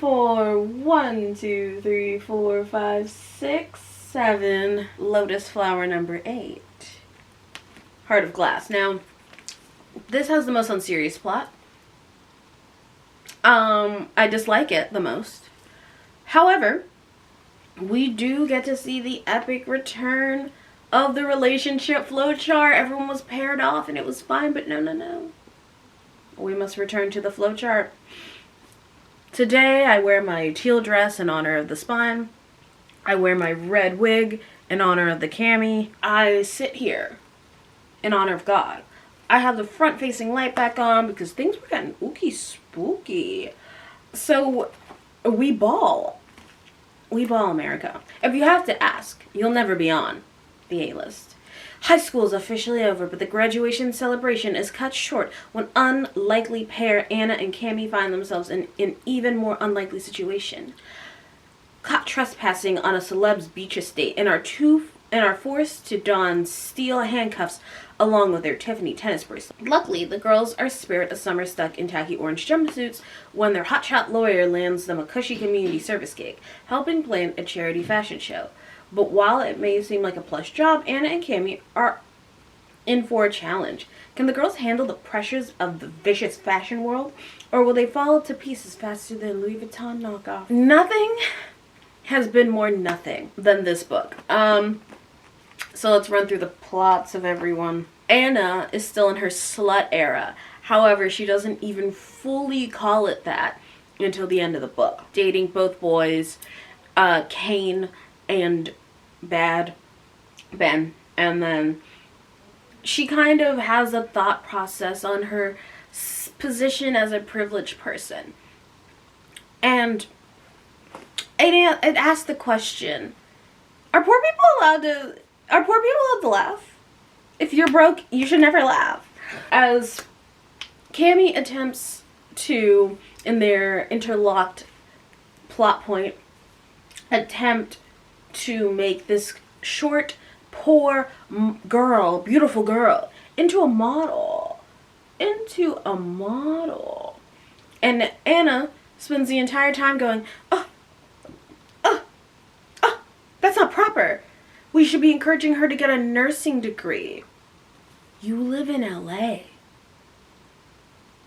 for 1, 2, 3, 4, 5, 6, 7. Lotus flower number 8. Heart of Glass. Now, this has the most unserious plot. I dislike it the most. However, we do get to see the epic return of the relationship flowchart. Everyone was paired off and it was fine, but no. We must return to the flowchart. Today, I wear my teal dress in honor of the spine. I wear my red wig in honor of the cami. I sit here in honor of God. I have the front-facing light back on because things were getting ooky spooky. So, we ball. We ball, America. If you have to ask, you'll never be on the A-list. High school is officially over, but the graduation celebration is cut short when unlikely pair Anna and Cami find themselves in an even more unlikely situation. Caught trespassing on a celeb's beach estate and are forced to don steel handcuffs along with their Tiffany tennis bracelet. Luckily, the girls are spared a summer stuck in tacky orange jumpsuits when their hotshot lawyer lands them a cushy community service gig, helping plan a charity fashion show. But while it may seem like a plush job, Anna and Cami are in for a challenge. Can the girls handle the pressures of the vicious fashion world, or will they fall to pieces faster than Louis Vuitton knockoff? Nothing has been more nothing than this book. So let's run through the plots of everyone. Anna is still in her slut era. However, she doesn't even fully call it that until the end of the book. Dating both boys, Kane and Bad Ben. And then she kind of has a thought process on her position as a privileged person. And it asks the question, are poor people allowed to laugh? If you're broke, you should never laugh. As Cami attempts to, in their interlocked plot point, attempt to make this short, poor girl, beautiful girl, into a model. And Anna spends the entire time going, that's not proper. We should be encouraging her to get a nursing degree. You live in LA.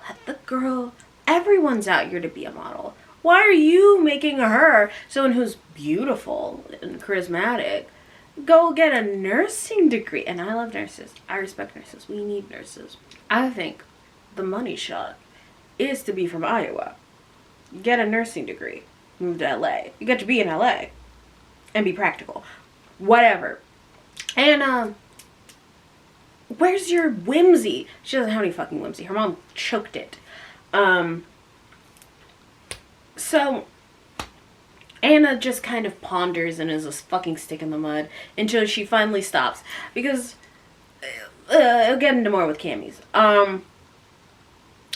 Let the girl, everyone's out here to be a model. Why are you making her, someone who's beautiful and charismatic, go get a nursing degree? And I love nurses. I respect nurses. We need nurses. I think the money shot is to be from Iowa. Get a nursing degree. Move to LA. You get to be in LA. And be practical. Whatever. And, where's your whimsy? She doesn't have any fucking whimsy. Her mom choked it. So, Anna just kind of ponders and is a fucking stick in the mud until she finally stops. Because, I'll get into more with Cami's.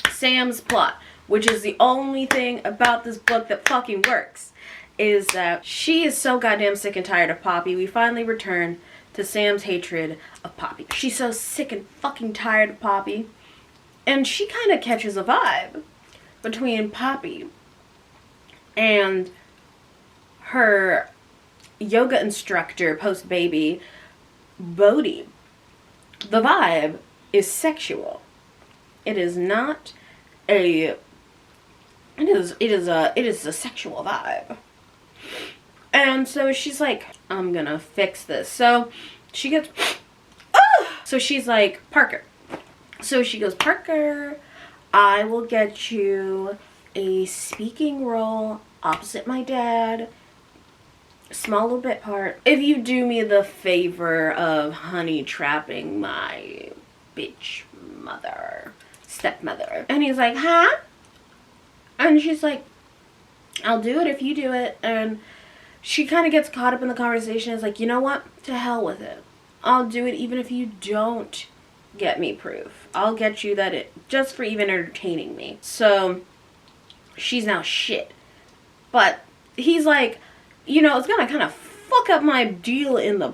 Sam's plot, which is the only thing about this book that fucking works, is that she is so goddamn sick and tired of Poppy. We finally return to Sam's hatred of Poppy. She's so sick and fucking tired of Poppy. And she kind of catches a vibe between Poppy and her yoga instructor post-baby, Bodhi. The vibe is sexual. It is not a... It is a sexual vibe. And so she's like, I'm gonna fix this. So she gets... So she's like, Parker. So she goes, Parker, I will get you a speaking role opposite my dad. Small little bit part. If you do me the favor of honey trapping my bitch stepmother. And he's like, huh? And she's like, I'll do it if you do it. And she kind of gets caught up in the conversation. Is like, you know what? To hell with it. I'll do it even if you don't get me proof. I'll get you that just for even entertaining me. So she's now shit. But he's like, you know, it's gonna kind of fuck up my deal in the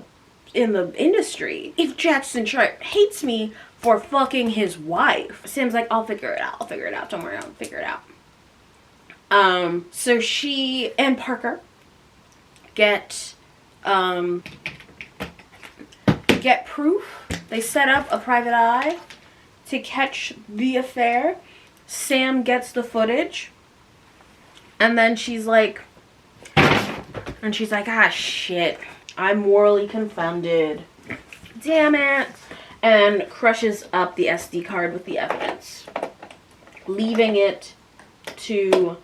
industry if Jackson Sharp hates me for fucking his wife. Sam's like, I'll figure it out. Don't worry, I'll figure it out. So she and Parker get proof. They set up a private eye to catch the affair. Sam gets the footage. And then she's like, ah, shit. I'm morally confounded. Damn it. And crushes up the SD card with the evidence. Leaving it to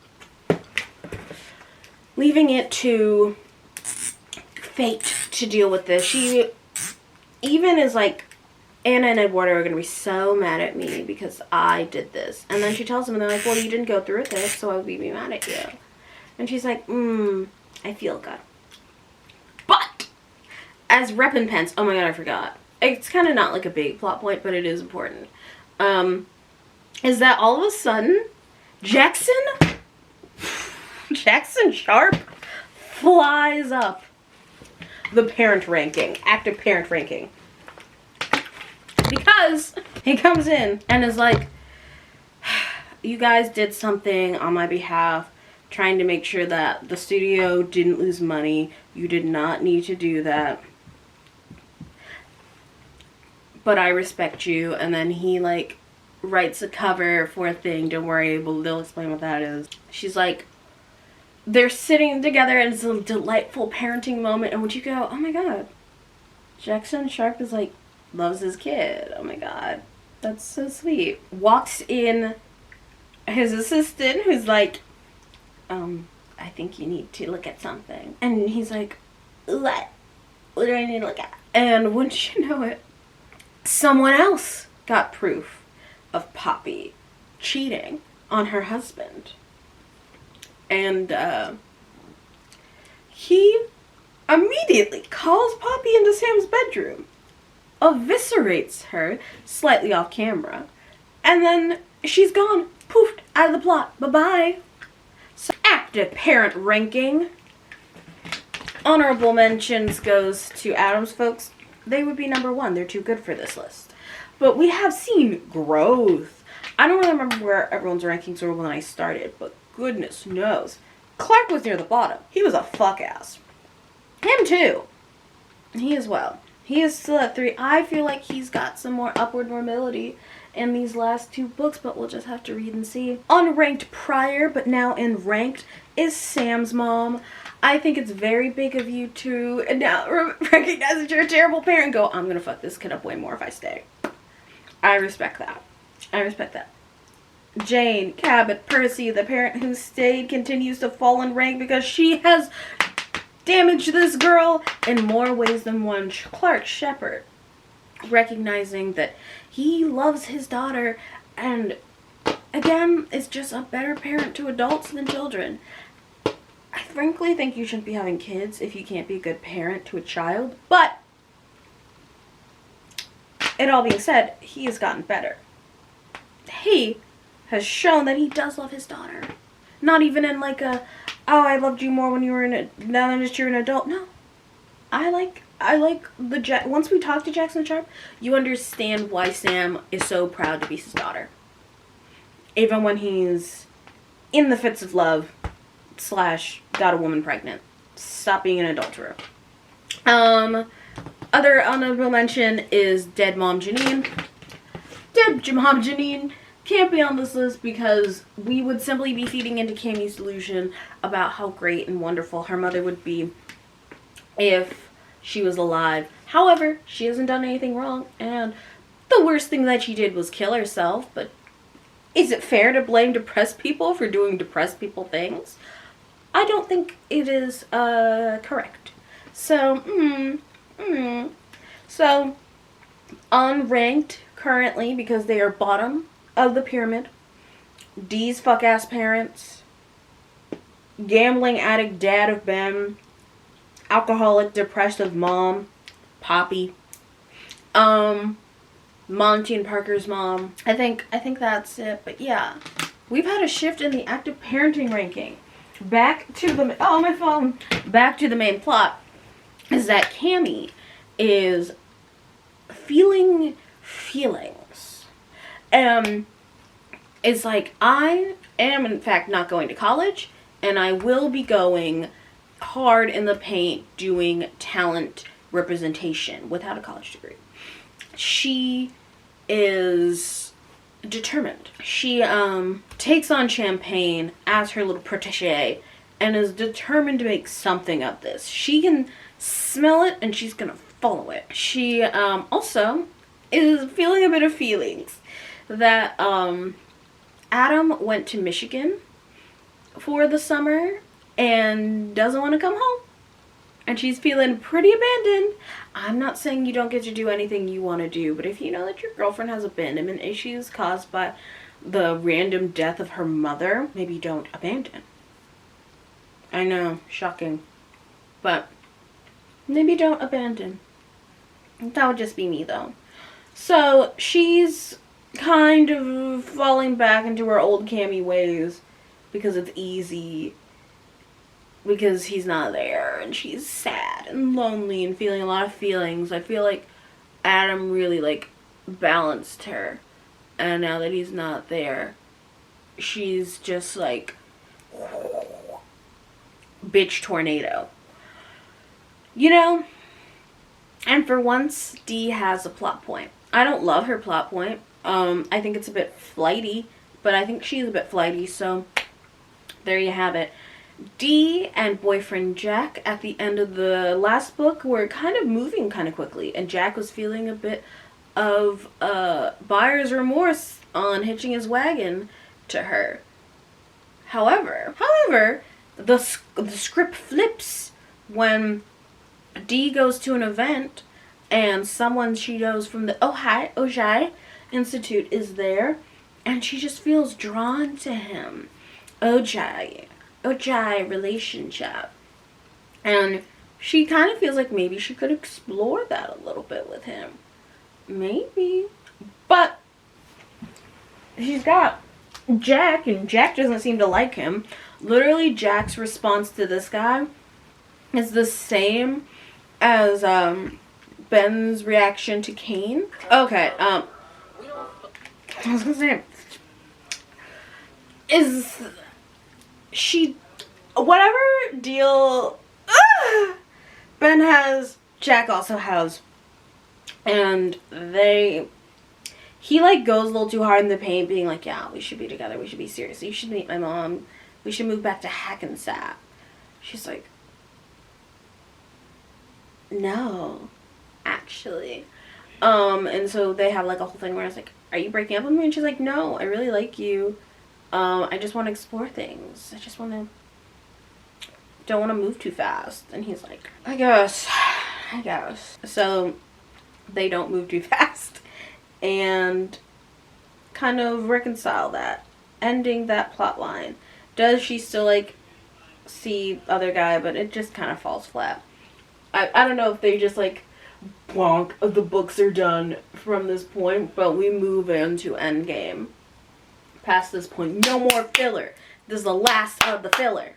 fate to deal with this. She even is like, Anna and Eduardo are going to be so mad at me because I did this. And then she tells them, and they're like, well, you didn't go through with it, so I would be mad at you. And she's like, I feel good. But, as Rep and Pence, oh my god, I forgot. It's kind of not like a big plot point, but it is important. Is that all of a sudden, Jackson Sharp flies up the parent ranking, active parent ranking. Because he comes in and is like, you guys did something on my behalf, trying to make sure that the studio didn't lose money. You did not need to do that. But I respect you. And then he like writes a cover for a thing. Don't worry, they'll explain what that is. She's like, they're sitting together and it's a delightful parenting moment. And when you go, oh my god, Jackson Sharp is like, loves his kid. Oh my god. That's so sweet. Walks in his assistant who's like, I think you need to look at something. And he's like, what? What do I need to look at? And wouldn't you know it, someone else got proof of Poppy cheating on her husband. And he immediately calls Poppy into Sam's bedroom, eviscerates her slightly off camera, and then she's gone, poofed, out of the plot. Bye-bye. So, active parent ranking. Honorable mentions goes to Addams folks. They would be number 1. They're too good for this list. But we have seen growth. I don't really remember where everyone's rankings were when I started, but goodness knows. Clark was near the bottom. He was a fuck ass. Him too. He as well. He is still at 3. I feel like he's got some more upward mobility in these last 2 books, but we'll just have to read and see. Unranked prior, but now in ranked, is Sam's mom. I think it's very big of you to now recognize that you're a terrible parent and go, I'm gonna fuck this kid up way more if I stay. I respect that. I respect that. Jane, Cabot, Percy, the parent who stayed, continues to fall in rank because she has damaged this girl in more ways than one. Clark Shepherd, recognizing that he loves his daughter and, again, is just a better parent to adults than children. I frankly think you shouldn't be having kids if you can't be a good parent to a child, but it all being said, he has gotten better. He has shown that he does love his daughter. Not even in like a, oh, I loved you more when you were now that you're an adult. No. I like once we talk to Jackson Sharp, you understand why Sam is so proud to be his daughter. Even when he's in the fits of love / got a woman pregnant. Stop being an adulterer. Other honorable mention is Dead Mom Janine. Dead Mom Janine can't be on this list because we would simply be feeding into Cammie's delusion about how great and wonderful her mother would be if she was alive. However, she hasn't done anything wrong, and the worst thing that she did was kill herself, but is it fair to blame depressed people for doing depressed people things? I don't think it is correct. So, So, unranked currently because they are bottom of the pyramid. Dee's fuck-ass parents. Gambling addict dad of Ben. Alcoholic depressive mom. Poppy. Monty and Parker's mom. I think that's it. But yeah. We've had a shift in the active parenting ranking. Back to the... Oh, my phone. Back to the main plot. Is that Cammie is feeling feelings. It's like, I am in fact not going to college, and I will be going hard in the paint doing talent representation without a college degree. She is determined. She takes on Champagne as her little protege and is determined to make something of this. She can smell it and she's gonna follow it. She also is feeling a bit of feelings that Adam went to Michigan for the summer and doesn't want to come home. And she's feeling pretty abandoned. I'm not saying you don't get to do anything you want to do, but if you know that your girlfriend has abandonment issues caused by the random death of her mother, maybe don't abandon. I know, shocking. But maybe don't abandon. That would just be me, though. So she's kind of falling back into her old Cammy ways because it's easy. Because he's not there, and she's sad and lonely and feeling a lot of feelings. I feel like Adam really, like, balanced her. And now that he's not there, she's just, like, bitch tornado. You know? And for once, Dee has a plot point. I don't love her plot point. I think it's a bit flighty, but I think she's a bit flighty, so there you have it. Dee and boyfriend Jack at the end of the last book were kind of moving kind of quickly, and Jack was feeling a bit of buyer's remorse on hitching his wagon to her. However, the script flips when Dee goes to an event and someone she knows from the Ojai Institute is there, and she just feels drawn to him. Ojai relationship. And she kind of feels like maybe she could explore that a little bit with him. Maybe. But she's got Jack, and Jack doesn't seem to like him. Literally, Jack's response to this guy is the same as Ben's reaction to Cain. Okay, I was gonna say, is she, whatever deal Ben has, Jack also has. And he like goes a little too hard in the paint, being like, yeah, we should be together, we should be serious, you should meet my mom, we should move back to Hackensack. She's like, no, actually. And so they have like a whole thing where I was like, are you breaking up with me? And she's like, no, I really like you. I just want to explore things. Don't want to move too fast. And he's like, I guess. So they don't move too fast and kind of reconcile that, ending that plot line. Does she still like see other guy, but it just kind of falls flat. I don't know if they just like bonk, the books are done from this point, but we move into Endgame. Past this point, no more filler. This is the last of the filler.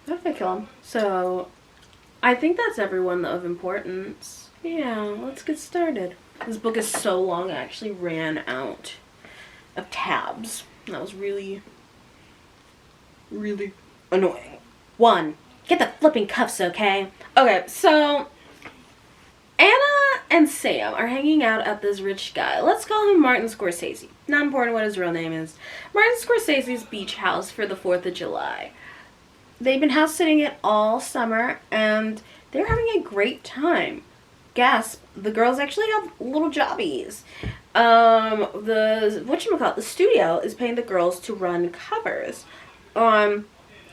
What if I kill him? So I think that's everyone of importance. Yeah, let's get started. This book is so long, I actually ran out of tabs. That was really, really annoying. 1. Get the flipping cuffs, okay? Okay, so Anna and Sam are hanging out at this rich guy. Let's call him Martin Scorsese. Not important what his real name is. Martin Scorsese's beach house for the 4th of July. They've been house sitting it all summer, and they're having a great time. Gasp, the girls actually have little jobbies. The studio is paying the girls to run covers on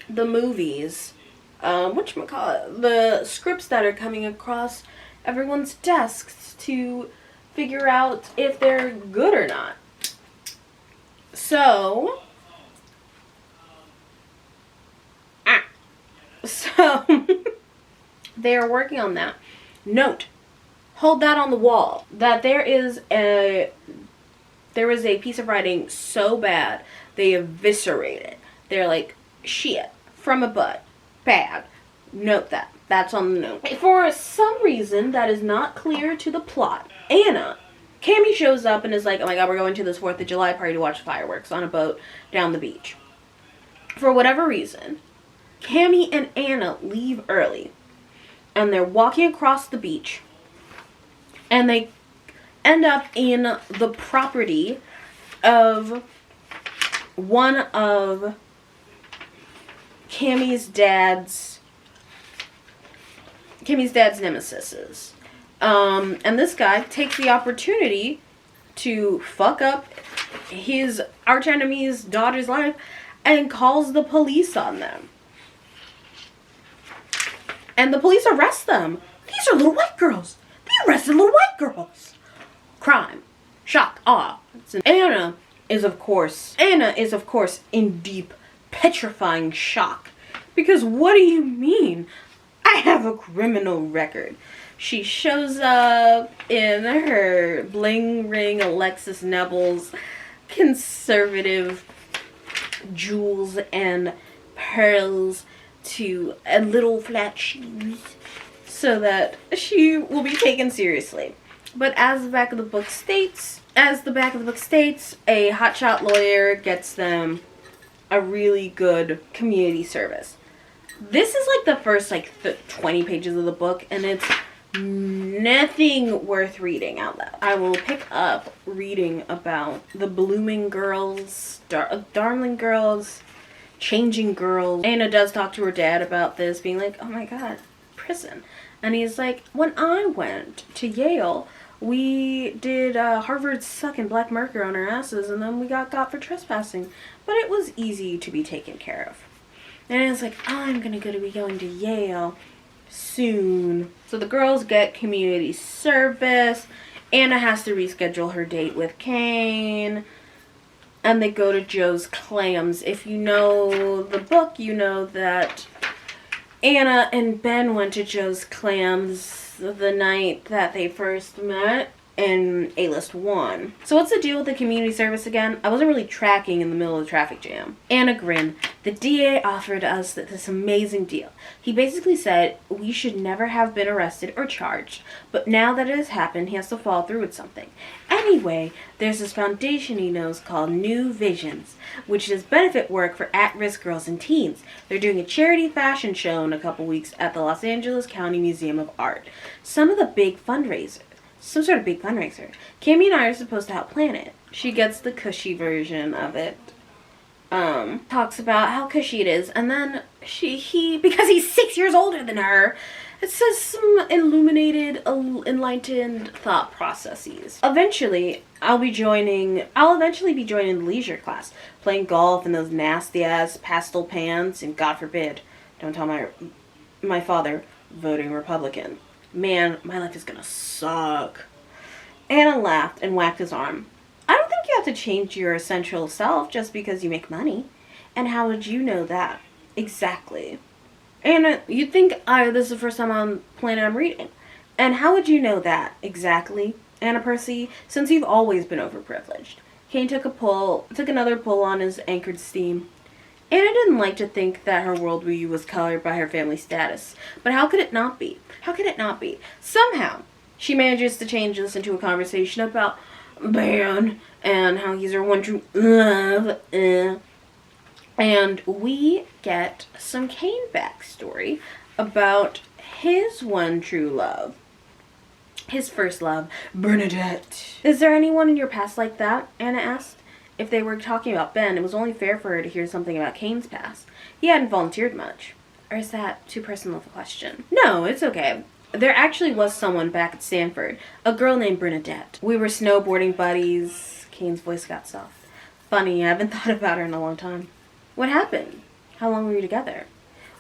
the movies. The scripts that are coming across everyone's desks to figure out if they're good or not. So they are working on that. Note, hold that on the wall, that there is a piece of writing so bad they eviscerate it. They're like, shit, from a butt, bad. Note that. That's on the note. For some reason that is not clear to the plot, Anna Cammy shows up and is like, oh my god, we're going to this 4th of July party to watch fireworks on a boat down the beach. For whatever reason, Cammy and Anna leave early. And they're walking across the beach. And they end up in the property of one of Cammy's dad's nemesis. And this guy takes the opportunity to fuck up his archenemy's daughter's life and calls the police on them. And the police arrest them. These are little white girls. They arrested little white girls. Crime. Shock. Awe. Anna is of course in deep, petrifying shock. Because what do you mean? I have a criminal record. She shows up in her bling ring Alexis Nebels conservative jewels and pearls to a little flat shoes so that she will be taken seriously. But as the back of the book states, a hotshot lawyer gets them a really good community service. This is like the first 20 pages of the book, and it's nothing worth reading out loud. I will pick up reading about the blooming girls, darling girls, changing girls. Anna does talk to her dad about this, being like, oh my god, prison. And he's like, when I went to Yale, we did Harvard sucking black marker on our asses, and then we got for trespassing. But it was easy to be taken care of. And it's like, I'm gonna be going to Yale soon. So the girls get community service. Anna has to reschedule her date with Kane. And they go to Joe's Clams. If you know the book, you know that Anna and Ben went to Joe's Clams the night that they first met in A-List 1. So what's the deal with the community service again? I wasn't really tracking in the middle of the traffic jam. Anna grinned. The DA offered us this amazing deal. He basically said we should never have been arrested or charged, but now that it has happened, he has to follow through with something. Anyway, there's this foundation he knows called New Visions, which does benefit work for at-risk girls and teens. They're doing a charity fashion show in a couple weeks at the Los Angeles County Museum of Art. Some sort of big fundraiser. Cammy and I are supposed to help plan it. She gets the cushy version of it. Talks about how cushy it is, and then he because he's 6 years older than her, it says some enlightened thought processes. I'll eventually be joining the leisure class, playing golf in those nasty ass pastel pants, and God forbid, don't tell my father, voting Republican. Man, my life is gonna suck. Anna laughed and whacked his arm. I don't think you have to change your essential self just because you make money. And how would you know that? Exactly. Anna, you'd think this is the first time on planet I'm reading. And how would you know that? Exactly. Anna Percy, since you've always been overprivileged. Kane took another pull on his anchored steam. Anna didn't like to think that her worldview was colored by her family status. But how could it not be? Somehow, she manages to change this into a conversation about Ben and how he's her one true love. And we get some Kane backstory about his one true love. His first love, Bernadette. Is there anyone in your past like that? Anna asked. If they were talking about Ben, it was only fair for her to hear something about Kane's past. He hadn't volunteered much. Or is that too personal of a question? No, it's okay. There actually was someone back at Stanford, a girl named Bernadette. We were snowboarding buddies. Kane's voice got soft. Funny, I haven't thought about her in a long time. What happened? How long were you together?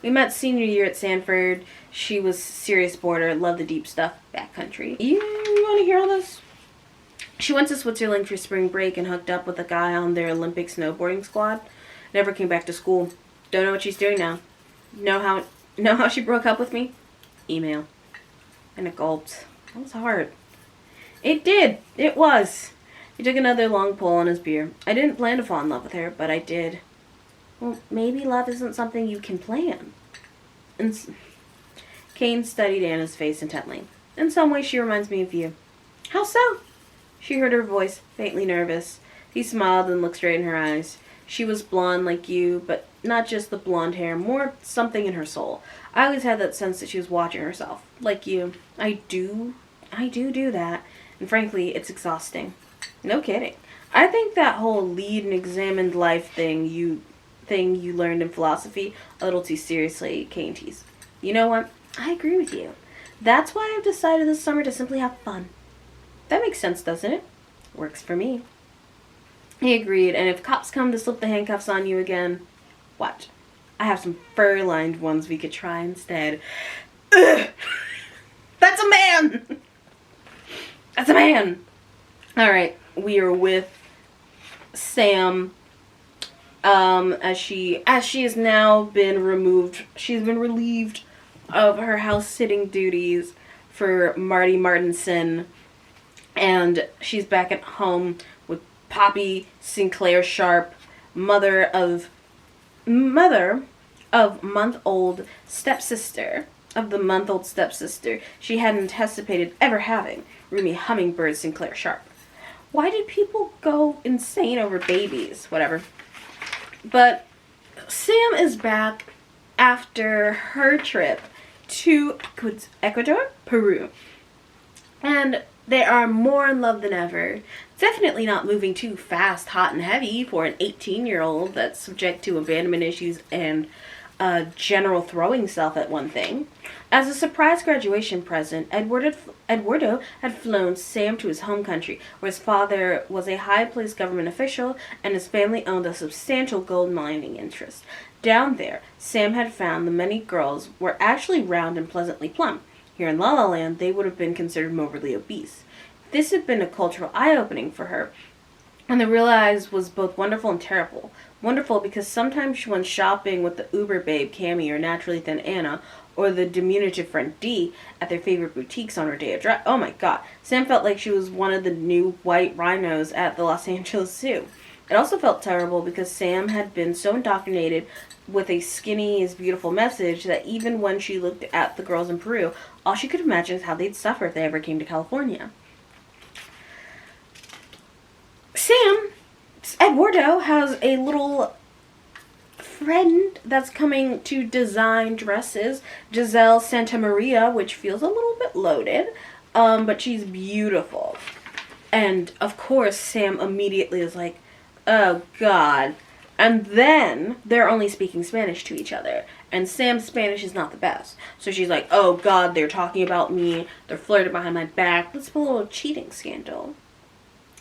We met senior year at Stanford. She was serious boarder, loved the deep stuff, backcountry. You want to hear all this? She went to Switzerland for spring break and hooked up with a guy on their Olympic snowboarding squad. Never came back to school. Don't know what she's doing now. Know how she broke up with me? Email. And it gulped. That was hard. It did. It was. He took another long pull on his beer. I didn't plan to fall in love with her, but I did. Well, maybe love isn't something you can plan. Kane studied Anna's face intently. In some ways, she reminds me of you. How so? She heard her voice, faintly nervous. He smiled and looked straight in her eyes. She was blonde like you, but not just the blonde hair, more something in her soul. I always had that sense that she was watching herself, like you. I do that. And frankly, it's exhausting. No kidding. I think that whole lead and examined life thing you learned in philosophy a little too seriously, Canties. You know what? I agree with you. That's why I've decided this summer to simply have fun. That makes sense, doesn't it? Works for me. He agreed, and if cops come to slip the handcuffs on you again, watch. I have some fur-lined ones we could try instead. Ugh! That's a man! That's a man! Alright, we are with Sam, as she has now been removed. She's been relieved of her house-sitting duties for Marty Martinson, and she's back at home with Poppy Sinclair Sharp, mother of month-old stepsister she hadn't anticipated ever having, Rumi Hummingbird Sinclair Sharp. Why did people go insane over babies? Whatever. But Sam is back after her trip to Ecuador, Peru. And they are more in love than ever. Definitely not moving too fast, hot, and heavy for an 18-year-old that's subject to abandonment issues and general throwing self at one thing. As a surprise graduation present, Eduardo had flown Sam to his home country, where his father was a high-placed government official and his family owned a substantial gold mining interest. Down there, Sam had found the many girls were actually round and pleasantly plump. Here in La La Land, they would have been considered morbidly obese. This had been a cultural eye-opening for her, and the realize was both wonderful and terrible. Wonderful because sometimes when shopping with the Uber babe Cammy or naturally thin Anna, or the diminutive friend Dee at their favorite boutiques on her day of drive, oh my god, Sam felt like she was one of the new white rhinos at the Los Angeles Zoo. It also felt terrible because Sam had been so indoctrinated with a skinny is beautiful message that even when she looked at the girls in Peru, all she could imagine is how they'd suffer if they ever came to California. Eduardo has a little friend that's coming to design dresses, Giselle Santamaria, which feels a little bit loaded, but she's beautiful. And of course, Sam immediately is like, oh god. And then they're only speaking Spanish to each other, and Sam's Spanish is not the best. So she's like, oh god, they're talking about me, they're flirting behind my back. Let's put a little cheating scandal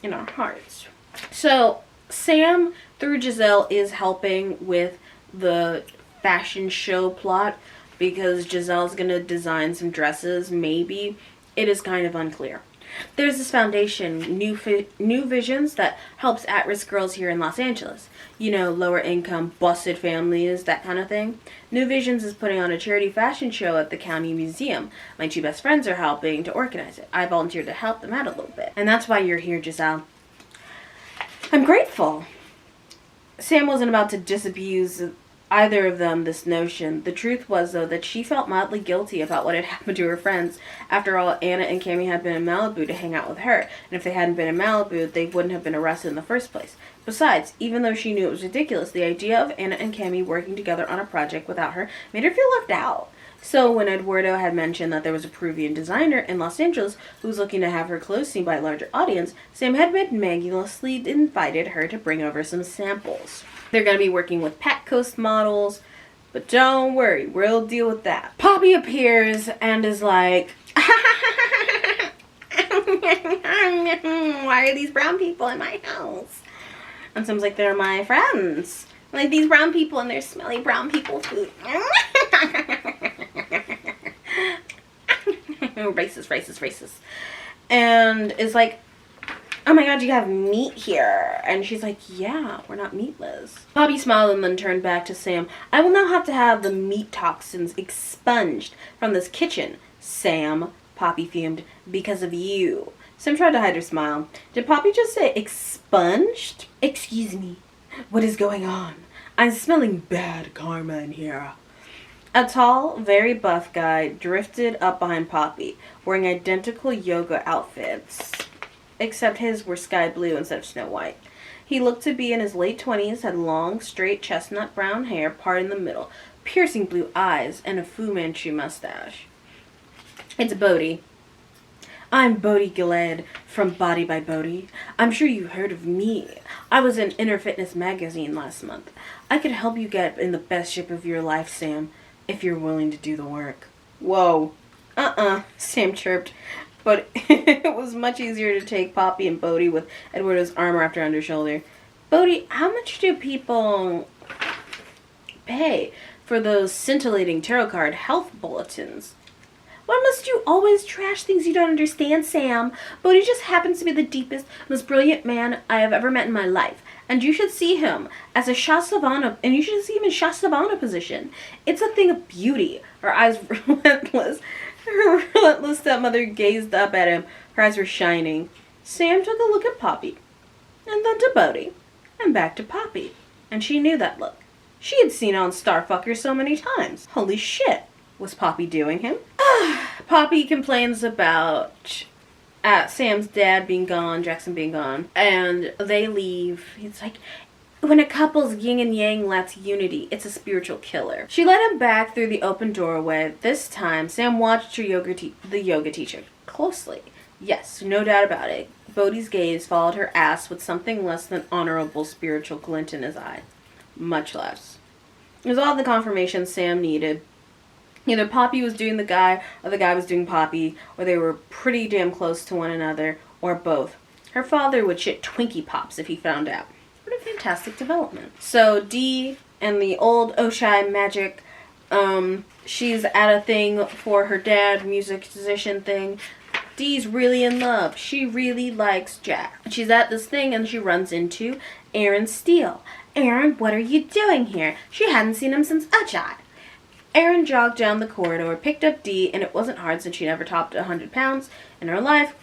in our hearts. So Sam, through Giselle, is helping with the fashion show plot because Giselle's gonna design some dresses, maybe. It is kind of unclear. There's this foundation, New Visions, that helps at-risk girls here in Los Angeles. You know, lower income, busted families, that kind of thing. New Visions is putting on a charity fashion show at the county museum. My two best friends are helping to organize it. I volunteered to help them out a little bit. And that's why you're here, Giselle. I'm grateful. Sam wasn't about to disabuse either of them this notion. The truth was, though, that she felt mildly guilty about what had happened to her friends. After all, Anna and Cammy had been in Malibu to hang out with her, and if they hadn't been in Malibu, they wouldn't have been arrested in the first place. Besides, even though she knew it was ridiculous, the idea of Anna and Cammy working together on a project without her made her feel left out. So when Eduardo had mentioned that there was a Peruvian designer in Los Angeles who was looking to have her clothes seen by a larger audience, Sam had magnanimously invited her to bring over some samples. They're going to be working with Pat Coast models, but don't worry, we'll deal with that. Poppy appears and is like, why are these brown people in my house? And Sam's like, they're my friends. Like, these brown people and their smelly brown people food. Racist. And is like, oh my god, you have meat here. And she's like, yeah, we're not meatless. Poppy smiled and then turned back to Sam. I will now have to have the meat toxins expunged from this kitchen, Sam, Poppy fumed, because of you. Sam tried to hide her smile. Did Poppy just say expunged? Excuse me, what is going on? I'm smelling bad karma in here. A tall, very buff guy drifted up behind Poppy, wearing identical yoga outfits. except his were sky blue instead of Snow White. He looked to be in his late 20s, had long, straight chestnut brown hair parted in the middle, piercing blue eyes, and a Fu Manchu mustache. It's Bodhi. I'm Bodhi Gilad from Body by Bodhi. I'm sure you heard of me. I was in Inner Fitness magazine last month. I could help you get in the best shape of your life, Sam, if you're willing to do the work. Whoa. Sam chirped. But it was much easier to take Poppy and Bodhi with Eduardo's arm wrapped around her shoulder. Bodhi, how much do people pay for those scintillating tarot card health bulletins? Why must you always trash things you don't understand, Sam? Bodhi just happens to be the deepest, most brilliant man I have ever met in my life. And you should see him as a Shasavana, and you should see him in Shasavana position. It's a thing of beauty. Her eyes relentless. Her relentless stepmother gazed up at him. Her eyes were shining. Sam took a look at Poppy, and then to Bodhi, and back to Poppy. And she knew that look. She had seen it on Starfucker so many times. Holy shit. Was Poppy doing him? Poppy complains about Sam's dad being gone, Jackson being gone, and they leave. It's like, when a couple's yin and yang lacks unity, it's a spiritual killer. She led him back through the open doorway. This time, Sam watched the yoga teacher closely. Yes, no doubt about it. Bodhi's gaze followed her ass with something less than honorable spiritual glint in his eye. Much less. It was all the confirmation Sam needed. Either Poppy was doing the guy, or the guy was doing Poppy, or they were pretty damn close to one another, or both. Her father would shit Twinkie Pops if he found out. What a fantastic development. So Dee and the old Oshai magic, she's at a thing for her dad, musician thing. Dee's really in love. She really likes Jack. She's at this thing and she runs into Aaron Steele. Aaron, what are you doing here? She hadn't seen him since Oshai. Aaron jogged down the corridor, picked up Dee, and it wasn't hard since she never topped 100 pounds in her life.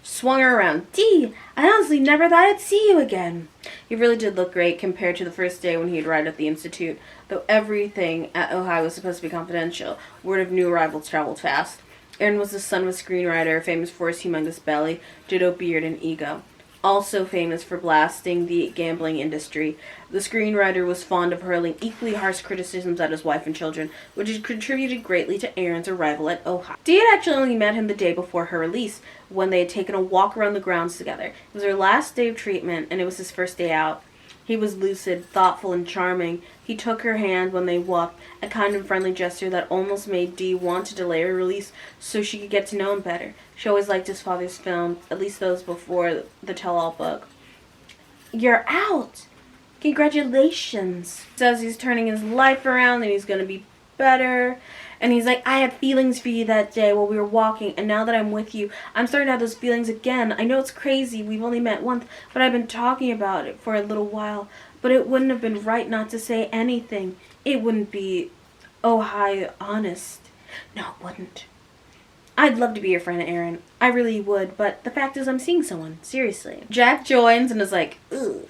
Swung her around. Dee, I honestly never thought I'd see you again. He really did look great compared to the first day when he'd arrived at the Institute. Though everything at Ojai was supposed to be confidential, word of new arrivals traveled fast. Aaron was the son of a screenwriter, famous for his humongous belly, ditto beard, and ego. Also famous for blasting the gambling industry, the screenwriter was fond of hurling equally harsh criticisms at his wife and children, which had contributed greatly to Aaron's arrival at Ojai. Dee had actually only met him the day before her release, when they had taken a walk around the grounds together. It was her last day of treatment, and it was his first day out. He was lucid, thoughtful, and charming. He took her hand when they walked, a kind and friendly gesture that almost made Dee want to delay her release so she could get to know him better. She always liked his father's films, at least those before the tell-all book. You're out! Congratulations! Says he's turning his life around and he's gonna be better. And he's like, I had feelings for you that day while we were walking, and now that I'm with you, I'm starting to have those feelings again. I know it's crazy, we've only met once, but I've been talking about it for a little while. But it wouldn't have been right not to say anything. It wouldn't be, honest. No, it wouldn't. I'd love to be your friend, Aaron. I really would, but the fact is I'm seeing someone. Seriously. Jack joins and is like, ugh.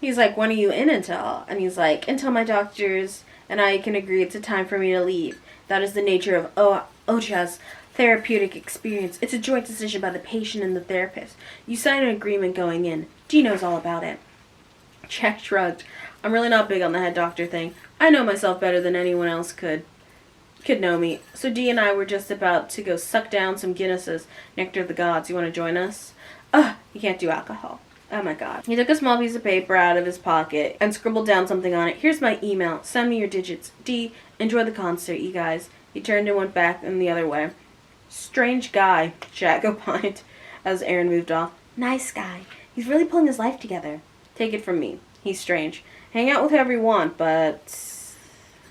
He's like, when are you in until? And he's like, until my doctors and I can agree it's a time for me to leave. That is the nature of Ojai's therapeutic experience. It's a joint decision by the patient and the therapist. You sign an agreement going in. Dee knows all about it. Jack shrugged. I'm really not big on the head doctor thing. I know myself better than anyone else could know me. So Dee and I were just about to go suck down some Guinnesses, nectar of the gods. You want to join us? Ugh, you can't do alcohol. Oh my god. He took a small piece of paper out of his pocket and scribbled down something on it. Here's my email. Send me your digits. Dee, enjoy the concert, you guys. He turned and went back and the other way. Strange guy, Jack opined as Aaron moved off. Nice guy. He's really pulling his life together. Take it from me. He's strange. Hang out with whoever you want, but...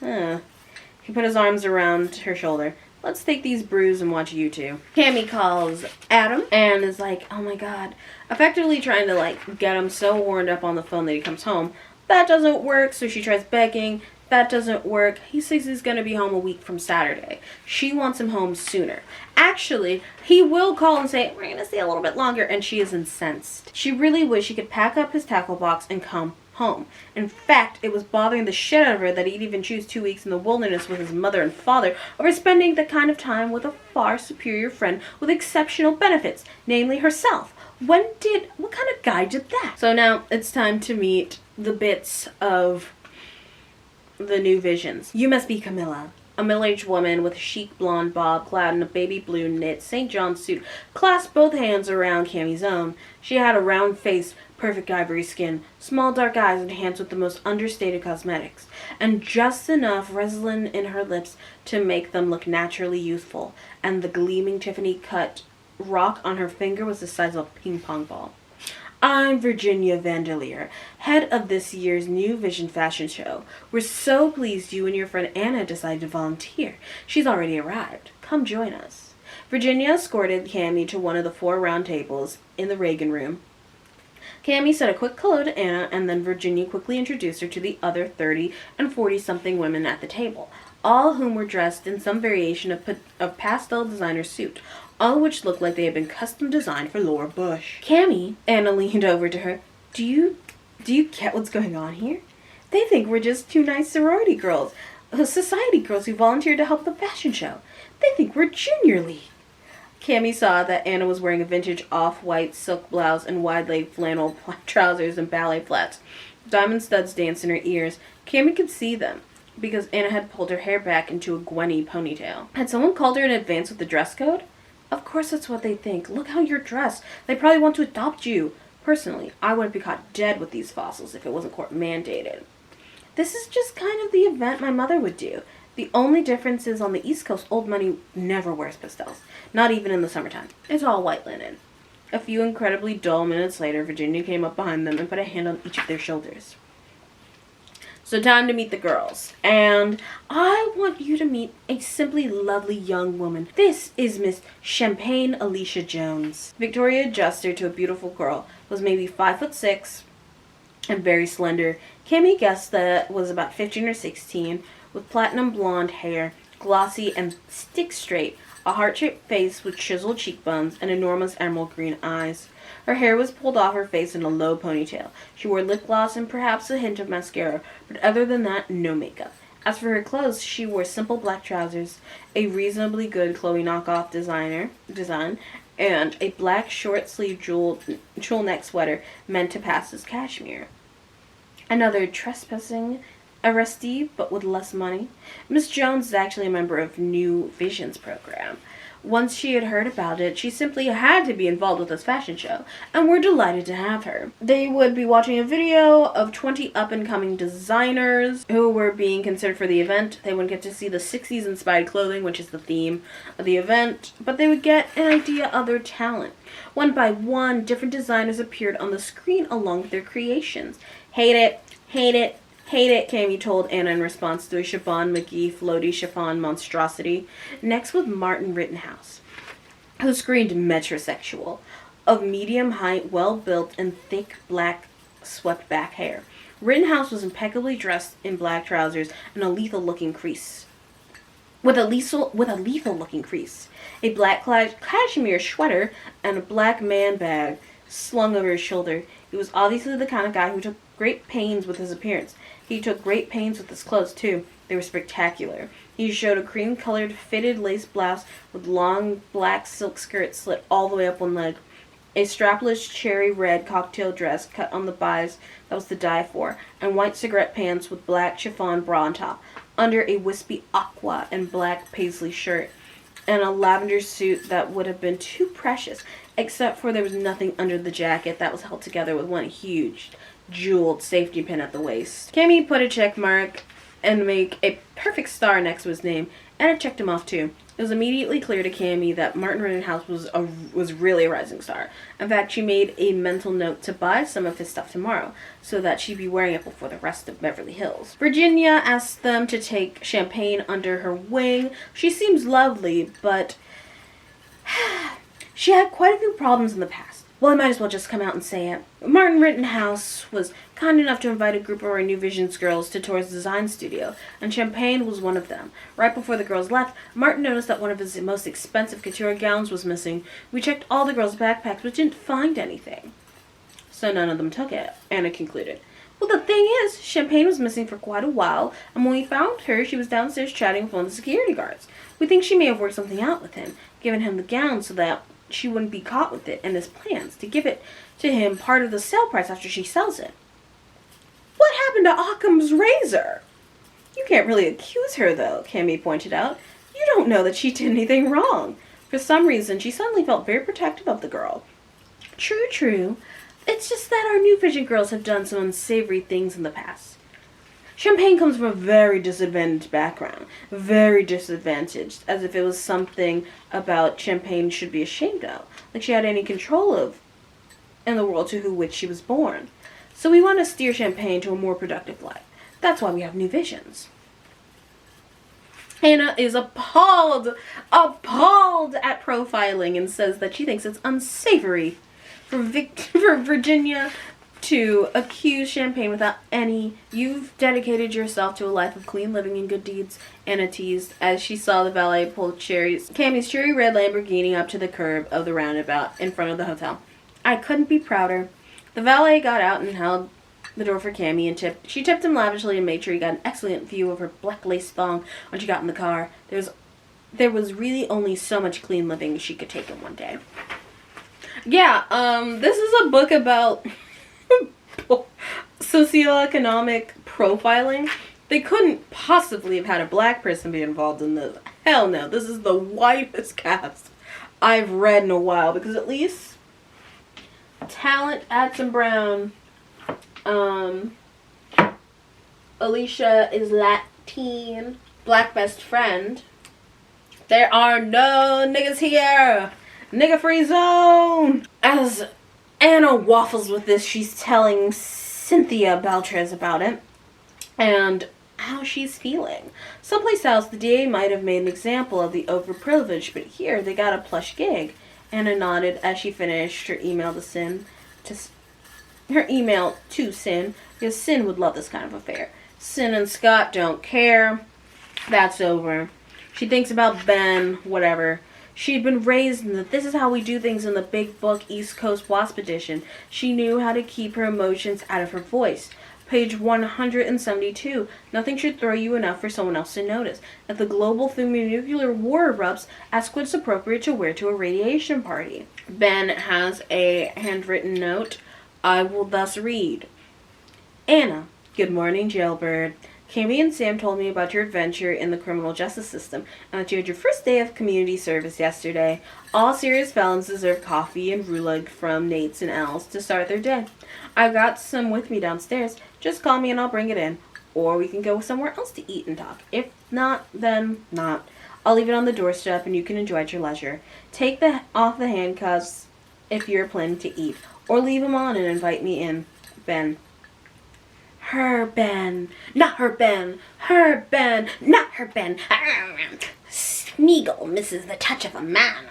He put his arms around her shoulder. Let's take these brews and watch YouTube. Cammy calls Adam and is like, oh my god. Effectively trying to, like, get him so warmed up on the phone that he comes home. That doesn't work, so she tries begging. That doesn't work. He says he's going to be home a week from Saturday. She wants him home sooner. Actually, he will call and say, we're going to stay a little bit longer, and she is incensed. She really wished she could pack up his tackle box and come home. In fact, it was bothering the shit out of her that he'd even choose 2 weeks in the wilderness with his mother and father over spending the kind of time with a far superior friend with exceptional benefits, namely herself. What kind of guy did that? So now it's time to meet the bits of the new visions. You must be Camilla. A middle-aged woman with a chic blonde bob clad in a baby blue knit St. John's suit clasped both hands around Cammie's own. She had a round face, perfect ivory skin, small dark eyes, and hands with the most understated cosmetics, and just enough resin in her lips to make them look naturally youthful, and the gleaming Tiffany-cut rock on her finger was the size of a ping-pong ball. I'm Virginia Vandelier, head of this year's New Vision fashion show. We're so pleased you and your friend Anna decided to volunteer. She's already arrived. Come join us. Virginia escorted Cammie to one of the 4 round tables in the Reagan room. Cammie said a quick hello to Anna, and then Virginia quickly introduced her to the other 30 and 40-something women at the table, all whom were dressed in some variation of pastel designer suit, all of which looked like they had been custom designed for Laura Bush. Cammie, Anna leaned over to her. Do you get what's going on here? They think we're just 2 nice sorority girls, society girls who volunteered to help the fashion show. They think we're Junior League. Cammie saw that Anna was wearing a vintage off-white silk blouse and wide-leg flannel trousers and ballet flats. Diamond studs danced in her ears. Cammie could see them, because Anna had pulled her hair back into a Gwenny ponytail. Had someone called her in advance with the dress code? Of course that's what they think. Look how you're dressed. They probably want to adopt you. Personally, I wouldn't be caught dead with these fossils if it wasn't court mandated. This is just kind of the event my mother would do. The only difference is on the East Coast, old money never wears pastels. Not even in the summertime. It's all white linen. A few incredibly dull minutes later, Virginia came up behind them and put a hand on each of their shoulders. So time to meet the girls. And I want you to meet a simply lovely young woman. This is Miss Champagne Alicia Jones. Victoria adjusted her to a beautiful girl. Was maybe 5'6" and very slender. Cammie guessed that was about 15 or 16, with platinum blonde hair, glossy and stick straight, a heart-shaped face with chiseled cheekbones, and enormous emerald green eyes. Her hair was pulled off her face in a low ponytail. She wore lip gloss and perhaps a hint of mascara, but other than that, no makeup. As for her clothes, she wore simple black trousers, a reasonably good Chloe knockoff design, and a black short-sleeved jewel neck sweater meant to pass as cashmere. Another trespassing arrestee, but with less money. Miss Jones is actually a member of New Vision's program. Once she had heard about it, she simply had to be involved with this fashion show, and we're delighted to have her. They would be watching a video of 20 up-and-coming designers who were being considered for the event. They wouldn't get to see the 60s-inspired clothing, which is the theme of the event, but they would get an idea of their talent. One by one, different designers appeared on the screen along with their creations. Hate it, hate it, hate it, Cammie told Anna in response to a Siobhan McGee floaty chiffon monstrosity. Next was Martin Rittenhouse, who screamed metrosexual, of medium height, well-built, and thick black swept-back hair. Rittenhouse was impeccably dressed in black trousers and a lethal-looking crease. With a lethal-looking crease. A black cashmere sweater and a black man bag slung over his shoulder. He was obviously the kind of guy who took great pains with his appearance. He took great pains with his clothes, too. They were spectacular. He showed a cream-colored fitted lace blouse with long black silk skirt slit all the way up one leg. A strapless cherry red cocktail dress cut on the buys that was to die for, and white cigarette pants with black chiffon bra on top, under a wispy aqua and black paisley shirt, and a lavender suit that would have been too precious, except for there was nothing under the jacket that was held together with one huge jeweled safety pin at the waist. Cammie put a check mark and make a perfect star next to his name, and it checked him off too. It was immediately clear to Cammie that Martin Rittenhouse was really a rising star. In fact, she made a mental note to buy some of his stuff tomorrow, so that she'd be wearing it before the rest of Beverly Hills. Virginia asked them to take Champagne under her wing. She seems lovely, but she had quite a few problems in the past. Well, I might as well just come out and say it. Martin Rittenhouse was kind enough to invite a group of our New Visions girls to tour his design studio, and Champagne was one of them. Right before the girls left, Martin noticed that one of his most expensive couture gowns was missing. We checked all the girls' backpacks, but didn't find anything. So none of them took it, Anna concluded. Well, the thing is, Champagne was missing for quite a while, and when we found her, she was downstairs chatting with one of the security guards. We think she may have worked something out with him, given him the gown so that she wouldn't be caught with it, and his plans to give it to him part of the sale price after she sells it. What happened to Occam's razor? You can't really accuse her, though, Cammy pointed out. You don't know that she did anything wrong. For some reason, she suddenly felt very protective of the girl. True. It's just that our New Vision girls have done some unsavory things in the past. Champagne comes from a very disadvantaged background. Very disadvantaged, as if it was something about Champagne should be ashamed of. Like she had any control of in the world to which she was born. So we want to steer Champagne to a more productive life. That's why we have New Visions. Hannah is appalled at profiling and says that she thinks it's unsavory for Virginia to accuse Champagne without any. You've dedicated yourself to a life of clean living and good deeds, Anna teased as she saw the valet pull Cammy's cherry red Lamborghini up to the curb of the roundabout in front of the hotel. I couldn't be prouder. The valet got out and held the door for Cammy and she tipped him lavishly and made sure he got an excellent view of her black lace thong when she got in the car. There was really only so much clean living she could take in one day. Yeah, this is a book about socioeconomic profiling. They couldn't possibly have had a black person be involved in this. Hell no, this is the whitest cast I've read in a while, because at least Talent, Addison Brown, Alicia is Latin, black best friend. There are no niggas here. Nigga free zone. As Anna waffles with this, she's telling Cynthia Beltrez about it and how she's feeling. Someplace else, the DA might have made an example of the overprivileged, but here they got a plush gig. Anna nodded as she finished her email to Sin, because Sin would love this kind of affair. Sin and Scott don't care. That's over. She thinks about Ben, whatever. She'd been raised in that this is how we do things in the big book East Coast WASP edition. She knew how to keep her emotions out of her voice. Page 172. Nothing should throw you enough for someone else to notice. If the global thermonuclear war erupts, ask what's appropriate to wear to a radiation party. Ben has a handwritten note. I will thus read. Anna, good morning, jailbird. Cammy and Sam told me about your adventure in the criminal justice system and that you had your first day of community service yesterday. All serious felons deserve coffee and roulade from Nate's and Al's to start their day. I got some with me downstairs. Just call me and I'll bring it in. Or we can go somewhere else to eat and talk. If not, then not. I'll leave it on the doorstep and you can enjoy at your leisure. Take off the handcuffs if you're planning to eat. Or leave them on and invite me in. Ben. Her Ben, not her Ben. Her Ben, not her Ben. Smeagol misses the touch of a man.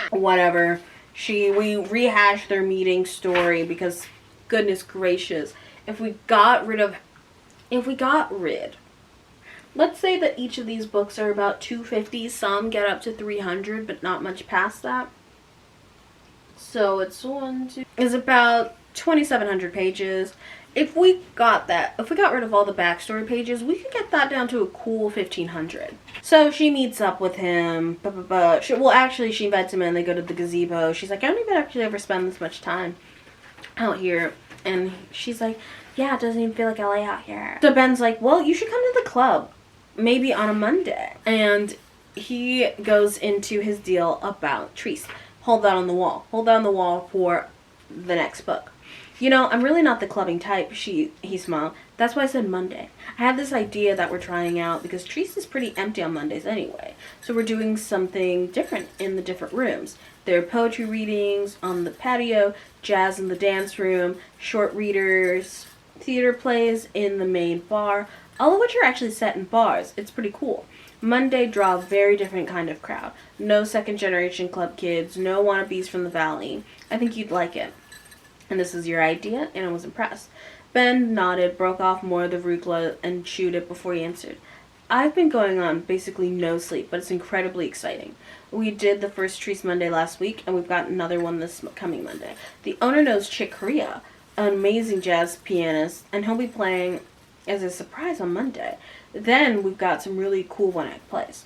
Whatever. We rehashed their meeting story because, goodness gracious, if we got rid, let's say that each of these books are about 250. Some get up to 300, but not much past that. So it's about 2,700 pages. If we got rid of all the backstory pages, we could get that down to a cool 1,500. So she meets up with him. She invites him in. They go to the gazebo. She's like, I don't even actually ever spend this much time out here. And she's like, yeah, it doesn't even feel like LA out here. So Ben's like, well, you should come to the club. Maybe on a Monday. And he goes into his deal about Treese. Hold that on the wall. Hold that on the wall for the next book. You know, I'm really not the clubbing type, he smiled. That's why I said Monday. I had this idea that we're trying out because Treese is pretty empty on Mondays anyway. So we're doing something different in the different rooms. There are poetry readings on the patio, jazz in the dance room, short readers, theater plays in the main bar, all of which are actually set in bars. It's pretty cool. Monday draw a very different kind of crowd. No second generation club kids, no wannabes from the valley. I think you'd like it. And this is your idea? And I was impressed. Ben nodded, broke off more of the rugula, and chewed it before he answered. I've been going on basically no sleep, but it's incredibly exciting. We did the first Treese Monday last week, and we've got another one this coming Monday. The owner knows Chick Corea. an amazing jazz pianist, and he'll be playing as a surprise on Monday. Then we've got some really cool one-act plays.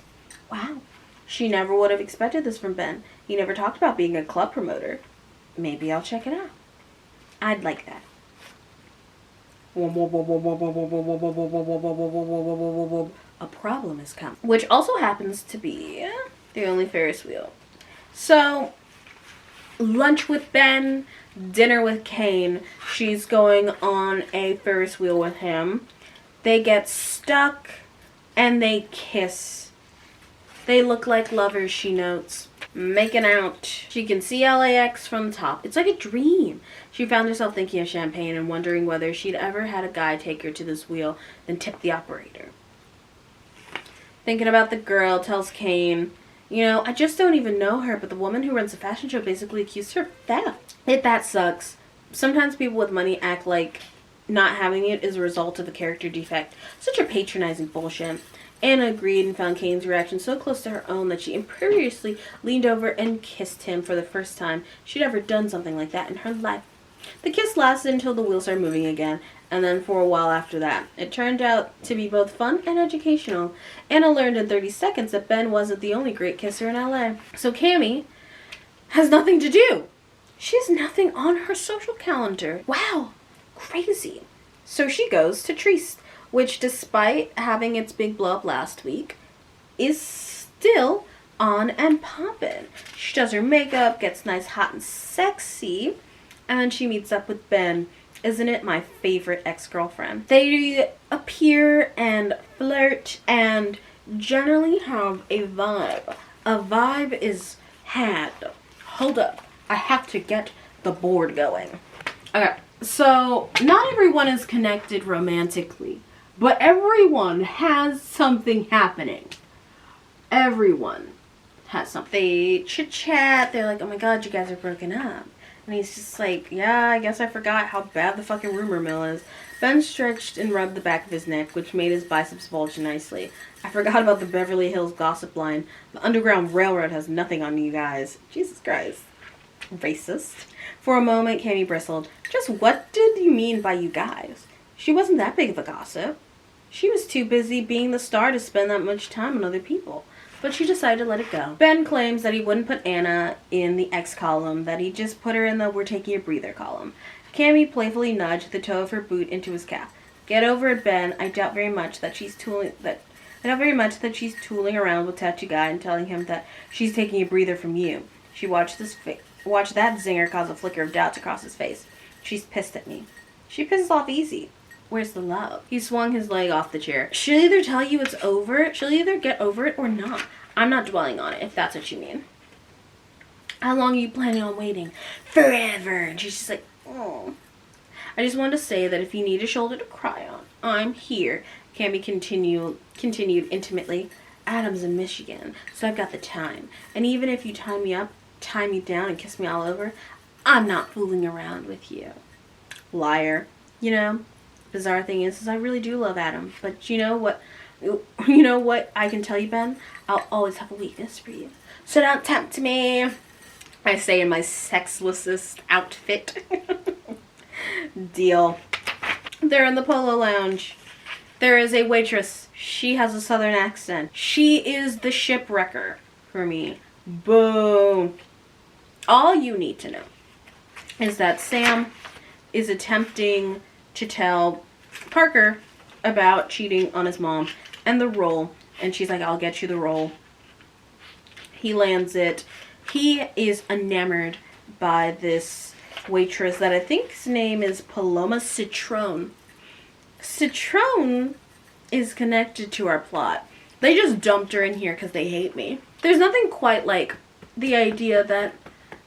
Wow. She never would have expected this from Ben. He never talked about being a club promoter. Maybe I'll check it out. I'd like that. A problem has come. Which also happens to be the only Ferris wheel. So, lunch with Ben, dinner with Kane. She's going on a Ferris wheel with him. They get stuck and they kiss. They look like lovers, she notes. Making out. She can see LAX from the top. It's like a dream. She found herself thinking of champagne and wondering whether she'd ever had a guy take her to this wheel, then tip the operator. Thinking about the girl, tells Kane, you know, I just don't even know her, but the woman who runs the fashion show basically accused her of theft. That sucks. Sometimes people with money act like not having it is a result of a character defect. Such a patronizing bullshit. Anna agreed and found Kane's reaction so close to her own that she imperiously leaned over and kissed him for the first time she'd ever done something like that in her life. The kiss lasted until the wheels started moving again, and then for a while after that. It turned out to be both fun and educational. Anna learned in 30 seconds that Ben wasn't the only great kisser in LA. So Cammy has nothing to do. She has nothing on her social calendar. Wow, crazy. So she goes to Triste, which despite having its big blow up last week, is still on and poppin'. She does her makeup, gets nice, hot, and sexy, and then she meets up with Ben. Isn't it my favorite ex-girlfriend? They appear and flirt and generally have a vibe. A vibe is had. Hold up. I have to get the board going. Okay, so not everyone is connected romantically, but everyone has something happening. Everyone has something. They chit-chat. They're like, oh my god, you guys are broken up. And he's just like, yeah, I guess I forgot how bad the fucking rumor mill is. Ben stretched and rubbed the back of his neck, which made his biceps bulge nicely. I forgot about the Beverly Hills gossip line. The Underground Railroad has nothing on you guys. Jesus Christ. Racist. For a moment, Cammy bristled. Just what did you mean by you guys? She wasn't that big of a gossip. She was too busy being the star to spend that much time on other people. But she decided to let it go. Ben claims that he wouldn't put Anna in the X column, that he just put her in the we're taking a breather column. Cammy playfully nudged the toe of her boot into his calf. Get over it, Ben. I doubt very much that she's tooling around with Tattoo Guy and telling him that she's taking a breather from you. She watched that zinger cause a flicker of doubt to cross his face. She's pissed at me. She pisses off easy. Where's the love? He swung his leg off the chair. She'll either tell you it's over, she'll either get over it or not. I'm not dwelling on it, if that's what you mean. How long are you planning on waiting? Forever. And she's just like, oh. I just wanted to say that if you need a shoulder to cry on, I'm here. Cammy continued intimately. Adam's in Michigan, so I've got the time. And even if you tie me up, tie me down, and kiss me all over, I'm not fooling around with you. Liar. You know? Bizarre thing is I really do love Adam, but you know what I can tell you, Ben? I'll always have a weakness for you. So don't tempt me, I say in my sexlessest outfit. Deal. They're in the Polo Lounge. There is a waitress. She has a southern accent. She is the shipwrecker for me. Boom. All you need to know is that Sam is attempting to tell Parker about cheating on his mom and the role, and she's like, I'll get you the role. He lands it. He is enamored by this waitress that I think's name is Paloma Citron. Citron is connected to our plot. They just dumped her in here because they hate me. There's nothing quite like the idea that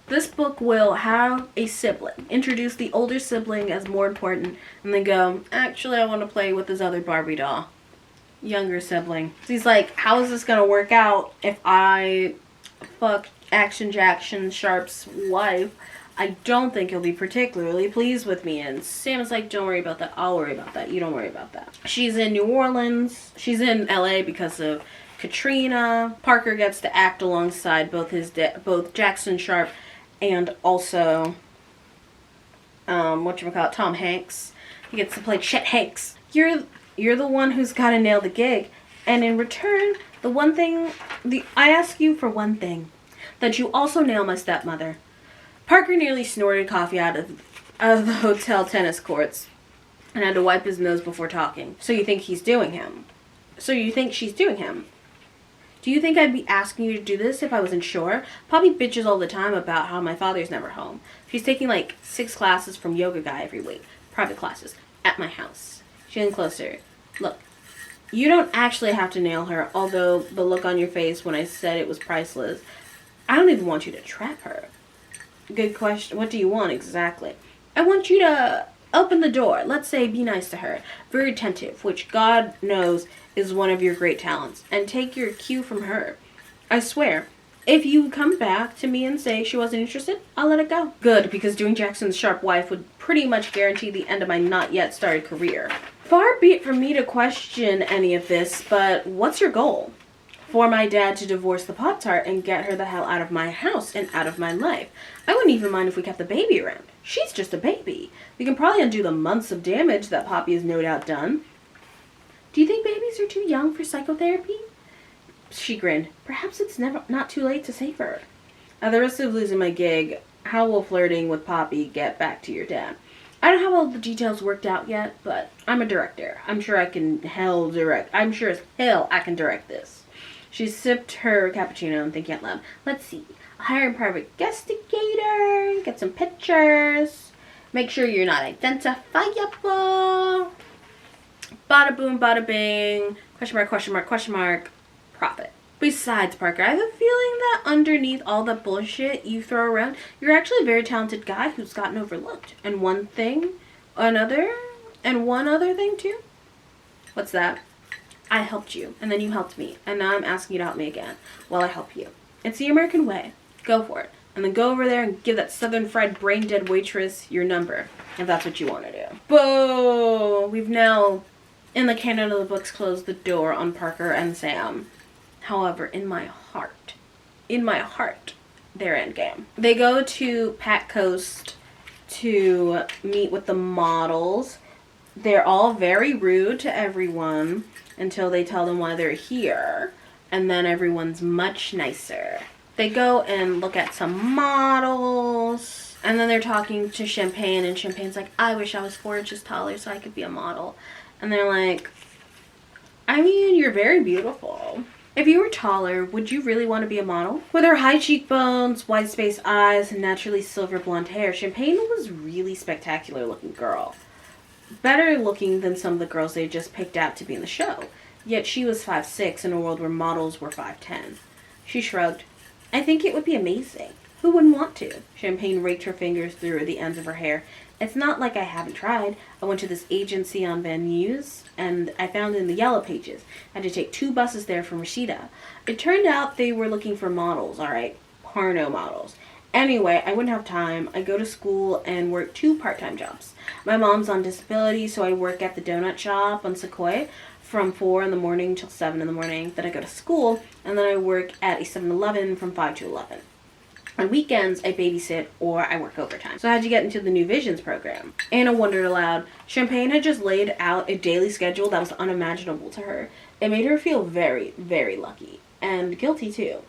this book will have a sibling, introduce the older sibling as more important, and then go, actually, I want to play with this other Barbie doll. Younger sibling. So he's like, how is this going to work out if I fuck Action Jackson Sharp's wife? I don't think he'll be particularly pleased with me. And Sam is like, don't worry about that. I'll worry about that. You don't worry about that. She's in New Orleans. She's in LA because of Katrina. Parker gets to act alongside both Jackson Sharp and also whatchamacallit, Tom Hanks. He gets to play Chet Hanks. You're the one who's got to nail the gig. And in return, I ask you for one thing. That you also nail my stepmother. Parker nearly snorted coffee out of the hotel tennis courts and had to wipe his nose before talking. So you think she's doing him? Do you think I'd be asking you to do this if I wasn't sure? Poppy bitches all the time about how my father's never home. She's taking like 6 classes from Yoga Guy every week. Private classes. At my house. She leaned closer. Look, you don't actually have to nail her, although the look on your face when I said it was priceless. I don't even want you to trap her. Good question. What do you want exactly? I want you to open the door. Let's say be nice to her. Very attentive, which God knows is one of your great talents. And take your cue from her. I swear, if you come back to me and say she wasn't interested, I'll let it go. Good, because doing Jackson's sharp wife would pretty much guarantee the end of my not yet started career. Far be it from me to question any of this, but what's your goal? For my dad to divorce the Pop-Tart and get her the hell out of my house and out of my life. I wouldn't even mind if we kept the baby around. She's just a baby. We can probably undo the months of damage that Poppy has no doubt done. Do you think babies are too young for psychotherapy? She grinned. Perhaps it's not too late to save her. At the risk of losing my gig, how will flirting with Poppy get back to your dad? I don't have all the details worked out yet, but I'm a director. I'm sure as hell I can direct this. She sipped her cappuccino and thinking out loud. Let's see. Hire a private investigator. Get some pictures. Make sure you're not identifiable. Bada boom, bada bing. Question mark, question mark, question mark. Profit. Besides, Parker, I have a feeling that underneath all the bullshit you throw around, you're actually a very talented guy who's gotten overlooked. And one other thing too. What's that? I helped you, and then you helped me, and now I'm asking you to help me again while I help you. It's the American way. Go for it. And then go over there and give that southern fried brain dead waitress your number, if that's what you want to do. Boo! We've now, in the canon of the books, closed the door on Parker and Sam. However, in my heart, they're endgame. They go to Pat Coast to meet with the models. They're all very rude to everyone until they tell them why they're here, and then everyone's much nicer. They go and look at some models, and then they're talking to Champagne, and Champagne's like, I wish I was 4 inches taller so I could be a model. And they're like, I mean, you're very beautiful. If you were taller, would you really want to be a model? With her high cheekbones, wide spaced eyes, and naturally silver blonde hair, Champagne was a really spectacular looking girl. Better looking than some of the girls they just picked out to be in the show. Yet she was 5'6" in a world where models were 5'10". She shrugged. I think it would be amazing. Who wouldn't want to? Champagne raked her fingers through the ends of her hair. It's not like I haven't tried. I went to this agency on Van Nuys, and I found it in the Yellow Pages. I had to take 2 buses there from Rashida. It turned out they were looking for models, alright? Porno models. Anyway, I wouldn't have time. I go to school and work 2 part-time jobs. My mom's on disability, so I work at the donut shop on Sequoia from 4 in the morning till 7 in the morning. Then I go to school, and then I work at a 7-Eleven from 5 to 11. On weekends, I babysit or I work overtime. So how'd you get into the New Visions program? Anna wondered aloud. Champagne had just laid out a daily schedule that was unimaginable to her. It made her feel very, very lucky. And guilty, too.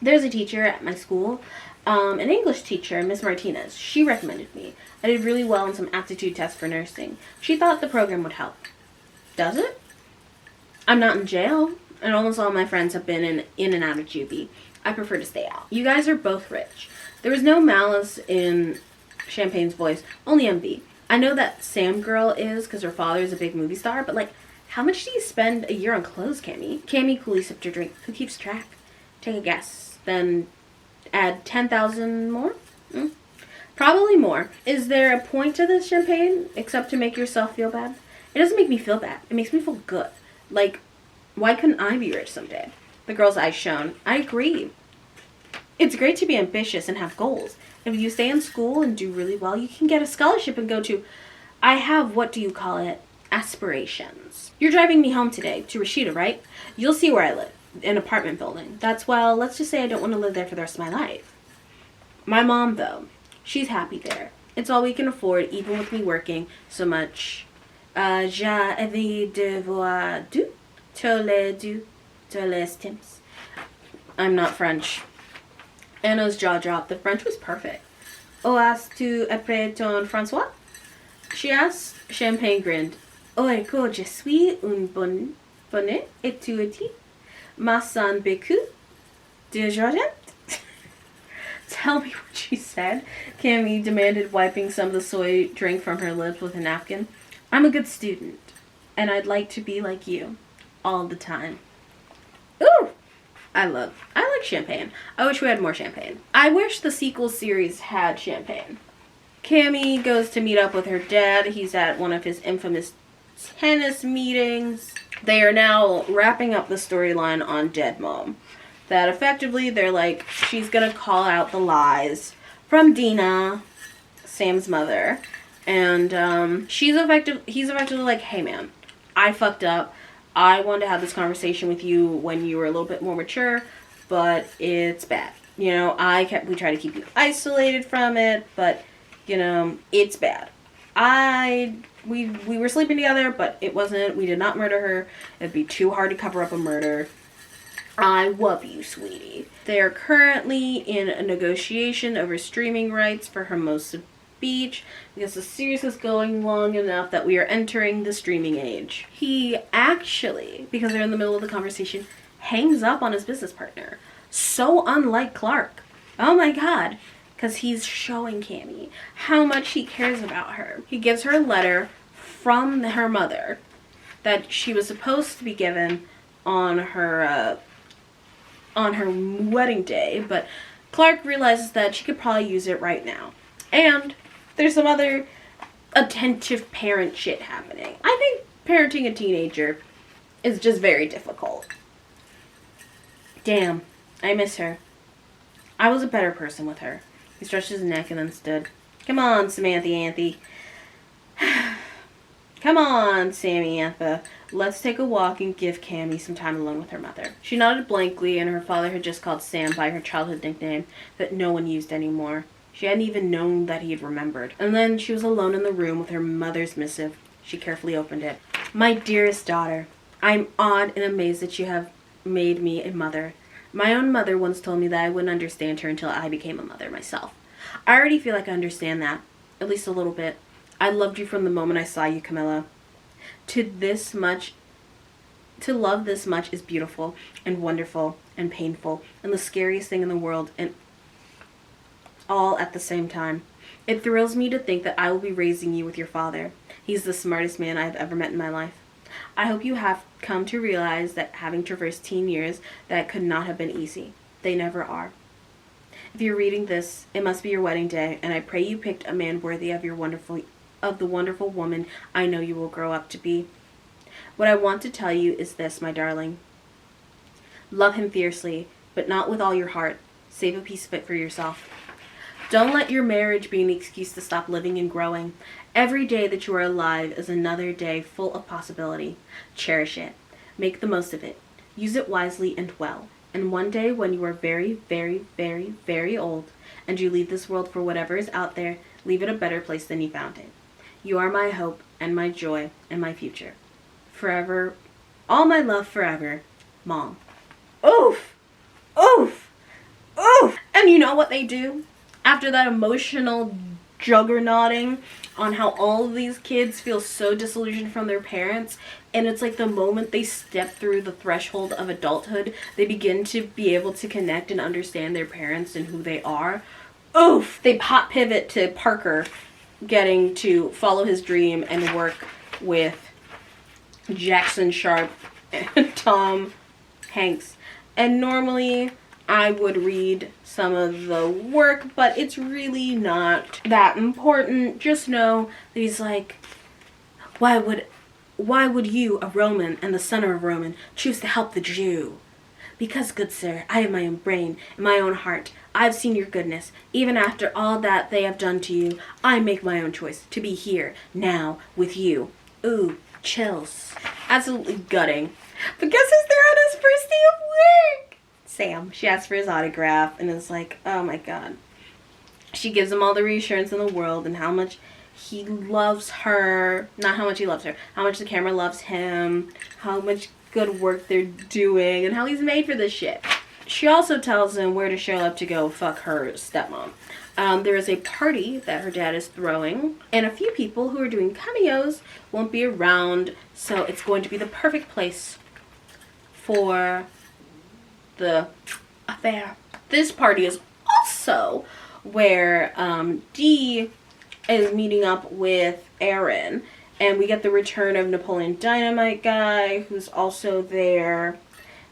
There's a teacher at my school, an English teacher, Miss Martinez. She recommended me. I did really well on some aptitude tests for nursing. She thought the program would help. Does it? I'm not in jail, and almost all my friends have been in and out of juvie. I prefer to stay out. You guys are both rich. There was no malice in Champagne's voice, only envy. I know that Sam girl is because her father is a big movie star, but like, how much do you spend a year on clothes, Cammy? Cammy coolly sipped her drink. Who keeps track? Take a guess. Then add 10,000 more? Probably more. Is there a point to this, Champagne, except to make yourself feel bad? It doesn't make me feel bad. It makes me feel good. Like, why couldn't I be rich someday? The girl's eyes shone. I agree. It's great to be ambitious and have goals. If you stay in school and do really well, you can get a scholarship and go to, I have, what do you call it, aspirations. You're driving me home today to Rashida, right? You'll see where I live, an apartment building. That's, well, let's just say I don't want to live there for the rest of my life. My mom, though, she's happy there. It's all we can afford, even with me working so much. J'ai envie de voir tous les temps. I'm not French. Anna's jaw dropped. The French was perfect. Oh, as-tu appris ton François? She asked. Champagne grinned. Oh, écoute, je suis une bonne et tu es ma son beaucoup de jardin. Tell me what she said, Cammy demanded, wiping some of the soy drink from her lips with a napkin. I'm a good student, and I'd like to be like you all the time. Ooh! I like champagne. I wish we had more champagne. I wish the sequel series had champagne. Cammy goes to meet up with her dad. He's at one of his infamous tennis meetings. They are now wrapping up the storyline on Dead Mom. That effectively, they're like, she's gonna call out the lies from Dina, Sam's mother. And he's effectively like, hey man, I fucked up. I wanted to have this conversation with you when you were a little bit more mature, but it's bad. You know, we try to keep you isolated from it, but, you know, it's bad. We were sleeping together, but we did not murder her. It'd be too hard to cover up a murder. I love you, sweetie. They are currently in a negotiation over streaming rights for Hermosa Beach because the series is going long enough that we are entering the streaming age. He actually, because they're in the middle of the conversation, hangs up on his business partner. So unlike Clark. Oh my god. Because he's showing Cammy how much he cares about her. He gives her a letter from her mother that she was supposed to be given on her wedding day, but Clark realizes that she could probably use it right now. And there's some other attentive parent shit happening. I think parenting a teenager is just very difficult. Damn, I miss her. I was a better person with her. He stretched his neck and then stood. Come on, Samantha Anthe. Come on, Sammy Antha. Let's take a walk and give Cammy some time alone with her mother. She nodded blankly, and her father had just called Sam by her childhood nickname that no one used anymore. She hadn't even known that he had remembered. And then she was alone in the room with her mother's missive. She carefully opened it. My dearest daughter, I'm awed and amazed that you have made me a mother. My own mother once told me that I wouldn't understand her until I became a mother myself. I already feel like I understand that, at least a little bit. I loved you from the moment I saw you, Camilla. To love this much is beautiful and wonderful and painful and the scariest thing in the world, and all at the same time. It thrills me to think that I will be raising you with your father. He's the smartest man I have ever met in my life. I hope you have come to realize that having traversed teen years, that could not have been easy. They never are. If you're reading this, it must be your wedding day, and I pray you picked a man worthy of the wonderful woman I know you will grow up to be. What I want to tell you is this, my darling. Love him fiercely, but not with all your heart. Save a piece of it for yourself. Don't let your marriage be an excuse to stop living and growing. Every day that you are alive is another day full of possibility. Cherish it. Make the most of it. Use it wisely and well. And one day when you are very, very, very, very old and you leave this world for whatever is out there, leave it a better place than you found it. You are my hope and my joy and my future. Forever, all my love forever, Mom. Oof! Oof! Oof! And you know what they do? After that emotional juggernauting on how all of these kids feel so disillusioned from their parents, and it's like the moment they step through the threshold of adulthood, they begin to be able to connect and understand their parents and who they are. Oof! They pop pivot to Parker getting to follow his dream and work with Jackson Sharp and Tom Hanks. And normally I would read some of the work, but it's really not that important. Just know that he's like, why would you, a Roman and the son of a Roman, choose to help the Jew? Because, good sir, I have my own brain and my own heart. I've seen your goodness. Even after all that they have done to you, I make my own choice to be here, now, with you. Ooh, chills. Absolutely gutting. But guess who's there on his first day of work? Sam. She asked for his autograph and is like, oh my god. She gives him all the reassurance in the world and how much he loves her. Not how much he loves her. How much the camera loves him. How much good work they're doing. And how he's made for this shit. She also tells him where to show up to go fuck her stepmom. There is a party that her dad is throwing, and a few people who are doing cameos won't be around, so it's going to be the perfect place for the affair. This party is also where Dee is meeting up with Aaron, and we get the return of Napoleon Dynamite guy, who's also there.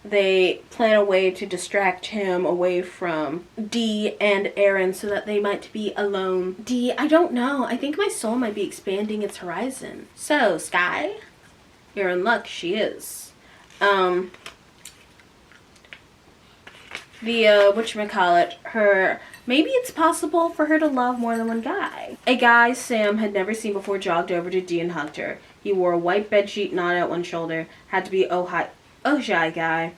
They plan a way to distract him away from Dee and Aaron so that they might be alone. Dee, I don't know. I think my soul might be expanding its horizon. So, Sky, you're in luck. She is. Whatchamacallit, maybe it's possible for her to love more than one guy. A guy Sam had never seen before jogged over to Dee and hugged her. He wore a white bedsheet knotted at one shoulder. Had to be Ojai guy.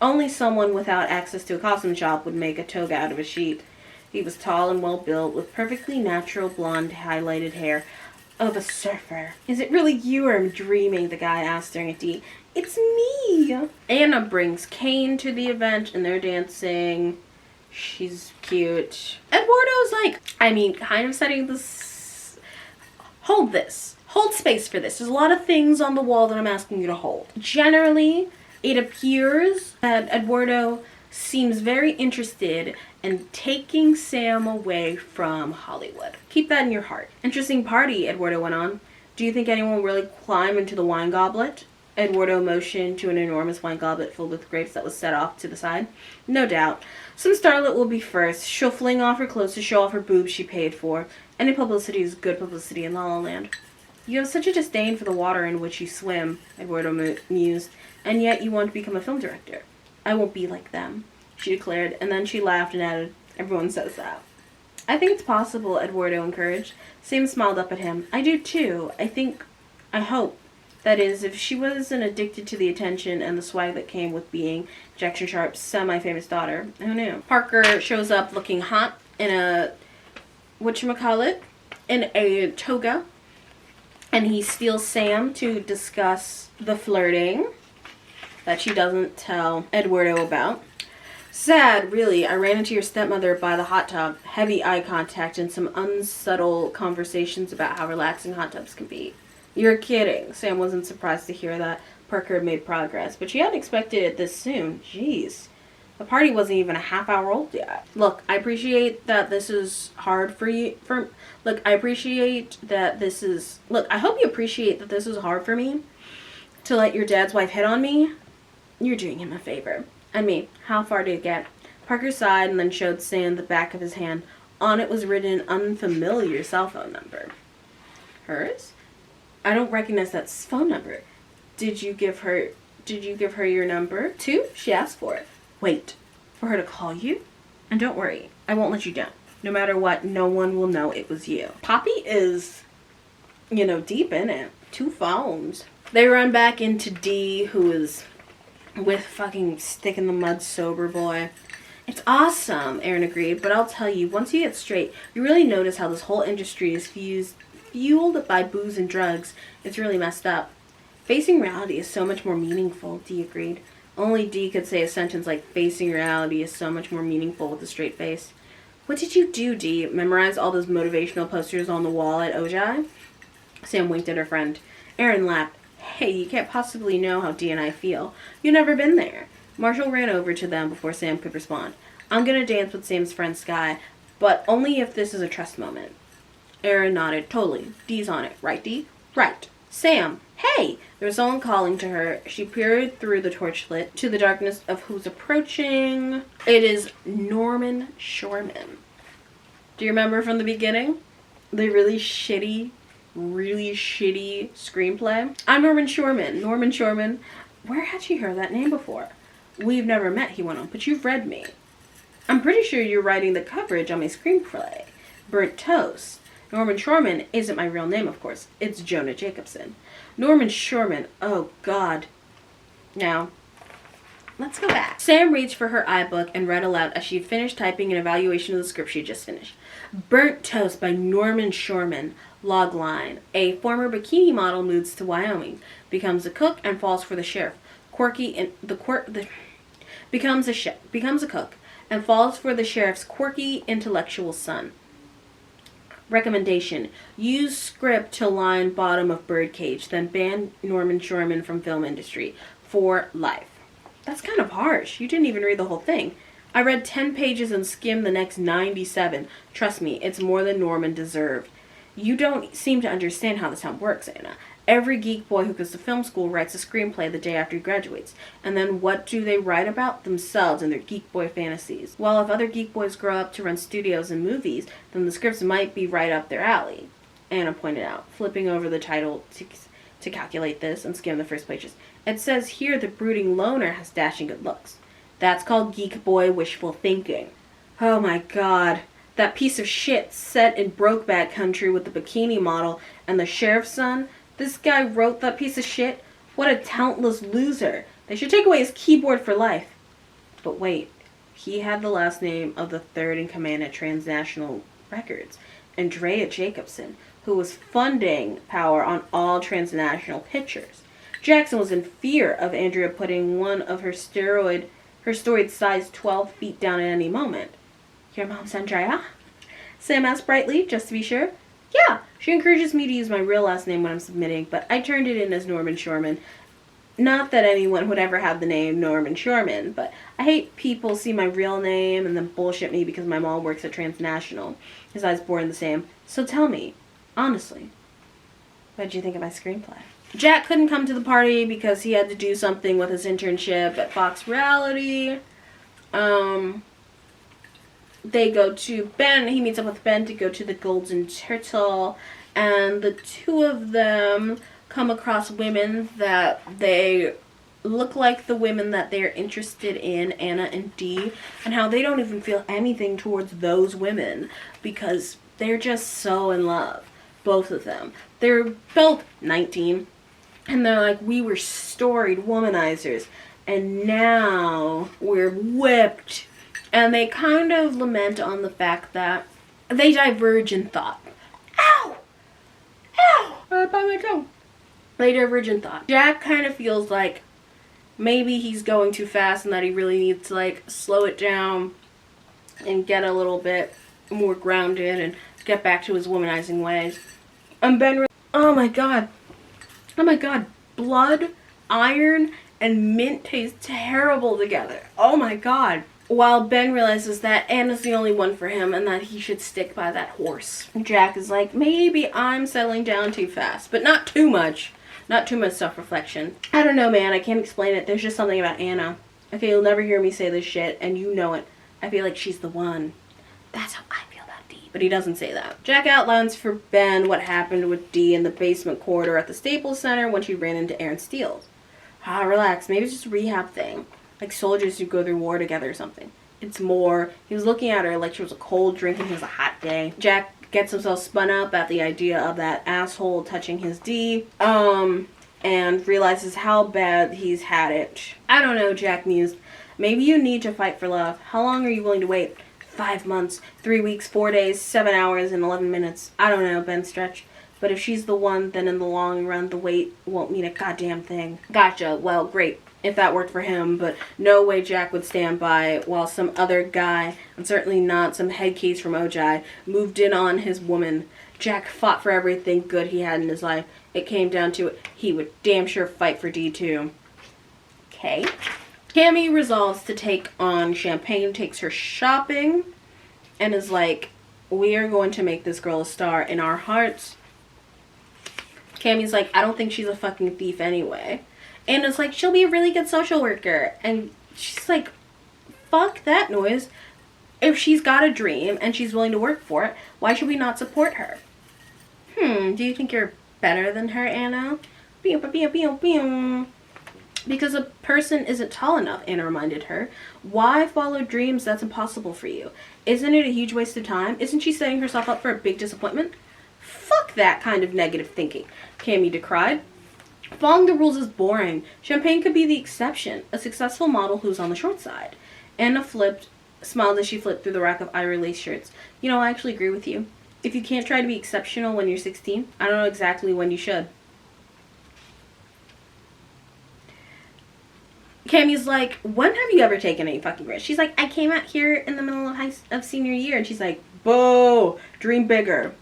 Only someone without access to a costume shop would make a toga out of a sheet. He was tall and well built, with perfectly natural blonde highlighted hair of a surfer. Is it really you or am dreaming? The guy asked, staring at Dee. It's me. Anna brings Kane to the event and they're dancing. She's cute. Eduardo's kind of setting this. Hold this. Hold space for this. There's a lot of things on the wall that I'm asking you to hold. Generally, it appears that Eduardo seems very interested in taking Sam away from Hollywood. Keep that in your heart. Interesting party, Eduardo went on. Do you think anyone will really climb into the wine goblet? Eduardo motioned to an enormous wine goblet filled with grapes that was set off to the side. No doubt. Some starlet will be first. She'll fling off her clothes to show off her boobs she paid for. Any publicity is good publicity in La La Land. You have such a disdain for the water in which you swim, Eduardo mused, and yet you want to become a film director. I won't be like them, she declared, and then she laughed and added, everyone says that. I think it's possible, Eduardo encouraged. Sam smiled up at him. I do too. I hope. That is, if she wasn't addicted to the attention and the swag that came with being Jackson Sharp's semi-famous daughter. Who knew? Parker shows up looking hot in a toga. And he steals Sam to discuss the flirting that she doesn't tell Eduardo about. Sad, really. I ran into your stepmother by the hot tub. Heavy eye contact and some unsubtle conversations about how relaxing hot tubs can be. You're kidding. Sam wasn't surprised to hear that Parker had made progress, but she hadn't expected it this soon. Jeez. The party wasn't even a half hour old yet. Look, I appreciate that this is hard for you. I hope you appreciate that this is hard for me to let your dad's wife hit on me. You're doing him a favor. And me, how far did it get? Parker sighed and then showed Sam the back of his hand. On it was written an unfamiliar cell phone number. Hers? I don't recognize that phone number. Did you give her your number too? She asked for it. Wait, for her to call you? And don't worry, I won't let you down. No matter what, no one will know it was you. Poppy is, deep in it. 2 phones. They run back into Dee, who is with fucking stick in the mud sober boy. It's awesome, Aaron agreed, but I'll tell you, once you get straight, you really notice how this whole industry is fueled by booze and drugs. It's really messed up. Facing reality is so much more meaningful, Dee agreed. Only Dee could say a sentence like facing reality is so much more meaningful with a straight face. What did you do, Dee? Memorize all those motivational posters on the wall at Ojai? Sam winked at her friend. Aaron laughed. Hey, you can't possibly know how Dee and I feel. You've never been there. Marshall ran over to them before Sam could respond. I'm gonna dance with Sam's friend Sky, but only if this is a trust moment. Aaron nodded. Totally. Dee's on it. Right, Dee? Right. Sam! Hey! There was someone calling to her. She peered through the torchlit to the darkness of who's approaching. It is Norman Shorman. Do you remember from the beginning? The really shitty screenplay? I'm Norman Shorman. Norman Shorman. Where had she heard that name before? We've never met, he went on, but you've read me. I'm pretty sure you're writing the coverage on my screenplay. Burnt Toast. Norman Shorman isn't my real name, of course. It's Jonah Jacobson. Norman Shorman. Oh, God. Now, Let's go back. Sam reached for her iBook and read aloud as she finished typing an evaluation of the script she just finished. Burnt Toast by Norman Shorman. Logline. A former bikini model moves to Wyoming, becomes a cook, and falls for the sheriff. Becomes a cook, and falls for the sheriff's quirky, intellectual son. Recommendation. Use script to line bottom of birdcage, then ban Norman Shorman from film industry. For life. That's kind of harsh. You didn't even read the whole thing. I read 10 pages and skimmed the next 97. Trust me, it's more than Norman deserved. You don't seem to understand how this town works, Anna. Every geek boy who goes to film school writes a screenplay the day after he graduates. And then what do they write about? Themselves and their geek boy fantasies. Well, if other geek boys grow up to run studios and movies, then the scripts might be right up their alley, Anna pointed out, flipping over the title to calculate this and skim the first pages. It says here the brooding loner has dashing good looks. That's called geek boy wishful thinking. Oh my god. That piece of shit set in Brokeback Country with the bikini model and the sheriff's son. This guy wrote that piece of shit? What a talentless loser. They should take away his keyboard for life. But wait, he had the last name of the third in command at Transnational Records, Andrea Jacobson, who was funding Power on all transnational pictures. Jackson was in fear of Andrea putting one of her steroid-sized 12 feet down at any moment. Your mom's Andrea? Sam asked brightly, just to be sure. Yeah, she encourages me to use my real last name when I'm submitting, but I turned it in as Norman Shorman. Not that anyone would ever have the name Norman Shorman, but I hate people see my real name and then bullshit me because my mom works at Transnational. His eyes bore in the same. So tell me, honestly, what did you think of my screenplay? Jack couldn't come to the party because he had to do something with his internship at Fox Reality. They go to Ben. He meets up with Ben to go to the Golden Turtle. And the two of them come across women that they look like the women that they're interested in, Anna and Dee. And how they don't even feel anything towards those women because they're just so in love. Both of them. They're both 19. And they're like, we were storied womanizers. And now we're whipped. And they kind of lament on the fact that they diverge in thought. Ow! Ow! Right by my tongue. They diverge in thought. Jack kind of feels like maybe he's going too fast and that he really needs to, like, slow it down and get a little bit more grounded and get back to his womanizing ways. And Ben, oh my god. Oh my god. Blood, iron, and mint taste terrible together. Oh my god. While Ben realizes that Anna's the only one for him and that he should stick by that horse. Jack is like, maybe I'm settling down too fast, but not too much. Not too much self-reflection. I don't know, man. I can't explain it. There's just something about Anna. Okay, you'll never hear me say this shit, and you know it. I feel like she's the one. That's how I feel about Dee. But he doesn't say that. Jack outlines for Ben what happened with Dee in the basement corridor at the Staples Center when she ran into Aaron Steele. Relax. Maybe it's just a rehab thing. Like soldiers who go through war together or something. It's more, he was looking at her like she was a cold drink and it was a hot day. Jack gets himself spun up at the idea of that asshole touching his Dee, and realizes how bad he's had it. I don't know, Jack mused. Maybe you need to fight for love. How long are you willing to wait? 5 months, 3 weeks, 4 days, 7 hours, and 11 minutes. I don't know, Ben stretched. But if she's the one, then in the long run, the wait won't mean a goddamn thing. Gotcha. Well, great. If that worked for him, but no way Jack would stand by while some other guy, and certainly not some head case from Ojai, moved in on his woman. Jack fought for everything good he had in his life. It came down to it. He would damn sure fight for Dee too. Okay. Cammy resolves to take on Champagne, takes her shopping, and is like, we are going to make this girl a star in our hearts. Cammy's like, I don't think she's a fucking thief anyway. And it's like, she'll be a really good social worker. And she's like, fuck that noise. If she's got a dream and she's willing to work for it, why should we not support her? Do you think you're better than her, Anna? Because a person isn't tall enough, Anna reminded her. Why follow dreams that's impossible for you? Isn't it a huge waste of time? Isn't she setting herself up for a big disappointment? Fuck that kind of negative thinking, Cammy decried. Following the rules is boring. Champagne could be the exception, a successful model who's on the short side. Anna smiled as she flipped through the rack of ivory lace shirts. You know, I actually agree with you. If you can't try to be exceptional when you're 16, I don't know exactly when you should. Cammy's like, when have you ever taken any fucking risks? She's like, I came out here in the middle of senior year. And she's like, boo, dream bigger.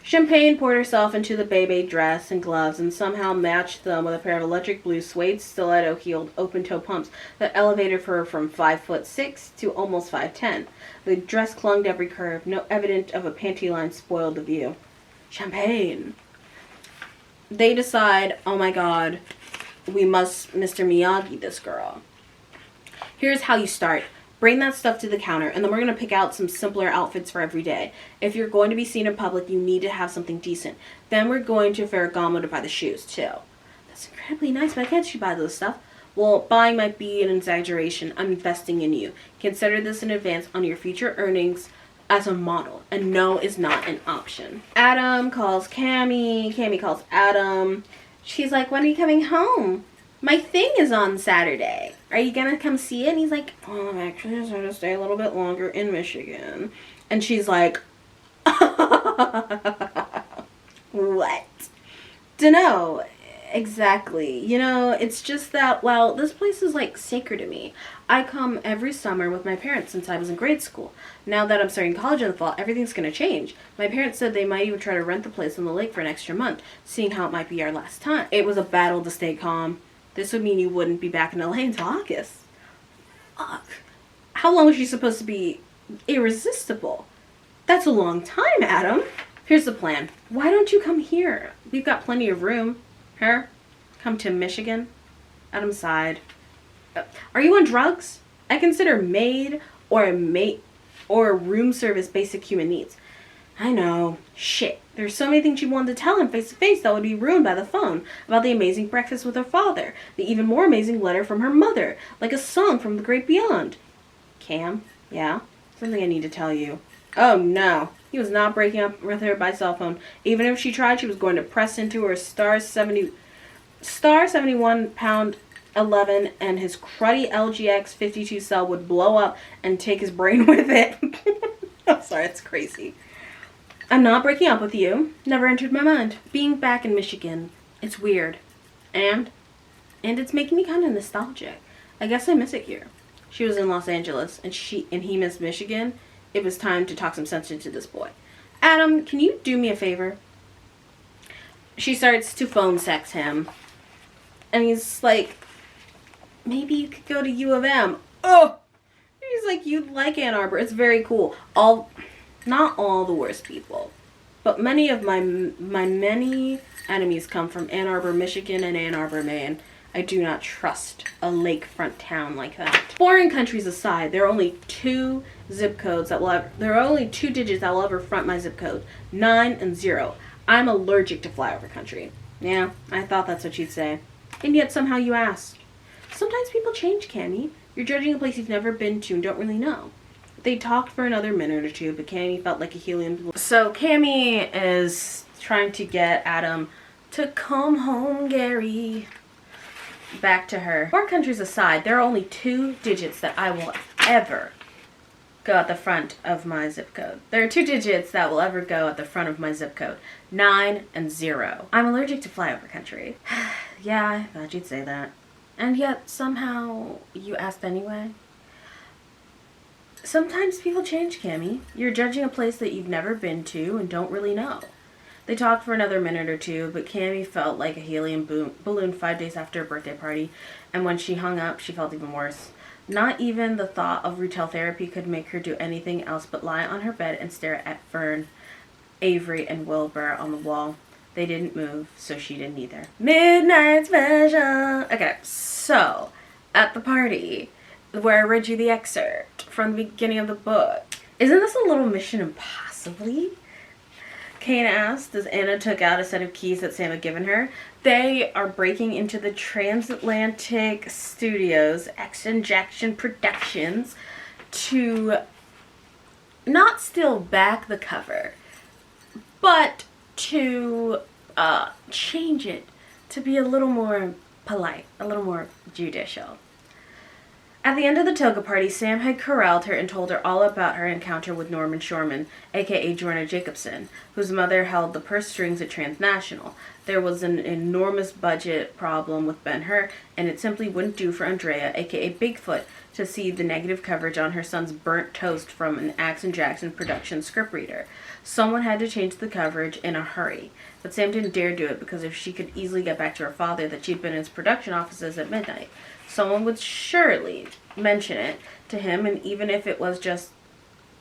Champagne poured herself into the Bebe dress and gloves and somehow matched them with a pair of electric blue suede stiletto-heeled open-toe pumps that elevated her from 5'6" to almost 5'10". The dress clung to every curve. No evidence of a panty line spoiled the view. Champagne. They decide, oh my god, we must Mr. Miyagi this girl. Here's how you start. Bring that stuff to the counter, and then we're going to pick out some simpler outfits for every day. If you're going to be seen in public, you need to have something decent. Then we're going to Ferragamo to buy the shoes, too. That's incredibly nice, but I can't you buy those stuff? Well, buying might be an exaggeration. I'm investing in you. Consider this in advance on your future earnings as a model, and no is not an option. Adam calls Cammy. Cammy calls Adam. She's like, when are you coming home? My thing is on Saturday. Are you gonna come see it? And he's like, well, I'm actually just going to stay a little bit longer in Michigan. And she's like, what? Dunno. Exactly. You know, it's just that, well, this place is like sacred to me. I come every summer with my parents since I was in grade school. Now that I'm starting college in the fall, everything's going to change. My parents said they might even try to rent the place on the lake for an extra month, seeing how it might be our last time. It was a battle to stay calm. This would mean you wouldn't be back in LA until August. Fuck. How long is she supposed to be irresistible? That's a long time, Adam. Here's the plan. Why don't you come here? We've got plenty of room. Her? Come to Michigan? Adam sighed. Are you on drugs? I consider maid or a mate or room service basic human needs. I know. Shit. There's so many things she wanted to tell him face to face that would be ruined by the phone. About the amazing breakfast with her father. The even more amazing letter from her mother. Like a song from the great beyond. Cam? Yeah? Something I need to tell you. Oh no. He was not breaking up with her by cell phone. Even if she tried, she was going to press into her star 71 pound 11 and his cruddy LGX 52 cell would blow up and take his brain with it. I'm sorry, it's crazy. I'm not breaking up with you. Never entered my mind. Being back in Michigan, it's weird. And it's making me kind of nostalgic. I guess I miss it here. She was in Los Angeles and he missed Michigan. It was time to talk some sense into this boy. Adam, can you do me a favor? She starts to phone sex him. And he's like, maybe you could go to U of M. Oh! He's like, you'd like Ann Arbor. It's very cool. Not all the worst people, but many of my many enemies come from Ann Arbor, Michigan, and Ann Arbor, Maine. I do not trust a lakefront town like that. Foreign countries aside, there are only two zip codes that will ever, there are only two digits that will ever front my zip code, 9 and 0. I'm allergic to flyover country. Yeah, I thought that's what you'd say. And yet somehow you asked. Sometimes people change, Cammy. You're judging a place you've never been to and don't really know. They talked for another minute or two, but Cammy felt like a helium balloon. So Cammy is trying to get Adam to come home, Gary. Back to her. Foreign countries aside, there are only two digits that I will ever go at the front of my zip code. There are two digits that will ever go at the front of my zip code. 9 and 0. I'm allergic to flyover country. Yeah, I thought you'd say that. And yet, somehow, you asked anyway. Sometimes people change, Cammy. You're judging a place that you've never been to and don't really know. They talked for another minute or two, but Cammy felt like a helium balloon 5 days after her birthday party, and when she hung up, she felt even worse. Not even the thought of retail therapy could make her do anything else but lie on her bed and stare at Fern, Avery, and Wilbur on the wall. They didn't move, so she didn't either. Midnight special! Okay, so, at the party, where I read you the excerpt from the beginning of the book. Isn't this a little Mission Impossible? Kane asked as Anna took out a set of keys that Sam had given her. They are breaking into the Transatlantic Studios, X Injection Productions, to not steal back the cover, but to change it to be a little more polite, a little more judicial. At the end of the toga party, Sam had corralled her and told her all about her encounter with Norman Shorman, aka Jorna Jacobson, whose mother held the purse strings at Transnational. There was an enormous budget problem with Ben-Hur, and it simply wouldn't do for Andrea, aka Bigfoot, to see the negative coverage on her son's burnt toast from an Axe & Jackson production scriptreader. Someone had to change the coverage in a hurry, but Sam didn't dare do it because if she could easily get back to her father that she'd been in his production offices at midnight, someone would surely mention it to him, and even if it was just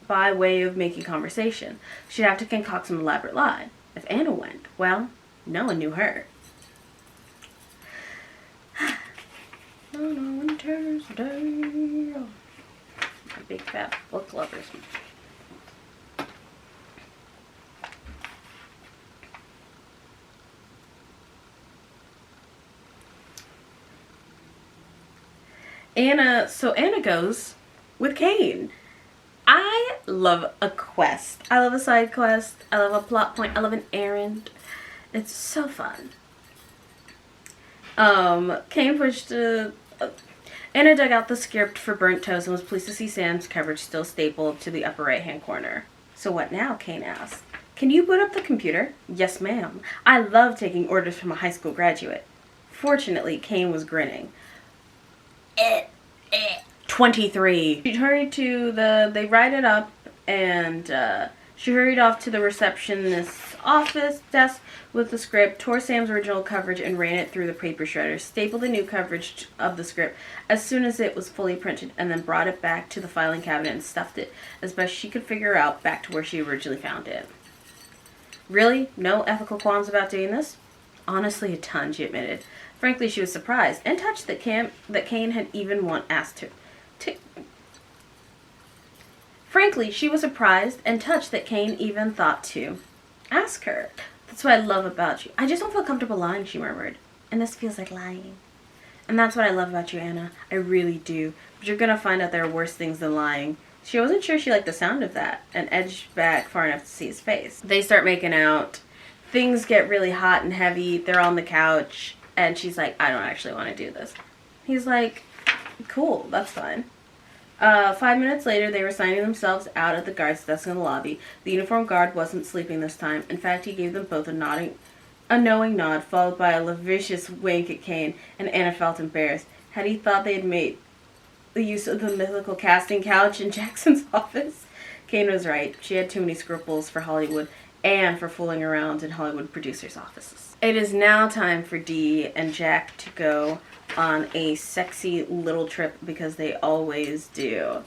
by way of making conversation, she'd have to concoct some elaborate lie. If Anna went, well, no one knew her. On a winter's day. My big fat book lovers. So Anna goes with Kane. I love a quest. I love a side quest. I love a plot point. I love an errand. It's so fun. Kane pushed Anna dug out the script for Burnt Toast and was pleased to see Sam's coverage still stapled to the upper right-hand corner. So what now? Kane asked. Can you boot up the computer? Yes, ma'am. I love taking orders from a high school graduate. Fortunately, Kane was grinning. 23. She hurried to they write it up, and she hurried off to the receptionist's office desk with the script, tore Sam's original coverage and ran it through the paper shredder, stapled the new coverage of the script as soon as it was fully printed, and then brought it back to the filing cabinet and stuffed it as best she could figure out back to where she originally found it. Really? No ethical qualms about doing this? Honestly, a ton, she admitted. Frankly, she was surprised and touched that Kane had even once asked her to. Frankly, she was surprised and touched that Kane even thought to ask her. That's what I love about you. I just don't feel comfortable lying, she murmured. And this feels like lying. And that's what I love about you, Anna. I really do. But you're gonna find out there are worse things than lying. She wasn't sure she liked the sound of that and edged back far enough to see his face. They start making out. Things get really hot and heavy. They're on the couch. And she's like, I don't actually want to do this. He's like, cool, that's fine. 5 minutes later, they were signing themselves out at the guard's desk in the lobby. The uniformed guard wasn't sleeping this time. In fact, he gave them both a knowing nod, followed by a lascivious wink at Kane, and Anna felt embarrassed. Had he thought they had made the use of the mythical casting couch in Jackson's office? Kane was right. She had too many scruples for Hollywood and for fooling around in Hollywood producers' offices. It is now time for Dee and Jack to go on a sexy little trip because they always do.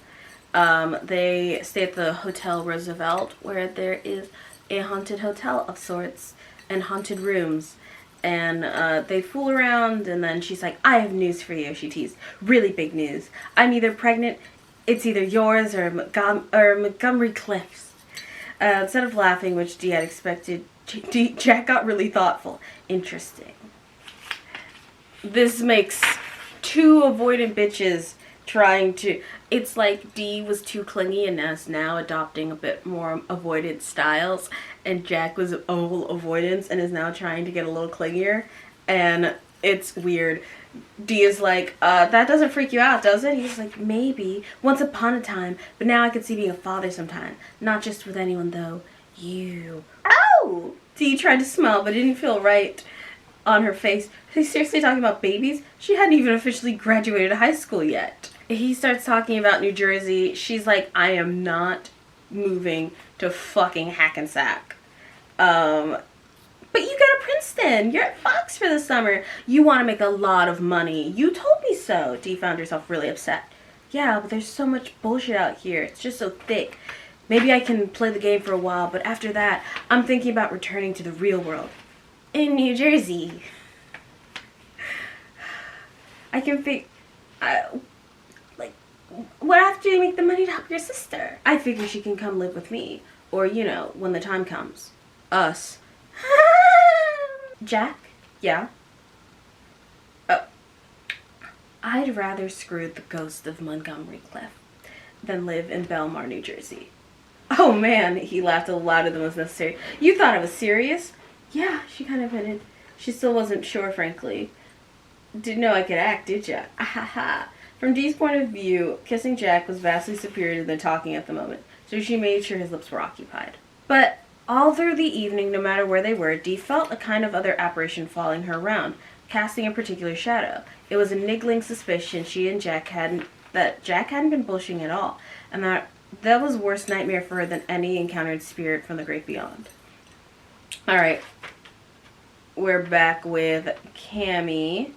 They stay at the Hotel Roosevelt, where there is a haunted hotel of sorts and haunted rooms. And they fool around, and then she's like, I have news for you, she teased. Really big news. I'm either pregnant, it's either yours or Montgomery Cliff's. Instead of laughing, which Dee had expected, Jack got really thoughtful. Interesting. This makes two avoidant bitches trying to... It's like Dee was too clingy and is now adopting a bit more avoidant styles. And Jack was all avoidance and is now trying to get a little clingier. And it's weird. Dee is like, that doesn't freak you out, does it? He's like, maybe. Once upon a time. But now I could see being a father sometime. Not just with anyone, though. You. Oh! Dee tried to smile, but it didn't feel right on her face. He's seriously talking about babies? She hadn't even officially graduated high school yet. He starts talking about New Jersey. She's like, I am not moving to fucking Hackensack. But you go to Princeton. You're at Fox for the summer. You want to make a lot of money. You told me so. Dee found herself really upset. Yeah, but there's so much bullshit out here. It's just so thick. Maybe I can play the game for a while, but after that, I'm thinking about returning to the real world. In New Jersey. I can think... what I have to do to make the money to help your sister? I figure she can come live with me. Or, you know, when the time comes. Us. Jack? Yeah? Oh. I'd rather screw the ghost of Montgomery Cliff than live in Belmar, New Jersey. Oh man, he laughed a little louder than was necessary. You thought I was serious? Yeah, she kind of hinted. She still wasn't sure, frankly. Didn't know I could act, did ya? Ahaha. From Dee's point of view, kissing Jack was vastly superior than talking at the moment, so she made sure his lips were occupied. But all through the evening, no matter where they were, Dee felt a kind of other apparition following her around, casting a particular shadow. It was a niggling suspicion that Jack hadn't been bullshitting at all, and that was worse nightmare for her than any encountered spirit from the great beyond. Alright. We're back with Cammy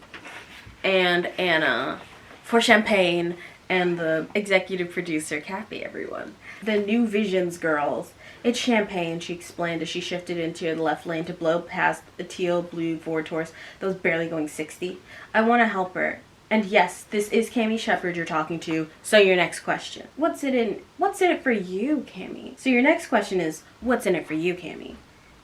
and Anna for Champagne and the executive producer, Kathy, everyone. The New Visions girls. It's Champagne, she explained as she shifted into the left lane to blow past the teal blue Ford Taurus that was barely going 60. I want to help her. And yes, this is Cammy Shepard you're talking to, so your next question. What's in it for you, Cammy? So your next question is, what's in it for you, Cammy?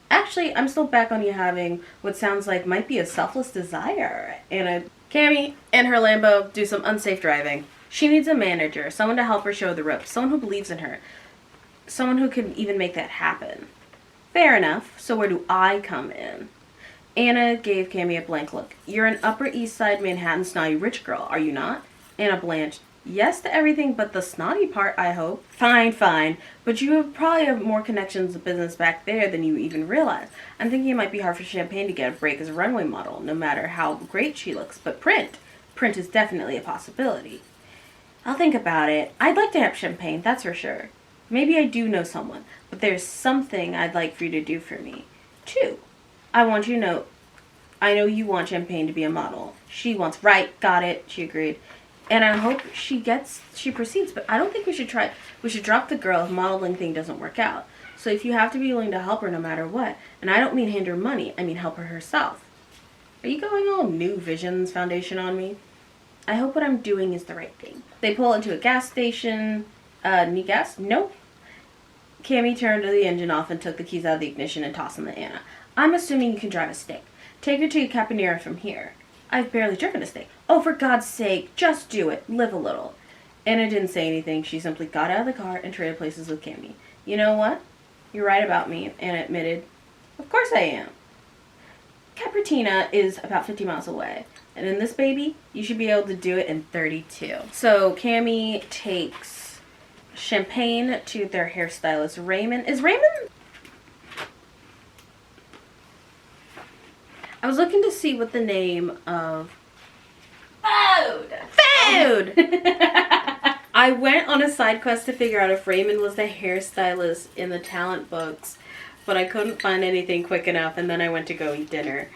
Actually, I'm still back on you having what sounds like might be a selfless desire. Cammy and her Lambo do some unsafe driving. She needs a manager, someone to help her show the ropes, someone who believes in her, someone who can even make that happen. Fair enough, so where do I come in? Anna gave Cammy a blank look. You're an Upper East Side Manhattan snotty rich girl, are you not? Anna blanched. Yes to everything but the snotty part, I hope. Fine. But you probably have more connections of business back there than you even realize. I'm thinking it might be hard for Champagne to get a break as a runway model, no matter how great she looks. But print is definitely a possibility. I'll think about it. I'd like to have Champagne, that's for sure. Maybe I do know someone, but there's something I'd like for you to do for me. Too. I want you to know, I know you want Champagne to be a model. She wants, right, got it, she agreed. And I hope she proceeds, but I don't think we should drop the girl if modeling thing doesn't work out. So if you have to be willing to help her no matter what, and I don't mean hand her money, I mean help her herself. Are you going all New Visions Foundation on me? I hope what I'm doing is the right thing. They pull into a gas station. Need gas? Nope. Cammy turned the engine off and took the keys out of the ignition and tossed them to Anna. I'm assuming you can drive a stick. Take her to Caponera from here. I've barely driven a stick. Oh, for God's sake, just do it. Live a little. Anna didn't say anything. She simply got out of the car and traded places with Cammy. You know what? You're right about me, Anna admitted. Of course I am. Capratina is about 50 miles away. And in this baby, you should be able to do it in 32. So Cammy takes Champagne to their hairstylist, Raymond. Is Raymond? I was looking to see what the name of... Food! I went on a side quest to figure out if Raymond was the hairstylist in the talent books, but I couldn't find anything quick enough, and then I went to go eat dinner.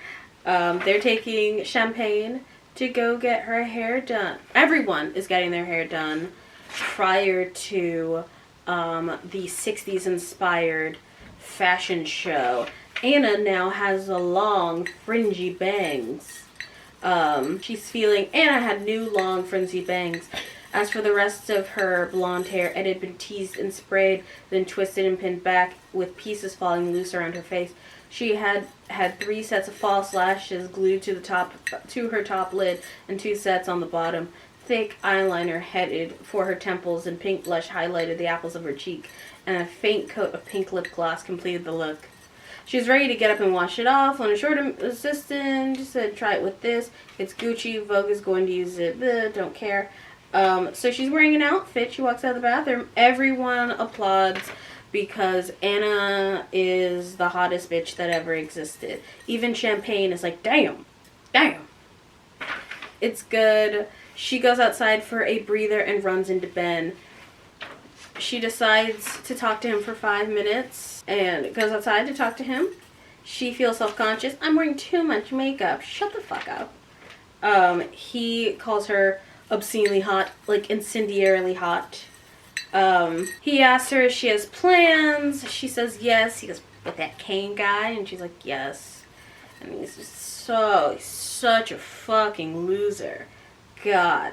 They're taking Champagne to go get her hair done. Everyone is getting their hair done prior to the 60s inspired fashion show. Anna now has the long fringy bangs. Anna had new long fringy bangs. As for the rest of her blonde hair, it had been teased and sprayed, then twisted and pinned back with pieces falling loose around her face. She had 3 sets of false lashes glued to her top lid and 2 sets on the bottom. Thick eyeliner headed for her temples and pink blush highlighted the apples of her cheek, and a faint coat of pink lip gloss completed the look. She was ready to get up and wash it off when a short assistant said, try it with this. It's Gucci. Vogue is going to use it. Don't care. So she's wearing an outfit. She walks out of the bathroom. Everyone applauds because Anna is the hottest bitch that ever existed. Even Champagne is like, damn. It's good. She goes outside for a breather and runs into Ben. She decides to talk to him for 5 minutes and goes outside to talk to him. She feels self-conscious. I'm wearing too much makeup. Shut the fuck up. He calls her obscenely hot, like incendiarily hot. He asks her if she has plans. She says yes. He goes, with that Kane guy? And she's like, yes. And he's just such a fucking loser. God.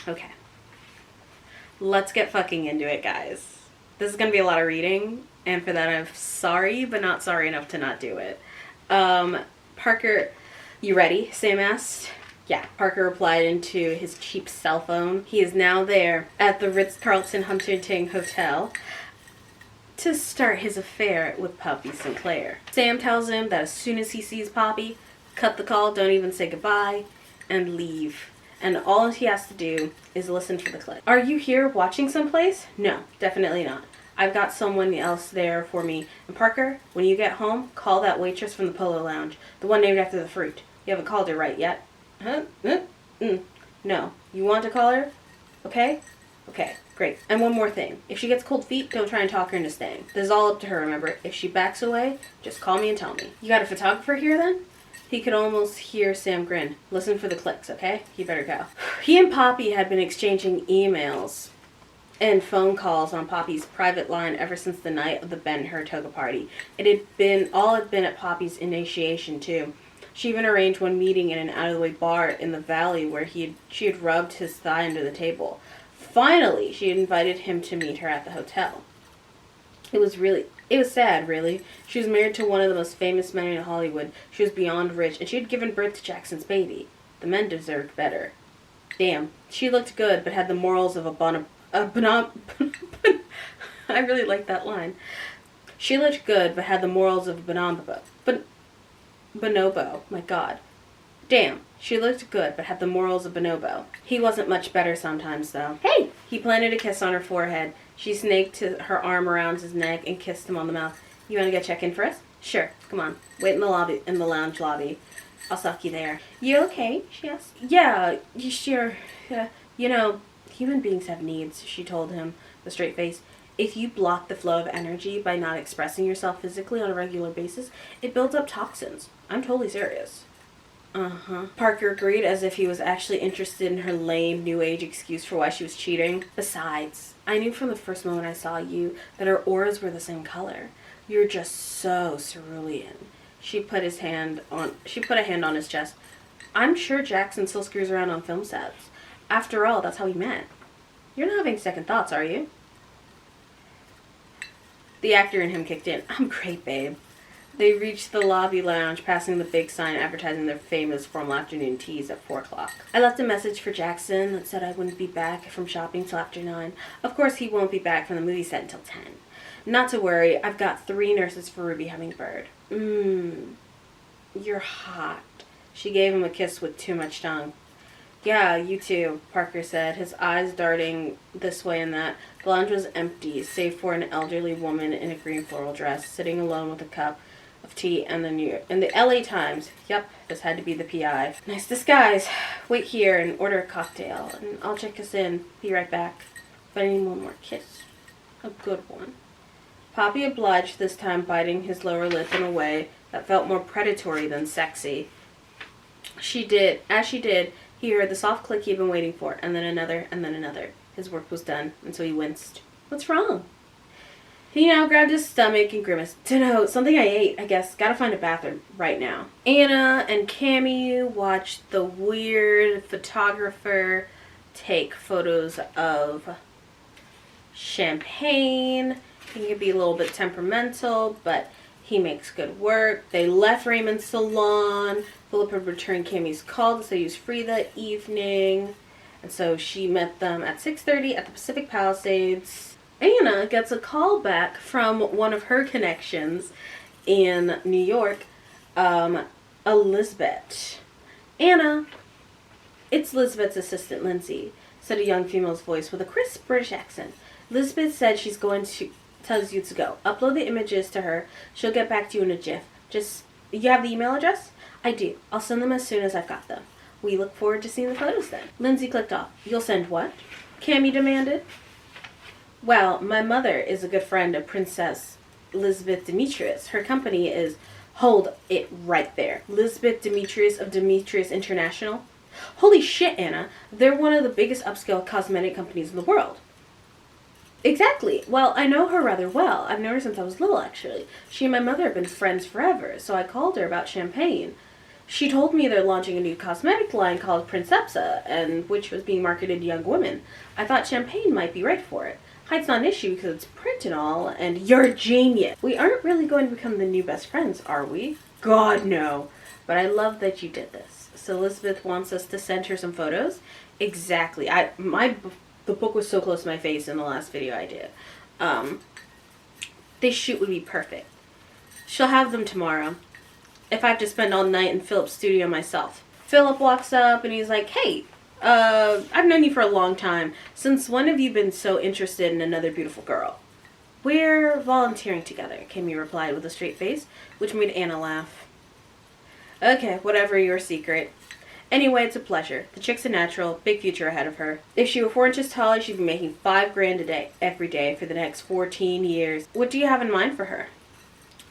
Okay. Let's get fucking into it, guys. This is gonna be a lot of reading, and for that I'm sorry, but not sorry enough to not do it. Parker, you ready? Sam asked. Yeah, Parker replied into his cheap cell phone. He is now there at the Ritz-Carlton Huntington Hotel to start his affair with Poppy Sinclair. Sam tells him that as soon as he sees Poppy, cut the call, don't even say goodbye, and leave. And all he has to do is listen for the click. Are you here watching someplace? No, definitely not. I've got someone else there for me. And Parker, when you get home, call that waitress from the Polo Lounge, the one named after the fruit. You haven't called her right yet? Huh? No. You want to call her? Okay? Okay, great. And one more thing. If she gets cold feet, don't try and talk her into staying. This is all up to her, remember? If she backs away, just call me and tell me. You got a photographer here then? He could almost hear Sam grin. Listen for the clicks, okay? You better go. He and Poppy had been exchanging emails and phone calls on Poppy's private line ever since the night of the Ben-Hur toga party. It had been at Poppy's initiation too. She even arranged one meeting in an out-of-the-way bar in the valley where she had rubbed his thigh under the table. Finally, she invited him to meet her at the hotel. It was sad, really. She was married to one of the most famous men in Hollywood. She was beyond rich, and she had given birth to Jackson's baby. The men deserved better. Damn, she looked good, but had the morals of I really like that line. She looked good, but had the morals of a bonobo. My God. Damn, she looked good, but had the morals of bonobo. He wasn't much better sometimes, though. Hey! He planted a kiss on her forehead. She snaked her arm around his neck and kissed him on the mouth. You want to go check in for us? Sure, come on. Wait in the lounge lobby. I'll suck you there. You okay? She asked. Yeah, sure. You know, human beings have needs, she told him with a straight face. If you block the flow of energy by not expressing yourself physically on a regular basis, it builds up toxins. I'm totally serious. Parker agreed as if he was actually interested in her lame New Age excuse for why she was cheating. Besides, I knew from the first moment I saw you that our auras were the same color. You're just so cerulean. She put a hand on his chest. I'm sure Jackson still screws around on film sets. After all, that's how we met. You're not having second thoughts, are you? The actor in him kicked in. I'm great, babe. They reached the lobby lounge, passing the big sign advertising their famous formal afternoon teas at 4 o'clock. I left a message for Jackson that said I wouldn't be back from shopping till after 9. Of course, he won't be back from the movie set until 10. Not to worry, I've got 3 nurses for Ruby Hummingbird. You're hot. She gave him a kiss with too much tongue. Yeah, you too, Parker said, his eyes darting this way and that. The lounge was empty, save for an elderly woman in a green floral dress, sitting alone with a cup of tea and the LA Times. Yep, this had to be the PI. Nice disguise. Wait here and order a cocktail, and I'll check us in. Be right back. But I need one more kiss. A good one. Poppy obliged, this time biting his lower lip in a way that felt more predatory than sexy. As she did, he heard the soft click he'd been waiting for, and then another, and then another. His work was done, and so he winced. What's wrong? He now grabbed his stomach and grimaced. Dunno, something I ate, I guess. Gotta find a bathroom right now. Anna and Cammy watched the weird photographer take photos of champagne. He can be a little bit temperamental, but he makes good work. They left Raymond's salon. Philippa returned Cammy's call to say he was free that evening. And so she met them at 6:30 at the Pacific Palisades. Anna gets a call back from one of her connections in New York, Elizabeth. Anna, it's Elizabeth's assistant, Lindsay, said a young female's voice with a crisp British accent. Elizabeth said she's going to tell you to go. Upload the images to her. She'll get back to you in a jiff. You have the email address? I do. I'll send them as soon as I've got them. We look forward to seeing the photos then. Lindsay clicked off. You'll send what? Cammy demanded. Well, my mother is a good friend of Princess Elizabeth Demetrius. Her company is, hold it right there, Elizabeth Demetrius of Demetrius International. Holy shit, Anna. They're one of the biggest upscale cosmetic companies in the world. Exactly. Well, I know her rather well. I've known her since I was little, actually. She and my mother have been friends forever, so I called her about champagne. She told me they're launching a new cosmetic line called Princessa, and which was being marketed to young women. I thought champagne might be right for it. Height's not an issue because it's print and all, and you're a genius. We aren't really going to become the new best friends, are we? God, no. But I love that you did this. So Elizabeth wants us to send her some photos? Exactly. The book was so close to my face in the last video I did. This shoot would be perfect. She'll have them tomorrow. if I have to spend all night in Philip's studio myself. Philip walks up and he's like, hey, I've known you for a long time. Since when have you been so interested in another beautiful girl? We're volunteering together, Cammy replied with a straight face, which made Anna laugh. Okay, whatever your secret. Anyway, it's a pleasure. The chick's a natural, big future ahead of her. If she were 4 inches taller, she'd be making $5,000 a day, every day, for the next 14 years. What do you have in mind for her?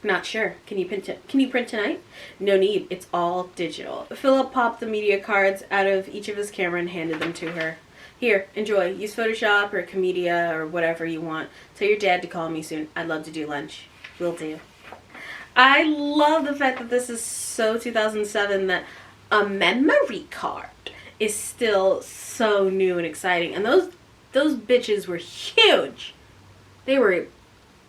Not sure. Can you print tonight? No need. It's all digital. Philip popped the media cards out of each of his camera and handed them to her. Here, enjoy. Use Photoshop or Comedia or whatever you want. Tell your dad to call me soon. I'd love to do lunch. Will do. I love the fact that this is so 2007 that a memory card is still so new and exciting. And those bitches were huge. They were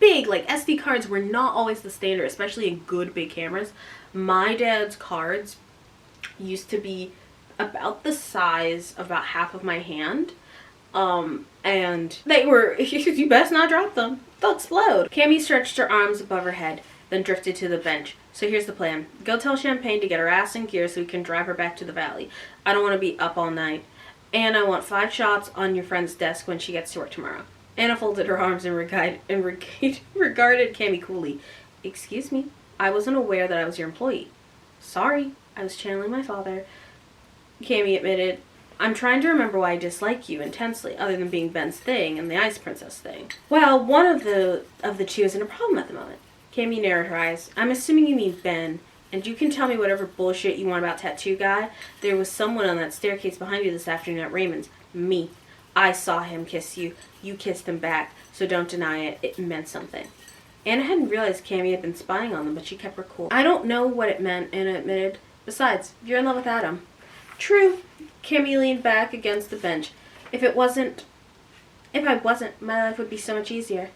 big. Like, SD cards were not always the standard, especially in good big cameras. My dad's cards used to be about the size of about half of my hand. And they were, you best not drop them. They'll explode. Cammy stretched her arms above her head, then drifted to the bench. So here's the plan. Go tell Champagne to get her ass in gear so we can drive her back to the valley. I don't want to be up all night. And I want 5 shots on your friend's desk when she gets to work tomorrow. Anna folded her arms and regarded Cammy coolly. Excuse me, I wasn't aware that I was your employee. Sorry, I was channeling my father. Cammy admitted, I'm trying to remember why I dislike you intensely, other than being Ben's thing and the Ice Princess thing. Well, one of the two is in a problem at the moment. Cammy narrowed her eyes. I'm assuming you mean Ben, and you can tell me whatever bullshit you want about Tattoo Guy. There was someone on that staircase behind you this afternoon at Raymond's. Me. I saw him kiss you. You kissed him back, so don't deny it. It meant something. Anna hadn't realized Cammy had been spying on them, but she kept her cool. I don't know what it meant, Anna admitted. Besides, you're in love with Adam. True. Cammy leaned back against the bench. If I wasn't, my life would be so much easier.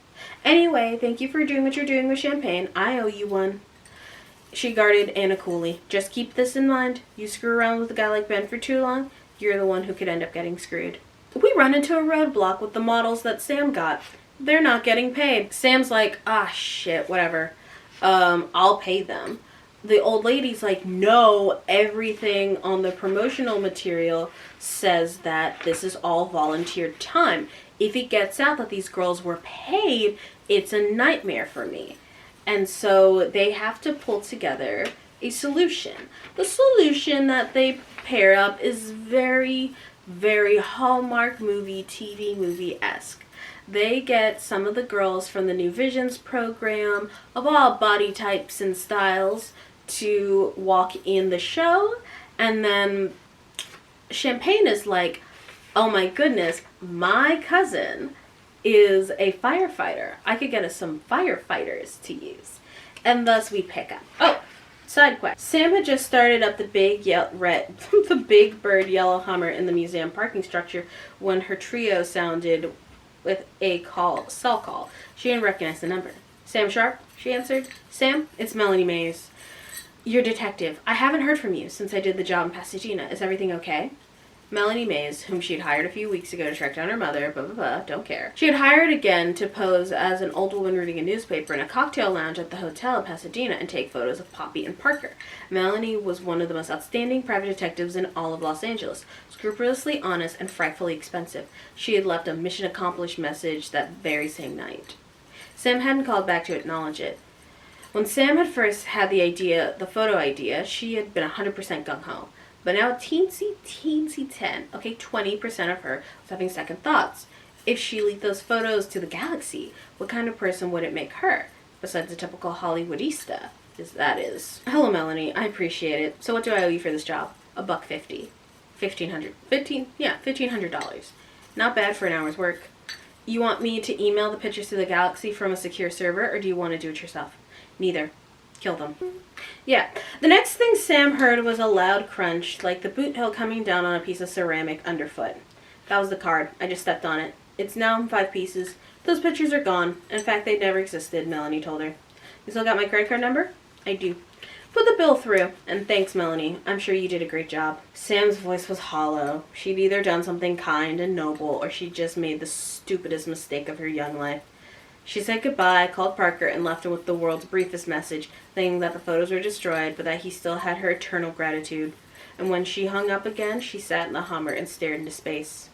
Anyway, thank you for doing what you're doing with Champagne. I owe you one. She guarded Anna coolly. Just keep this in mind. You screw around with a guy like Ben for too long, you're the one who could end up getting screwed. We run into a roadblock with the models that Sam got. They're not getting paid. Sam's like, shit, whatever. I'll pay them. The old lady's like, no, everything on the promotional material says that this is all volunteer time. If it gets out that these girls were paid, it's a nightmare for me. And so they have to pull together a solution. The solution that they pair up is very, very Hallmark movie, TV movie-esque. They get some of the girls from the New Visions program of all body types and styles to walk in the show, and then Champagne is like, oh my goodness, my cousin is a firefighter. I could get us some firefighters to use. And thus we pick up. Oh, side quest. Sam had just started up the big bird yellow Hummer in the museum parking structure when her trio sounded with a cell call. She didn't recognize the number. Sam Sharp, she answered. Sam, it's Melanie Mays. Your detective. I haven't heard from you since I did the job in Pasadena. Is everything okay? Melanie Mays, whom she had hired a few weeks ago to track down her mother, don't care. She had hired again to pose as an old woman reading a newspaper in a cocktail lounge at the hotel in Pasadena and take photos of Poppy and Parker. Melanie was one of the most outstanding private detectives in all of Los Angeles, scrupulously honest and frightfully expensive. She had left a mission accomplished message that very same night. Sam hadn't called back to acknowledge it. When Sam had first had the photo idea, she had been 100% gung-ho. But now teensy 20% of her was having second thoughts. If she leaked those photos to the galaxy, what kind of person would it make her? Besides the typical Hollywoodista, that is. Hello, Melanie. I appreciate it. So what do I owe you for this job? $150. $1,500. Not bad for an hour's work. You want me to email the pictures to the galaxy from a secure server, or do you want to do it yourself? Neither. Kill them. Yeah. The next thing Sam heard was a loud crunch, like the boot heel coming down on a piece of ceramic underfoot. That was the card. I just stepped on it. It's now in 5 pieces. Those pictures are gone. In fact, they never existed, Melanie told her. You still got my credit card number? I do. Put the bill through. And thanks, Melanie. I'm sure you did a great job. Sam's voice was hollow. She'd either done something kind and noble, or she'd just made the stupidest mistake of her young life. She said goodbye, called Parker, and left him with the world's briefest message, saying that the photos were destroyed, but that he still had her eternal gratitude. And when she hung up again, she sat in the Hummer and stared into space.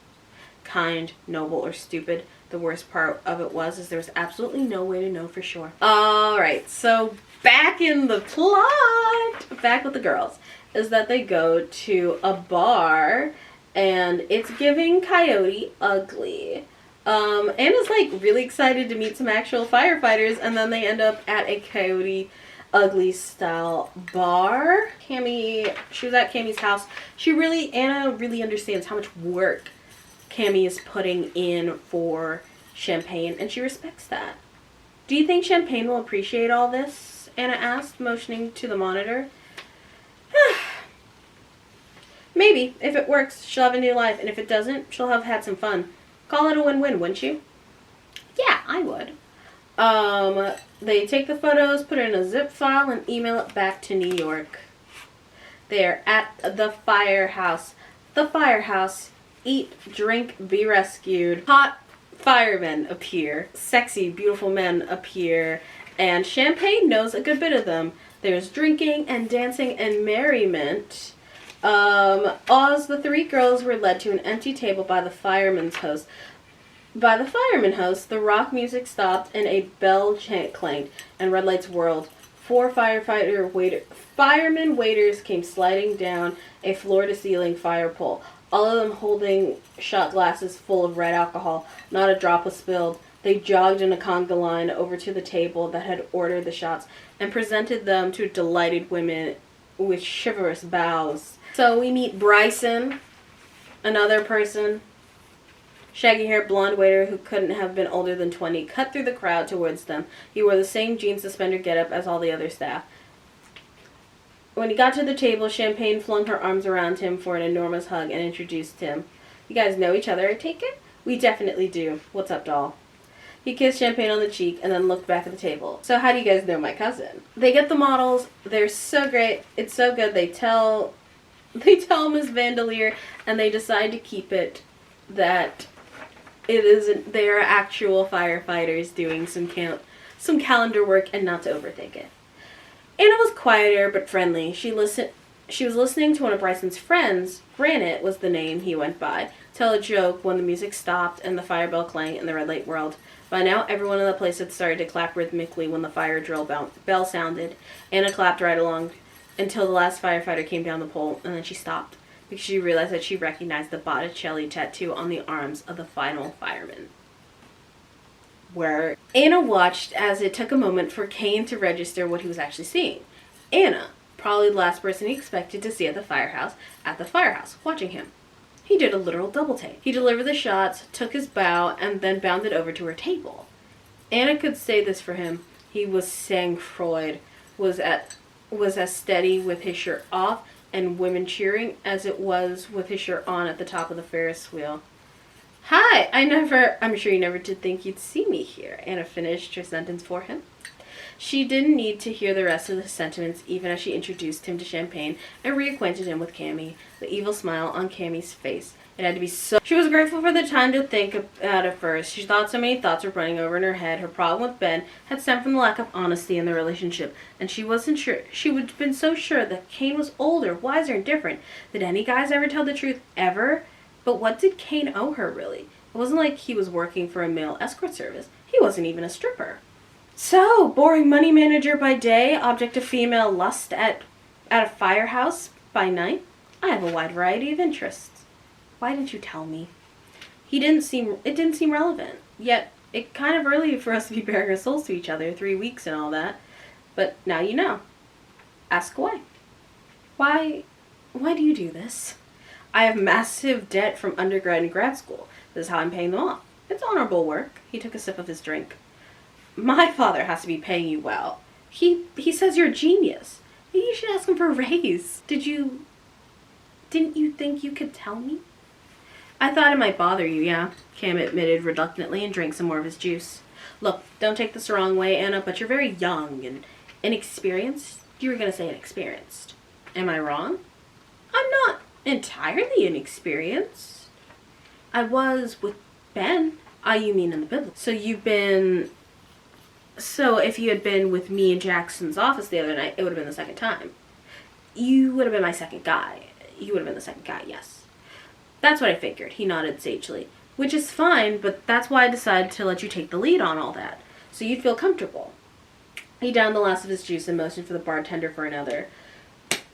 Kind, noble, or stupid, the worst part of it was there was absolutely no way to know for sure. Alright, so back in the plot, back with the girls, is that they go to a bar, and it's giving Coyote Ugly. Anna's like really excited to meet some actual firefighters, and then they end up at a Coyote Ugly style bar. She was at Cammie's house. Anna really understands how much work Cammie is putting in for Champagne, and she respects that. Do you think Champagne will appreciate all this? Anna asked, motioning to the monitor. Maybe. If it works, she'll have a new life, and if it doesn't, she'll have had some fun. Call it a win-win, wouldn't you? Yeah, I would. They take the photos, put it in a zip file, and email it back to New York. They're at the firehouse. The firehouse. Eat, drink, be rescued. Hot firemen appear. Sexy, beautiful men appear. And Champagne knows a good bit of them. There's drinking and dancing and merriment. As the three girls were led to an empty table by the fireman's host. By the fireman host, the rock music stopped and a bell clanged and red lights whirled. 4 firemen waiters came sliding down a floor-to-ceiling fire pole, all of them holding shot glasses full of red alcohol. Not a drop was spilled. They jogged in a conga line over to the table that had ordered the shots and presented them to delighted women with chivalrous bows. So we meet Bryson, another person. Shaggy-haired blonde waiter who couldn't have been older than 20 cut through the crowd towards them. He wore the same jean suspender getup as all the other staff. When he got to the table, Champagne flung her arms around him for an enormous hug and introduced him. You guys know each other, I take it? We definitely do. What's up, doll? He kissed Champagne on the cheek and then looked back at the table. So how do you guys know my cousin? They get the models. They're so great. It's so good. They tell Miss Vandelier, and they decide to keep it that they are actual firefighters doing some calendar work and not to overthink it. Anna was quieter but friendly. She was listening to one of Bryson's friends, Granite was the name he went by, tell a joke when the music stopped and the fire bell clanged and the red light whirled. By now, everyone in the place had started to clap rhythmically when the fire drill bell sounded. Anna clapped right along until the last firefighter came down the pole, and then she stopped because she realized that she recognized the Botticelli tattoo on the arms of the final fireman. Where Anna watched as it took a moment for Kane to register what he was actually seeing. Anna, probably the last person he expected to see at the firehouse, watching him. He did a literal double take. He delivered the shots, took his bow, and then bounded over to her table. Anna could say this for him. He was sang-froid, was as steady with his shirt off and women cheering as it was with his shirt on at the top of the Ferris wheel. Hi, I'm sure you never did think you'd see me here, Anna finished her sentence for him. She didn't need to hear the rest of the sentiments even as she introduced him to Champagne and reacquainted him with Cammie, the evil smile on Cammie's face. It had to be so... She was grateful for the time to think about it first. She thought so many thoughts were running over in her head. Her problem with Ben had stemmed from the lack of honesty in the relationship, and she wasn't sure. She would have been so sure that Kane was older, wiser, and different. Did any guys ever tell the truth, ever? But what did Kane owe her, really? It wasn't like he was working for a male escort service. He wasn't even a stripper. So, boring money manager by day, object of female lust at a firehouse by night? I have a wide variety of interests. Why didn't you tell me? It didn't seem relevant. Yet, it's kind of early for us to be bearing our souls to each other, 3 weeks and all that. But now you know. Ask away. Why do you do this? I have massive debt from undergrad and grad school. This is how I'm paying them off. It's honorable work. He took a sip of his drink. My father has to be paying you well. He says you're a genius. Maybe you should ask him for a raise. Didn't you think you could tell me? I thought it might bother you, yeah, Cam admitted reluctantly and drank some more of his juice. Look, don't take this the wrong way, Anna, but you're very young and inexperienced. You were going to say inexperienced. Am I wrong? I'm not entirely inexperienced. I was with Ben. You mean in the biblical. So you've been So if you had been with me in Jackson's office the other night, it would have been the second time. You would have been my second guy. You would have been the second guy, yes. That's what I figured, he nodded sagely. Which is fine, but that's why I decided to let you take the lead on all that, so you'd feel comfortable. He downed the last of his juice and motioned for the bartender for another.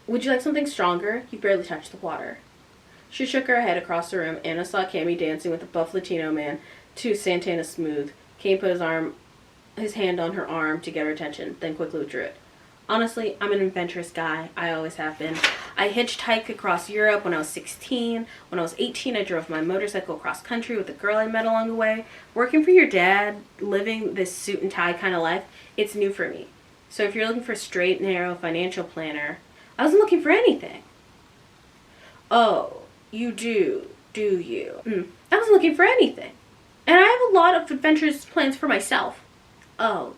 Would you like something stronger? You barely touched the water. She shook her head across the room. Anna saw Cammy dancing with a buff Latino man to Santana Smooth. Cam put his hand on her arm to get her attention, then quickly withdrew it. Honestly, I'm an adventurous guy. I always have been. I hitchhiked across Europe when I was 16. When I was 18, I drove my motorcycle across country with a girl I met along the way. Working for your dad, living this suit and tie kind of life, it's new for me. So if you're looking for a straight, narrow financial planner, I wasn't looking for anything. Oh, you do you? I wasn't looking for anything. And I have a lot of adventurous plans for myself. Oh,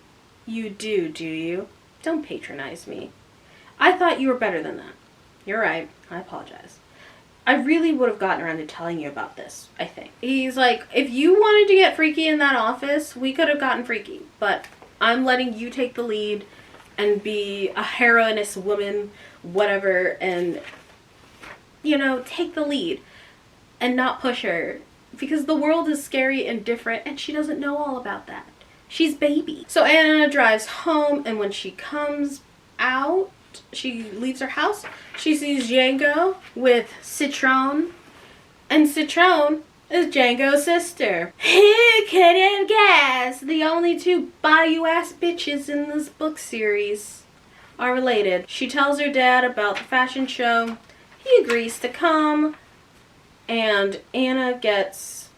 you do you? Don't patronize me. I thought you were better than that. You're right. I apologize. I really would have gotten around to telling you about this, I think. He's like, if you wanted to get freaky in that office, we could have gotten freaky. But I'm letting you take the lead and be a heroinous woman, whatever, and, take the lead and not push her. Because the world is scary and different, and she doesn't know all about that. She's baby. So Anna drives home, and when she comes out, she leaves her house, she sees Django with Citron, and Citron is Django's sister. Who could have guessed? The only two bayou-ass bitches in this book series are related. She tells her dad about the fashion show. He agrees to come, and Anna checks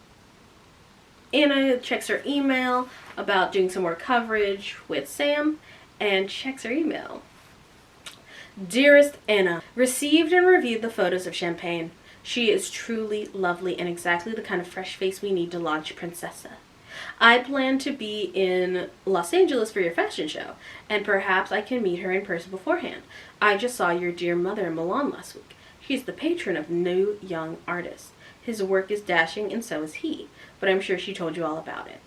her email about doing some more coverage with Sam, and checks her email. Dearest Anna, received and reviewed the photos of Champagne. She is truly lovely and exactly the kind of fresh face we need to launch Princessa. I plan to be in Los Angeles for your fashion show, and perhaps I can meet her in person beforehand. I just saw your dear mother in Milan last week. She's the patron of new young artists. His work is dashing and so is he, but I'm sure she told you all about it.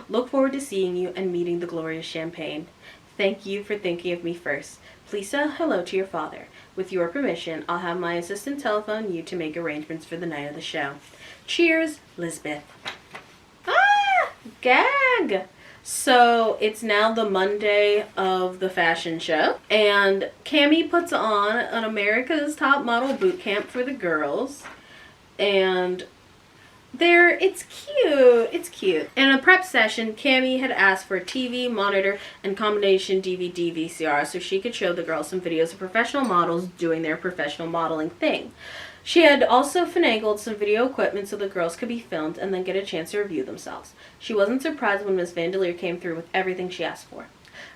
Look forward to seeing you and meeting the glorious Champagne. Thank you for thinking of me first. Please say hello to your father. With your permission, I'll have my assistant telephone you to make arrangements for the night of the show. Cheers, Lisbeth. Ah! Gag! So, it's now the Monday of the fashion show, and Cammy puts on an America's Top Model boot camp for the girls, and it's cute. In a prep session, Cammy had asked for a TV, monitor, and combination DVD VCR so she could show the girls some videos of professional models doing their professional modeling thing. She had also finagled some video equipment so the girls could be filmed and then get a chance to review themselves. She wasn't surprised when Miss Vandelier came through with everything she asked for.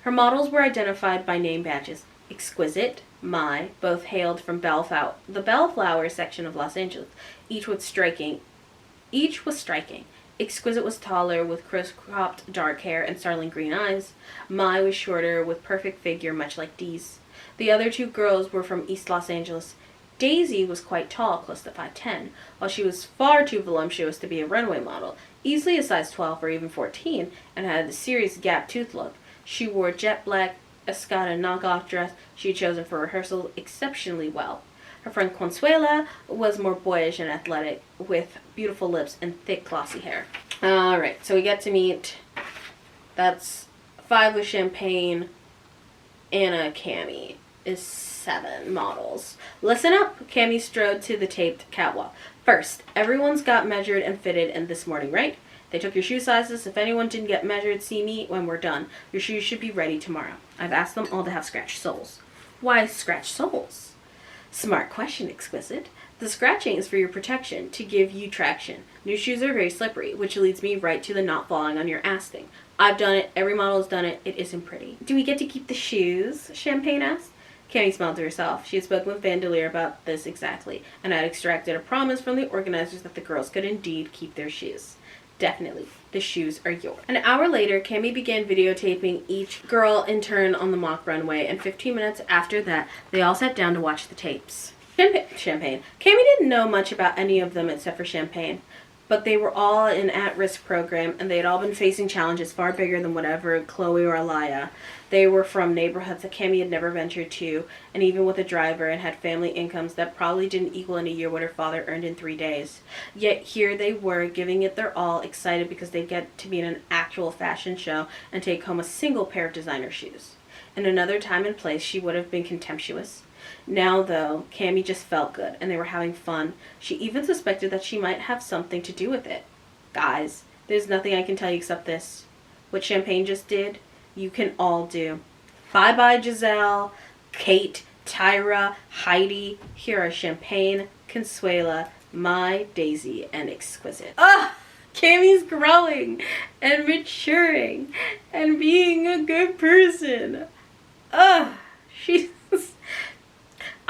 Her models were identified by name badges. Exquisite, Mai, both hailed from the Bellflower section of Los Angeles. Each was striking. Exquisite was taller with crisp-cropped dark hair and startling green eyes. Mai was shorter with perfect figure, much like Dee's. The other two girls were from East Los Angeles. Daisy was quite tall, close to 5'10", while she was far too voluptuous to be a runway model, easily a size 12 or even 14, and had a serious gap tooth look. She wore a jet black Escada knockoff dress she had chosen for rehearsal exceptionally well. Her friend Consuela was more boyish and athletic, with beautiful lips and thick, glossy hair. Alright, so we get to meet, that's 5 with Champagne, Anna, Cammy is 7 models. Listen up! Cammy strode to the taped catwalk. First, everyone's got measured and fitted in this morning, right? They took your shoe sizes. If anyone didn't get measured, see me when we're done. Your shoes should be ready tomorrow. I've asked them all to have scratched soles. Why scratch soles? Smart question, Exquisite. The scratching is for your protection, to give you traction. New shoes are very slippery, which leads me right to the not falling on your ass thing. I've done it. Every model has done it. It isn't pretty. Do we get to keep the shoes? Champagne asked. Cammy smiled to herself. She had spoken with Vandelier about this exactly, and had extracted a promise from the organizers that the girls could indeed keep their shoes. Definitely. The shoes are yours. An hour later, Cammy began videotaping each girl in turn on the mock runway, and 15 minutes after that, they all sat down to watch the tapes. Champagne. Cammy didn't know much about any of them except for Champagne. but they were all in at-risk program, and they had all been facing challenges far bigger than whatever Chloe or Aliyah. They were from neighborhoods that Cami had never ventured to, and even with a driver, and had family incomes that probably didn't equal in a year what her father earned in 3 days. Yet here they were, giving it their all, excited because they get to be in an actual fashion show and take home a single pair of designer shoes. In another time and place, she would have been contemptuous. Now, though, Cami just felt good, and they were having fun. She even suspected that she might have something to do with it. Guys, there's nothing I can tell you except this. What Champagne just did, you can all do. Bye-bye, Giselle, Kate, Tyra, Heidi. Here are Champagne, Consuela, My, Daisy, and Exquisite. Ah! Cami's growing and maturing and being a good person. She's...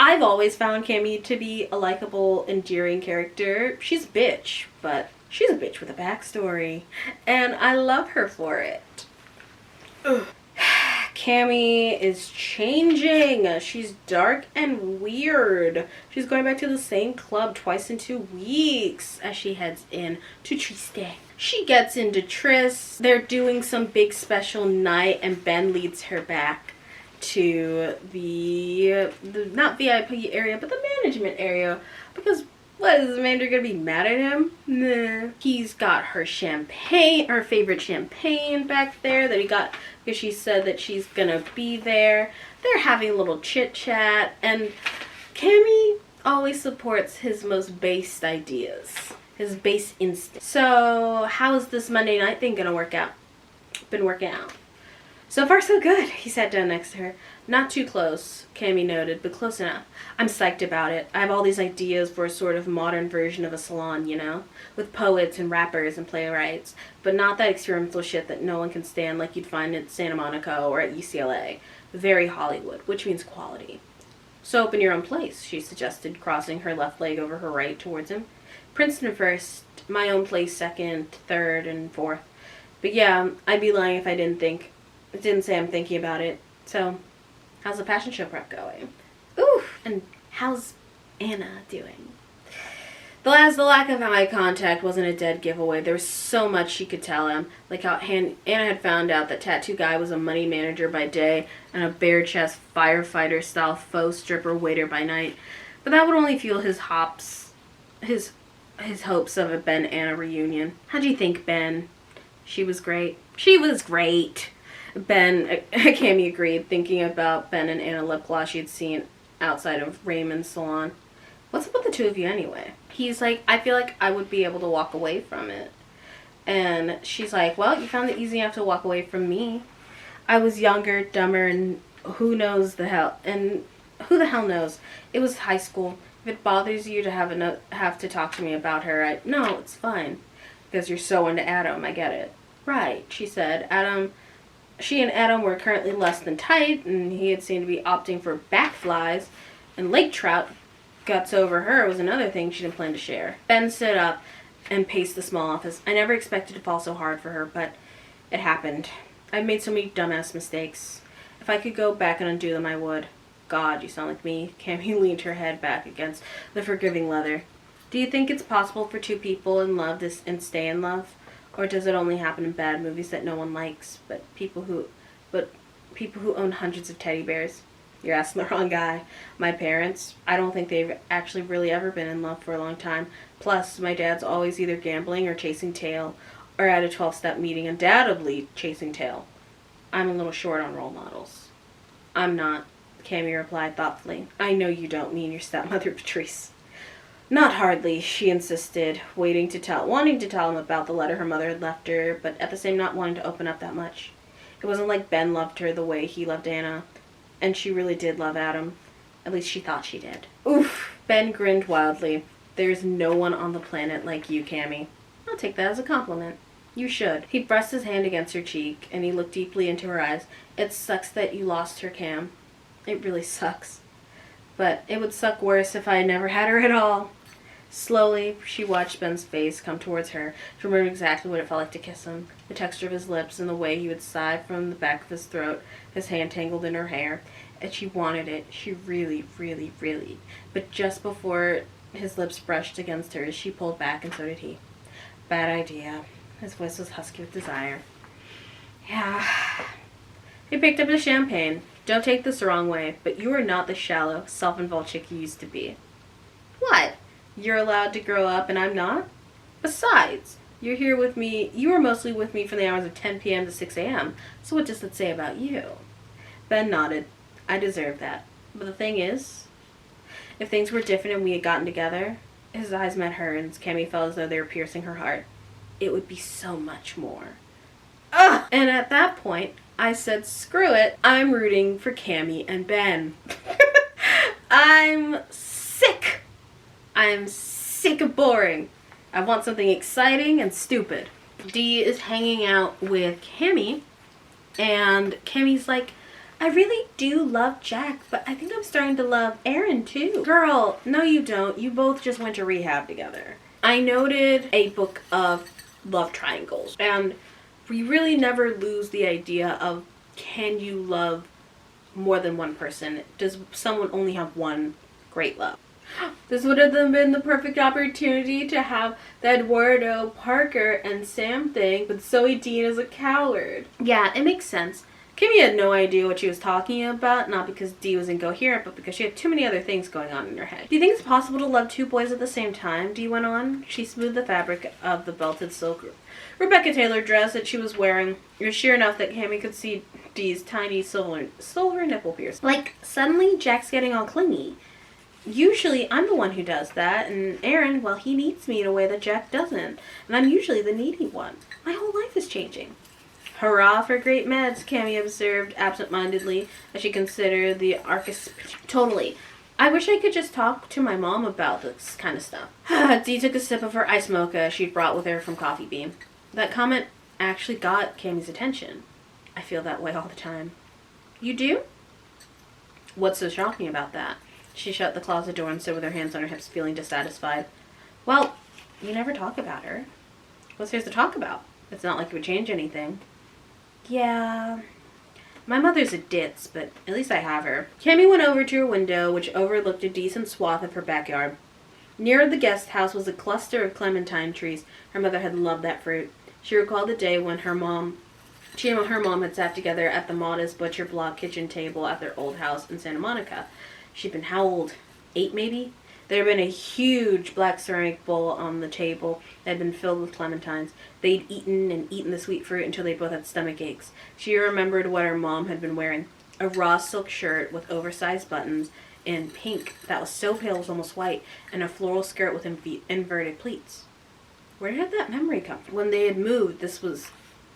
I've always found Cami to be a likable, endearing character. She's a bitch, but she's a bitch with a backstory, and I love her for it. Ugh. Cami is changing. She's dark and weird. She's going back to the same club twice in 2 weeks as she heads in to Triste. She gets into Tris. They're doing some big special night, and Ben leads her back to the not VIP area, but the management area, because what, is Amanda gonna be mad at him? Nah. He's got her champagne, her favorite champagne back there that he got because she said that she's gonna be there. They're having a little chit chat, and Cami always supports his most based ideas, his base instinct. So how's this Monday night thing gonna work out? Been working out. So far, so good, he sat down next to her. Not too close, Cami noted, but close enough. I'm psyched about it. I have all these ideas for a sort of modern version of a salon, you know? With poets and rappers and playwrights, but not that experimental shit that no one can stand like you'd find at Santa Monica or at UCLA. Very Hollywood, which means quality. So open your own place, she suggested, crossing her left leg over her right towards him. Princeton first, my own place second, third, and fourth. But yeah, I'd be lying if I didn't say I'm thinking about it. So, how's the fashion show prep going? Ooh, and how's Anna doing? The lack of eye contact wasn't a dead giveaway. There was so much she could tell him. Like how Anna had found out that Tattoo Guy was a money manager by day and a bare chest firefighter style faux stripper waiter by night. But that would only fuel his hopes of a Ben-Anna reunion. How'd you think, Ben? She was great. She was great. Cami agreed, thinking about Ben and Anna lip gloss she had seen outside of Raymond's salon. What's up with the two of you anyway? He's like, I feel like I would be able to walk away from it. And she's like, well, you found it easy enough to walk away from me. I was younger, dumber, and who the hell knows? It was high school. If it bothers you to have to talk to me about her, no, it's fine. Because you're so into Adam, I get it. Right, she said. She and Adam were currently less than tight, and he had seemed to be opting for backflies, and lake trout guts over her was another thing she didn't plan to share. Ben stood up and paced the small office. I never expected to fall so hard for her, but it happened. I've made so many dumbass mistakes. If I could go back and undo them, I would. God, you sound like me. Cami leaned her head back against the forgiving leather. Do you think it's possible for two people in love and stay in love? Or does it only happen in bad movies that no one likes, but people who own hundreds of teddy bears? You're asking the wrong guy. My parents, I don't think they've actually really ever been in love for a long time. Plus, my dad's always either gambling or chasing tail, or at a 12-step meeting, undoubtedly chasing tail. I'm a little short on role models. I'm not, Cami replied thoughtfully. I know you don't mean your stepmother, Patrice. Not hardly, she insisted, wanting to tell him about the letter her mother had left her, but at the same not wanting to open up that much. It wasn't like Ben loved her the way he loved Anna, and she really did love Adam. At least she thought she did. Oof, Ben grinned wildly. There's no one on the planet like you, Cami. I'll take that as a compliment. You should. He pressed his hand against her cheek, and he looked deeply into her eyes. It sucks that you lost her, Cam. It really sucks. But it would suck worse if I never had her at all. Slowly, she watched Ben's face come towards her. She remembered exactly what it felt like to kiss him. The texture of his lips and the way he would sigh from the back of his throat, his hand tangled in her hair. And she wanted it. She really, really, really. But just before his lips brushed against hers, she pulled back, and so did he. Bad idea. His voice was husky with desire. Yeah. He picked up the champagne. Don't take this the wrong way, but you are not the shallow, self-involved chick you used to be. What? You're allowed to grow up and I'm not? Besides, you're here with me. You were mostly with me from the hours of 10 p.m. to 6 a.m., so what does that say about you? Ben nodded. I deserve that. But the thing is, if things were different and we had gotten together, his eyes met hers, and Cammy felt as though they were piercing her heart. It would be so much more. Ugh! And at that point, I said, screw it. I'm rooting for Cammy and Ben. I'm sick. I'm sick of boring. I want something exciting and stupid. Dee is hanging out with Cammy, and Cammy's like, I really do love Jack, but I think I'm starting to love Aaron too. Girl, no you don't. You both just went to rehab together. I noted a book of love triangles, and we really never lose the idea of, can you love more than one person? Does someone only have one great love? This would have been the perfect opportunity to have the Eduardo, Parker, and Sam thing, but Zoe Dean is a coward. Yeah, it makes sense. Kimmy had no idea what she was talking about, not because Dee was incoherent, but because she had too many other things going on in her head. Do you think it's possible to love two boys at the same time? Dee went on. She smoothed the fabric of the belted silk Rebecca Taylor dress that she was wearing. It was sheer enough that Cammy could see Dee's tiny silver nipple piercing. Like, suddenly Jack's getting all clingy. Usually I'm the one who does that, and Aaron, well, he needs me in a way that Jack doesn't, and I'm usually the needy one. My whole life is changing. Hurrah for great meds, Cammy observed absent-mindedly as she considered the Totally. I wish I could just talk to my mom about this kind of stuff. Dee took a sip of her ice mocha she'd brought with her from Coffee Bean. That comment actually got Cammy's attention. I feel that way all the time. You do? What's so shocking about that? She shut the closet door and stood with her hands on her hips, feeling dissatisfied. Well, you never talk about her. What's there to talk about? It's not like it would change anything. Yeah. My mother's a ditz, but at least I have her. Cammy went over to her window, which overlooked a decent swath of her backyard. Near the guest house was a cluster of clementine trees. Her mother had loved that fruit. She recalled the day when she and her mom had sat together at the modest butcher block kitchen table at their old house in Santa Monica. She'd been how old? 8 maybe? There had been a huge black ceramic bowl on the table that had been filled with clementines. They'd eaten the sweet fruit until they both had stomach aches. She remembered what her mom had been wearing. A raw silk shirt with oversized buttons in pink that was so pale it was almost white, and a floral skirt with inverted pleats. Where did that memory come from? When they had moved, this was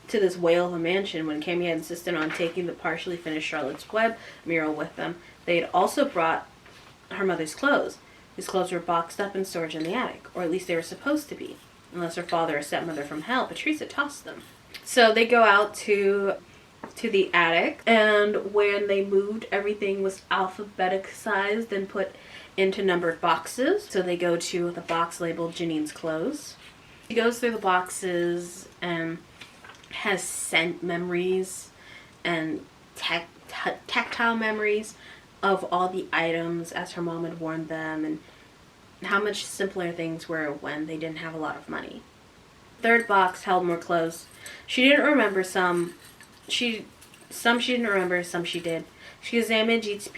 to this whale of a mansion, when Cammy had insisted on taking the partially finished Charlotte's Web mural with them. They had also brought her mother's clothes. His clothes were boxed up in storage in the attic, or at least they were supposed to be. Unless her father or stepmother from hell, Patricia tossed them. So they go out to the attic, and when they moved, everything was alphabeticized and put into numbered boxes. So they go to the box labeled Janine's clothes. She goes through the boxes and has scent memories and tactile memories of all the items as her mom had worn them, and how much simpler things were when they didn't have a lot of money. Third box held more clothes. She didn't remember some. She didn't remember, some she did. She examined each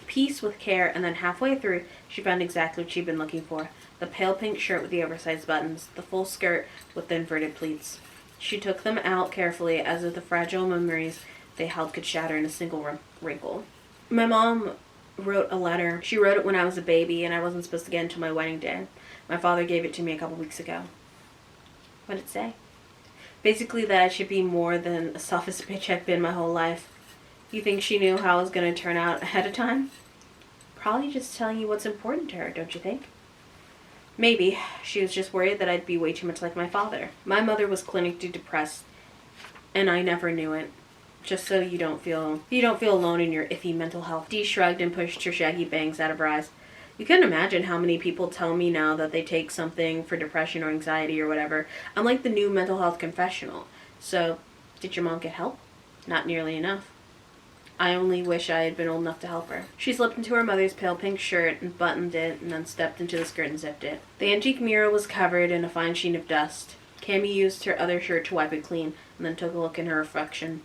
piece with care, and then halfway through, she found exactly what she'd been looking for. The pale pink shirt with the oversized buttons, the full skirt with the inverted pleats. She took them out carefully, as if the fragile memories they held could shatter in a single wrinkle. My mom wrote a letter. She wrote it when I was a baby, and I wasn't supposed to get it until my wedding day. My father gave it to me a couple weeks ago. What did it say? Basically that I should be more than a sophist bitch I've been my whole life. You think she knew how it was going to turn out ahead of time? Probably just telling you what's important to her, don't you think? Maybe. She was just worried that I'd be way too much like my father. My mother was clinically depressed, and I never knew it. Just so you don't feel alone in your iffy mental health. Dee shrugged and pushed her shaggy bangs out of her eyes. You couldn't imagine how many people tell me now that they take something for depression or anxiety or whatever. I'm like the new mental health confessional. So, did your mom get help? Not nearly enough. I only wish I had been old enough to help her. She slipped into her mother's pale pink shirt and buttoned it, and then stepped into the skirt and zipped it. The antique mirror was covered in a fine sheen of dust. Cammy used her other shirt to wipe it clean and then took a look in her reflection.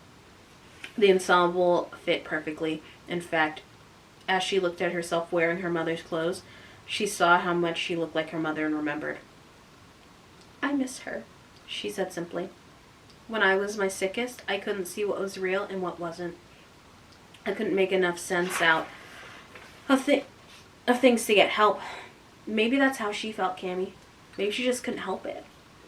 The ensemble fit perfectly. In fact, as she looked at herself wearing her mother's clothes, she saw how much she looked like her mother and remembered. "I miss her," she said simply. "When I was my sickest, I couldn't see what was real and what wasn't. I couldn't make enough sense out of things to get help." Maybe that's how she felt, Cammy. Maybe she just couldn't help it.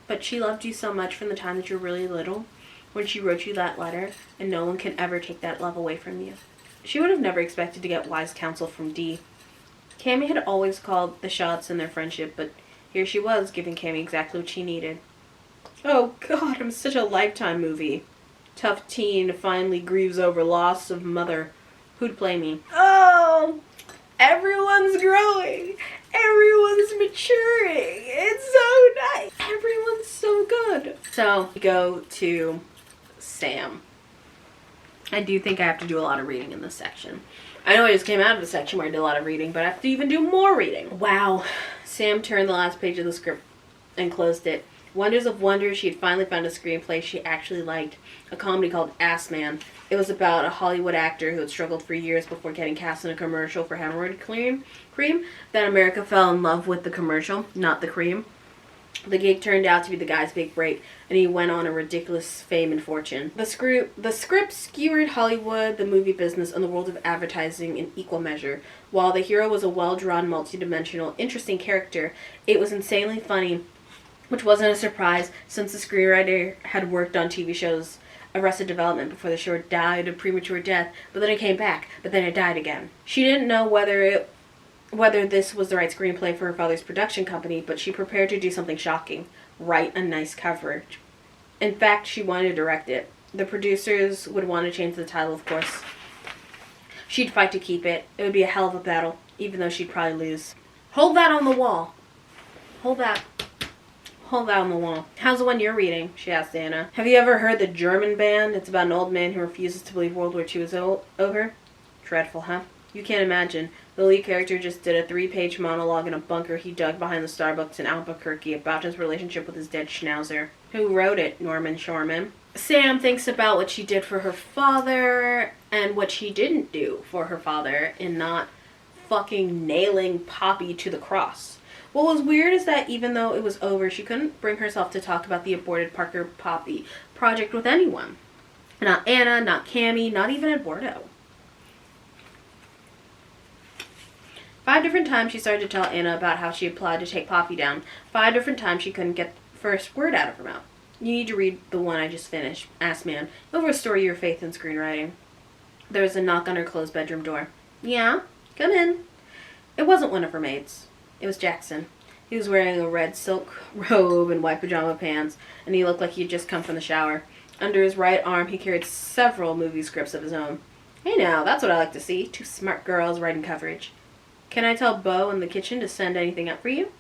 But she loved you so much from the time that you were really little, when she wrote you that letter, and no one can ever take that love away from you. She would have never expected to get wise counsel from Dee. Cammy had always called the shots in their friendship, but here she was, giving Cammy exactly what she needed. Oh God, I'm such a Lifetime movie. Tough teen finally grieves over loss of mother. Who'd play me? Oh, everyone's growing. Everyone's maturing. It's so nice. Everyone's so good. So we go to Sam. I do think I have to do a lot of reading in this section. I know I just came out of the section where I did a lot of reading, but I have to even do more reading. Wow. Sam turned the last page of the script and closed it. Wonders of wonders, she had finally found a screenplay she actually liked. A comedy called Ass Man. It was about a Hollywood actor who had struggled for years before getting cast in a commercial for hemorrhoid cream. Then America fell in love with the commercial, not the cream. The gig turned out to be the guy's big break, and he went on a ridiculous fame and fortune. The script skewered Hollywood, the movie business, and the world of advertising in equal measure. While the hero was a well-drawn, multi-dimensional, interesting character, it was insanely funny, which wasn't a surprise since the screenwriter had worked on TV shows Arrested Development before the show died a premature death, but then it came back, but then it died again. She didn't know whether this was the right screenplay for her father's production company, but she prepared to do something shocking. Write a nice coverage. In fact, she wanted to direct it. The producers would want to change the title, of course. She'd fight to keep it. It would be a hell of a battle, even though she'd probably lose. Hold that on the wall. Hold that on the wall. How's the one you're reading? She asked Anna. Have you ever heard The German Band? It's about an old man who refuses to believe World War II is over. Dreadful, huh? You can't imagine. The lead character just did a 3-page monologue in a bunker he dug behind the Starbucks in Albuquerque about his relationship with his dead schnauzer. Who wrote it? Norman Shorman. Sam thinks about what she did for her father and what she didn't do for her father in not fucking nailing Poppy to the cross. What was weird is that even though it was over, she couldn't bring herself to talk about the aborted Parker Poppy project with anyone. Not Anna, not Cammy, not even Eduardo. 5 different times she started to tell Anna about how she applied to take Poppy down. 5 different times she couldn't get the first word out of her mouth. You need to read the one I just finished, Ass Man. It'll restore your faith in screenwriting. There was a knock on her closed bedroom door. Yeah? Come in. It wasn't one of her maids. It was Jackson. He was wearing a red silk robe and white pajama pants, and he looked like he'd just come from the shower. Under his right arm, he carried several movie scripts of his own. Hey now, that's what I like to see. 2 smart girls writing coverage. Can I tell Bo in the kitchen to send anything up for you?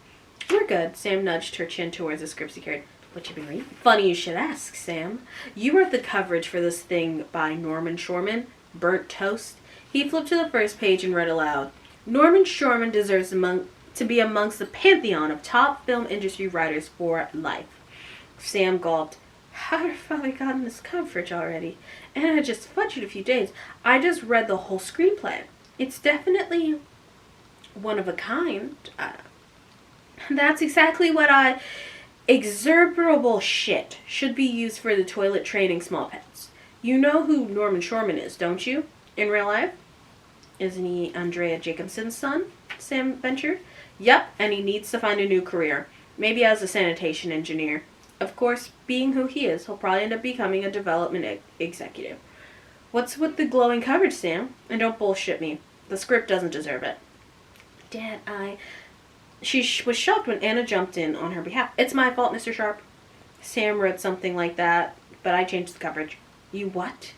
We're good. Sam nudged her chin towards the scripts he carried. What you been reading? Funny you should ask, Sam. You wrote the coverage for this thing by Norman Shorman, Burnt Toast. He flipped to the first page and read aloud. Norman Shorman deserves to be amongst the pantheon of top film industry writers for life. Sam gulped. How had her father gotten this coverage already? And I just fudged a few days. I just read the whole screenplay. It's definitely one of a kind. That's exactly what execrable shit should be used for the toilet training small pets. You know who Norman Shorman is, don't you? In real life? Isn't he Andrea Jacobson's son? Sam ventured. Yep, and he needs to find a new career. Maybe as a sanitation engineer. Of course, being who he is, he'll probably end up becoming a development executive. What's with the glowing coverage, Sam? And don't bullshit me. The script doesn't deserve it. Dad, She was shocked when Anna jumped in on her behalf. It's my fault, Mr. Sharp. Sam wrote something like that, but I changed the coverage. You what?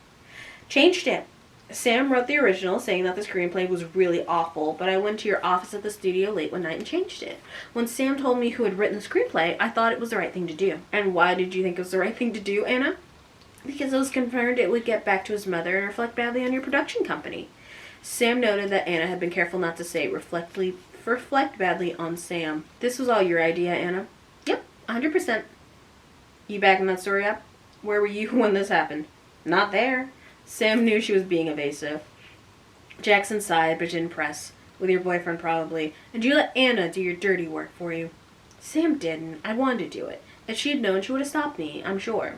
Changed it. Sam wrote the original, saying that the screenplay was really awful, but I went to your office at the studio late one night and changed it. When Sam told me who had written the screenplay, I thought it was the right thing to do. And why did you think it was the right thing to do, Anna? Because it was confirmed it would get back to his mother and reflect badly on your production company. Sam noted that Anna had been careful not to say reflect badly on Sam. This was all your idea, Anna? Yep, 100%. You backing that story up? Where were you when this happened? Not there. Sam knew she was being evasive. Jackson sighed, but didn't press. With your boyfriend, probably. And you let Anna do your dirty work for you. Sam didn't. I wanted to do it. If she had known, she would have stopped me, I'm sure.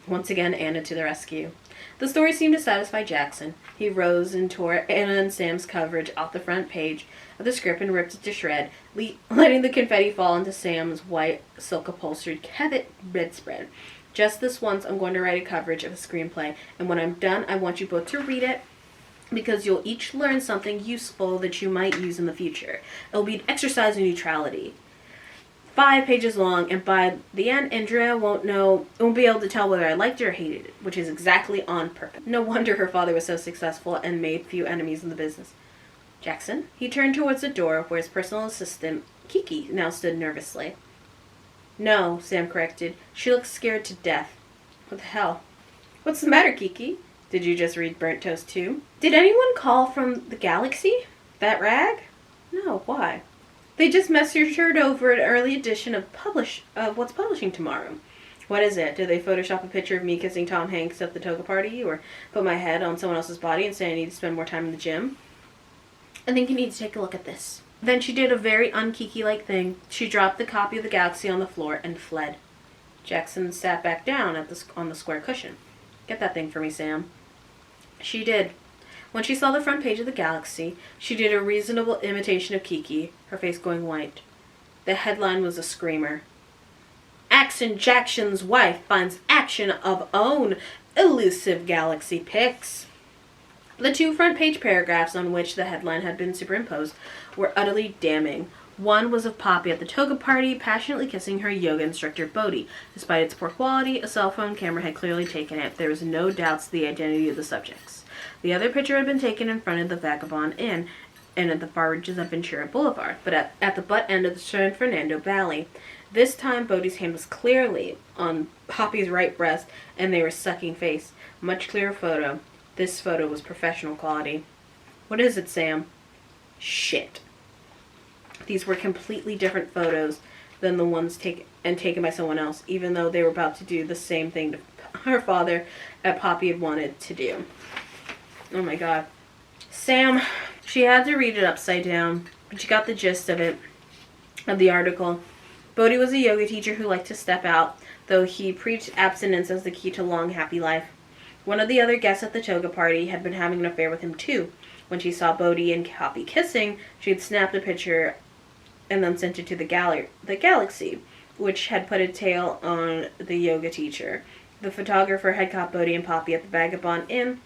Once again, Anna to the rescue. The story seemed to satisfy Jackson. He rose and tore Anna and Sam's coverage off the front page of the script and ripped it to shred, letting the confetti fall into Sam's white, silk-upholstered Kevitt bedspread. Just this once, I'm going to write a coverage of a screenplay, and when I'm done, I want you both to read it, because you'll each learn something useful that you might use in the future. It'll be an exercise in neutrality. 5 pages long, and by the end, Andrea won't be able to tell whether I liked it or hated it, which is exactly on purpose. No wonder her father was so successful and made few enemies in the business. Jackson? He turned towards the door, where his personal assistant, Kiki, now stood nervously. No, Sam corrected. She looks scared to death. What the hell? What's the matter, Kiki? Did you just read Burnt Toast too? Did anyone call from the Galaxy? That rag? No, why? They just messaged over an early edition of what's publishing tomorrow. What is it? Did they Photoshop a picture of me kissing Tom Hanks at the toga party, or put my head on someone else's body and say I need to spend more time in the gym? I think you need to take a look at this. Then she did a very un-Kiki-like thing. She dropped the copy of the Galaxy on the floor and fled. Jackson sat back down on the square cushion. Get that thing for me, Sam. She did. When she saw the front page of the Galaxy, she did a reasonable imitation of Kiki, her face going white. The headline was a screamer. Action Jackson's wife finds action of own elusive Galaxy pics. The 2 front page paragraphs on which the headline had been superimposed were utterly damning. One was of Poppy at the toga party, passionately kissing her yoga instructor, Bodhi. Despite its poor quality, a cell phone camera had clearly taken it. There was no doubt to the identity of the subjects. The other picture had been taken in front of the Vagabond Inn and at the far reaches of Ventura Boulevard, but at the butt end of the San Fernando Valley. This time, Bodhi's hand was clearly on Poppy's right breast, and they were sucking face. Much clearer photo. This photo was professional quality. What is it, Sam? Shit. These were completely different photos than the ones taken by someone else, even though they were about to do the same thing to her father that Poppy had wanted to do. Oh my god. Sam, she had to read it upside down, but she got the gist of the article. Bodhi was a yoga teacher who liked to step out, though he preached abstinence as the key to long, happy life. One of the other guests at the toga party had been having an affair with him too. When she saw Bodhi and Poppy kissing, she had snapped a picture and then sent it to the Galaxy, which had put a tail on the yoga teacher. The photographer had caught Bodhi and Poppy at the Vagabond Inn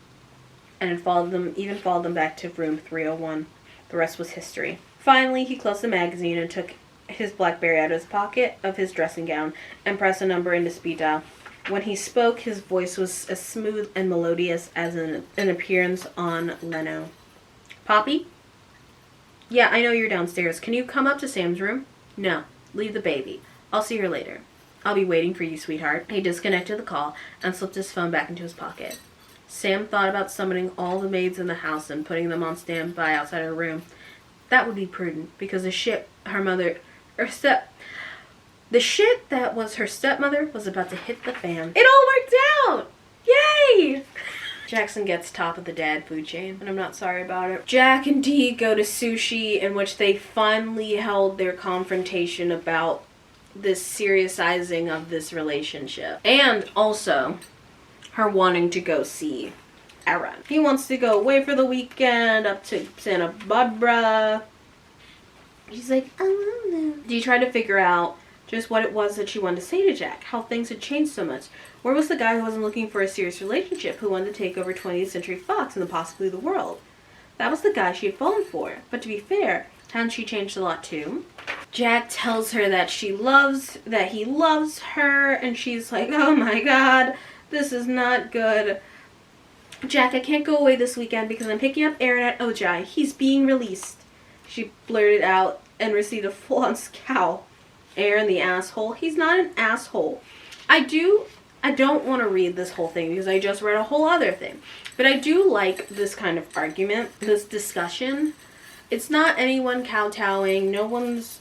and had followed them back to room 301. The rest was history. Finally, he closed the magazine and took his BlackBerry out of his pocket of his dressing gown and pressed a number into speed dial. When he spoke, his voice was as smooth and melodious as an appearance on Leno. Poppy? Yeah, I know you're downstairs. Can you come up to Sam's room? No, leave the baby. I'll see her later. I'll be waiting for you, sweetheart. He disconnected the call and slipped his phone back into his pocket. Sam thought about summoning all the maids in the house and putting them on standby outside her room. That would be prudent, because the shit that was her stepmother was about to hit the fan. It all worked out! Yay! Jackson gets top of the dad food chain, and I'm not sorry about it. Jack and Dee go to sushi, in which they finally held their confrontation about this seriousising of this relationship. And also, her wanting to go see Aaron. He wants to go away for the weekend, up to Santa Barbara. She's like, I love them. Dee tried to figure out just what it was that she wanted to say to Jack, how things had changed so much. Where was the guy who wasn't looking for a serious relationship, who wanted to take over 20th Century Fox and then possibly the world? That was the guy she had fallen for. But to be fair, hadn't she changed a lot too? Jack tells her that he loves her, and she's like, oh my god, this is not good. Jack, I can't go away this weekend because I'm picking up Aaron at Ojai. He's being released. She blurted out and received a full-on scowl. Aaron the asshole. He's not an asshole. I don't want to read this whole thing because I just read a whole other thing. But I do like this kind of argument, this discussion. It's not anyone kowtowing. No one's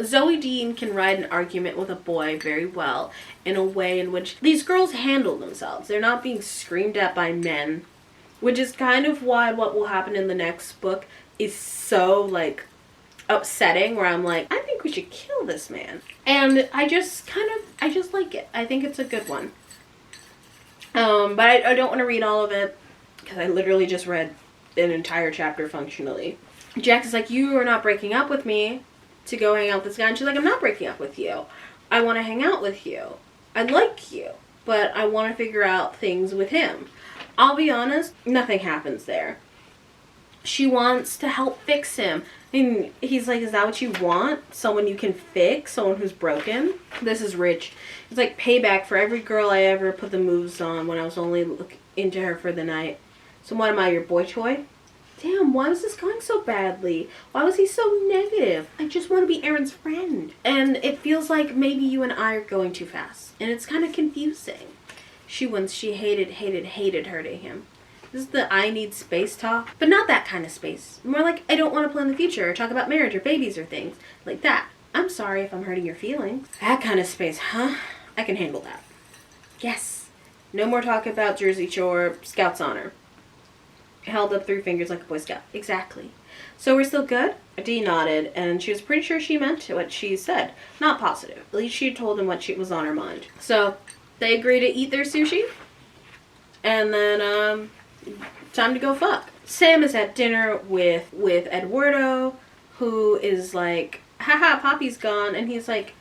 Zoe Dean can ride an argument with a boy very well in a way in which these girls handle themselves. They're not being screamed at by men, which is kind of why what will happen in the next book is so, like, upsetting, where I'm like, I think we should kill this man. And I just like it. I think it's a good one. But I don't want to read all of it, because I literally just read an entire chapter functionally. Jax is like, you are not breaking up with me to go hang out with this guy. And she's like, I'm not breaking up with you. I want to hang out with you. I like you, but I want to figure out things with him. I'll be honest, nothing happens there. She wants to help fix him. And he's like, is that what you want? Someone you can fix? Someone who's broken? This is rich. It's like payback for every girl I ever put the moves on when I was only looking into her for the night. So what am I, your boy toy? Damn, why was this going so badly? Why was he so negative? I just want to be Aaron's friend. And it feels like maybe you and I are going too fast. And it's kind of confusing. She hated hurting him. This is the I need space talk. But not that kind of space. More like, I don't want to plan the future or talk about marriage or babies or things like that. I'm sorry if I'm hurting your feelings. That kind of space, huh? I can handle that. Yes. No more talk about Jersey Shore Scout's honor. Held up 3 fingers like a Boy Scout. Exactly. So we're still good? Dee nodded, and she was pretty sure she meant what she said. Not positive. At least she had told him what was on her mind. So they agree to eat their sushi. And then, time to go fuck. Sam is at dinner with Eduardo, who is like, haha, Poppy's gone. And he's like,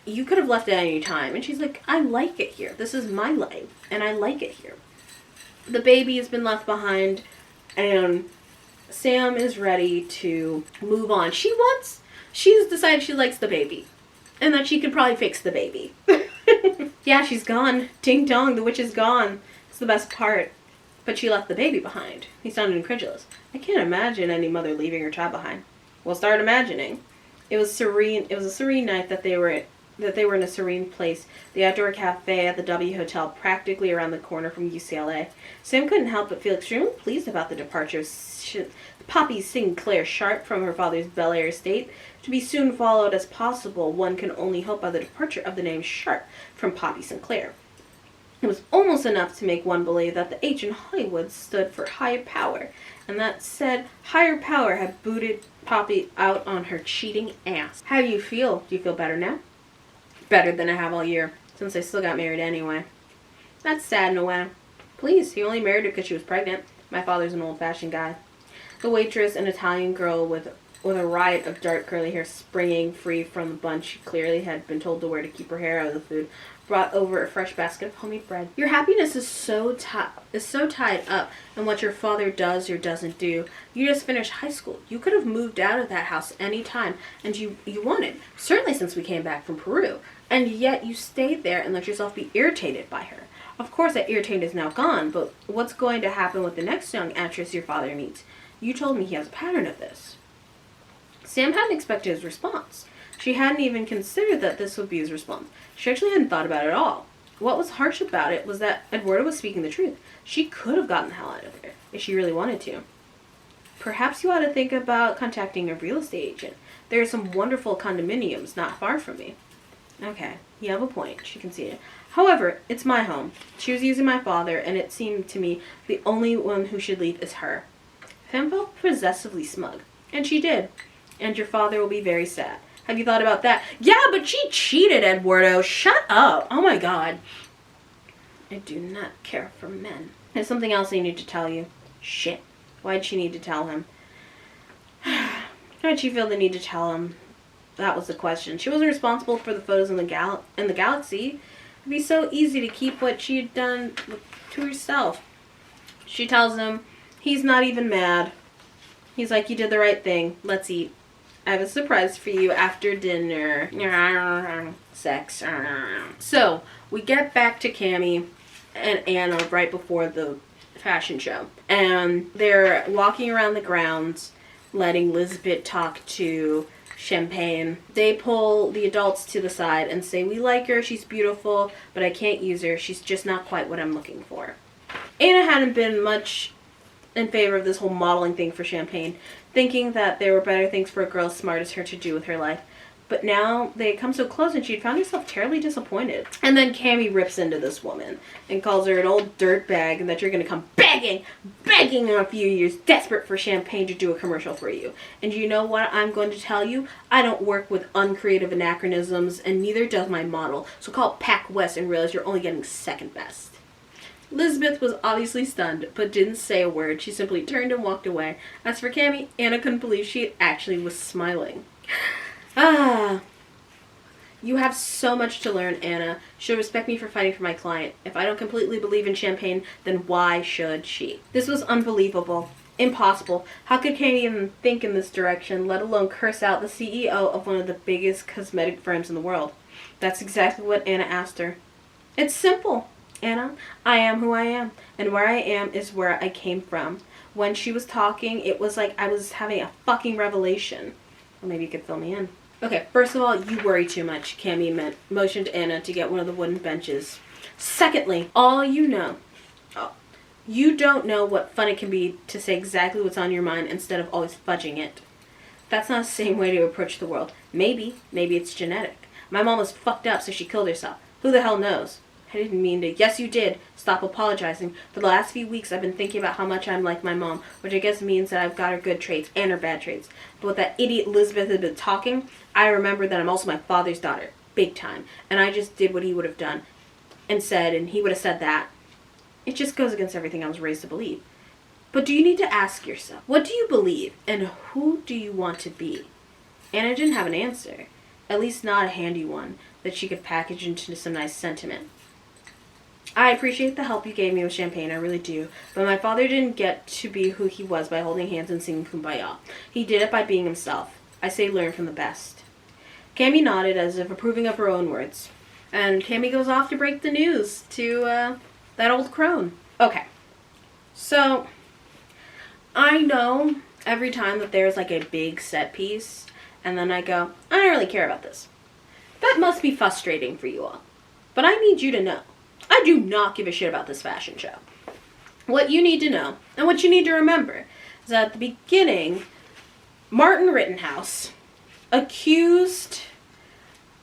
you could have left at any time. And she's like, I like it here. This is my life, and I like it here. The baby has been left behind, and Sam is ready to move on. She's decided she likes the baby, and that she could probably fix the baby. Yeah, she's gone. Ding dong, the witch is gone. It's the best part. But she left the baby behind. He sounded incredulous. I can't imagine any mother leaving her child behind. Well, start imagining. It was serene. It was a serene night that they were in a serene place, the outdoor cafe at the W Hotel, practically around the corner from UCLA. Sam couldn't help but feel extremely pleased about the departure of Poppy Sinclair Sharp from her father's Bel Air estate, to be soon followed as possible, one can only hope, by the departure of the name Sharp from Poppy Sinclair. It was almost enough to make one believe that the H in Hollywood stood for higher power, and that said higher power had booted Poppy out on her cheating ass. How do you feel? Do you feel better now? Better than I have all year, since I still got married anyway. That's sad in a way. Please, he only married her because she was pregnant. My father's an old-fashioned guy. The waitress, an Italian girl with a riot of dark curly hair springing free from the bun she clearly had been told to wear to keep her hair out of the food, brought over a fresh basket of homemade bread. Your happiness is so tied up in what your father does or doesn't do. You just finished high school. You could have moved out of that house any time, and you wanted. Certainly since we came back from Peru. And yet you stayed there and let yourself be irritated by her. Of course that irritation is now gone, but what's going to happen with the next young actress your father meets? You told me he has a pattern of this. Sam hadn't expected his response. She hadn't even considered that this would be his response. She actually hadn't thought about it at all. What was harsh about it was that Eduardo was speaking the truth. She could have gotten the hell out of there if she really wanted to. Perhaps you ought to think about contacting a real estate agent. There are some wonderful condominiums not far from me. Okay, you have a point, she conceded. However, it's my home. She was using my father, and it seemed to me the only one who should leave is her. Femme felt possessively smug. And she did. And your father will be very sad. Have you thought about that? Yeah, but she cheated, Eduardo. Shut up. Oh my god. I do not care for men. There's something else I need to tell you. Shit. Why'd she need to tell him? Why'd she feel the need to tell him? That was the question. She wasn't responsible for the photos in the galaxy. It'd be so easy to keep what she had done to herself. She tells him he's not even mad. He's like, you did the right thing. Let's eat. I have a surprise for you after dinner. Sex. So, we get back to Cammie and Anna right before the fashion show. And they're walking around the grounds, letting Lisbeth talk to Champagne. They pull the adults to the side and say, we like her, she's beautiful, but I can't use her. She's just not quite what I'm looking for. Anna hadn't been much in favor of this whole modeling thing for Champagne, thinking that there were better things for a girl as smart as her to do with her life. But now they come so close and she'd found herself terribly disappointed. And then Cammy rips into this woman and calls her an old dirtbag and that you're going to come begging in a few years, desperate for Champagne to do a commercial for you. And you know what I'm going to tell you? I don't work with uncreative anachronisms and neither does my model. So call Pac West and realize you're only getting second best. Elizabeth was obviously stunned, but didn't say a word. She simply turned and walked away. As for Cammy, Anna couldn't believe she actually was smiling. You have so much to learn, Anna. She'll respect me for fighting for my client. If I don't completely believe in Champagne, then why should she? This was unbelievable. Impossible. How could Cammy even think in this direction, let alone curse out the CEO of one of the biggest cosmetic firms in the world? That's exactly what Anna asked her. It's simple. Anna, I am who I am, and where I am is where I came from. When she was talking, it was like I was having a fucking revelation. Well, maybe you could fill me in. Okay, first of all, you worry too much, Cammy motioned Anna to get one of the wooden benches. Secondly, you don't know what fun it can be to say exactly what's on your mind instead of always fudging it. That's not the same way to approach the world. Maybe it's genetic. My mom was fucked up, so she killed herself. Who the hell knows? I didn't mean to. Yes, you did. Stop apologizing. For the last few weeks, I've been thinking about how much I'm like my mom, which I guess means that I've got her good traits and her bad traits. But with that idiot Elizabeth had been talking, I remembered that I'm also my father's daughter. Big time. And I just did what he would have done and said, and he would have said that. It just goes against everything I was raised to believe. But do you need to ask yourself, what do you believe and who do you want to be? Anna didn't have an answer. At least not a handy one that she could package into some nice sentiment. I appreciate the help you gave me with Champagne, I really do. But my father didn't get to be who he was by holding hands and singing Kumbaya. He did it by being himself. I say learn from the best. Cammy nodded as if approving of her own words. And Cammy goes off to break the news to that old crone. Okay. So, I know every time that there's like a big set piece, and then I go, I don't really care about this. That must be frustrating for you all. But I need you to know. I do not give a shit about this fashion show. What you need to know, and what you need to remember, is that at the beginning, Martin Rittenhouse accused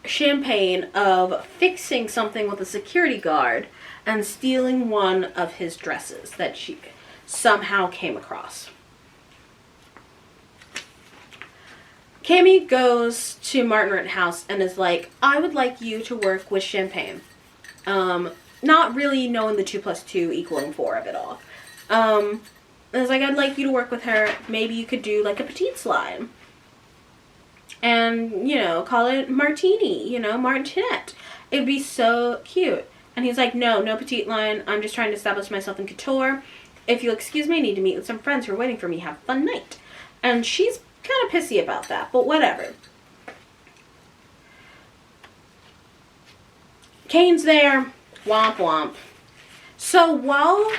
Champagne of fixing something with a security guard and stealing one of his dresses that she somehow came across. Cammy goes to Martin Rittenhouse and is like, I would like you to work with Champagne. Not really knowing the 2 + 2 equaling 4 of it all. I was like, I'd like you to work with her. Maybe you could do like a petite line. And, call it Martini, Martinette. It'd be so cute. And he's like, no petite line. I'm just trying to establish myself in couture. If you'll excuse me, I need to meet with some friends who are waiting for me. Have a fun night. And she's kind of pissy about that, but whatever. Kane's there. Womp womp. So while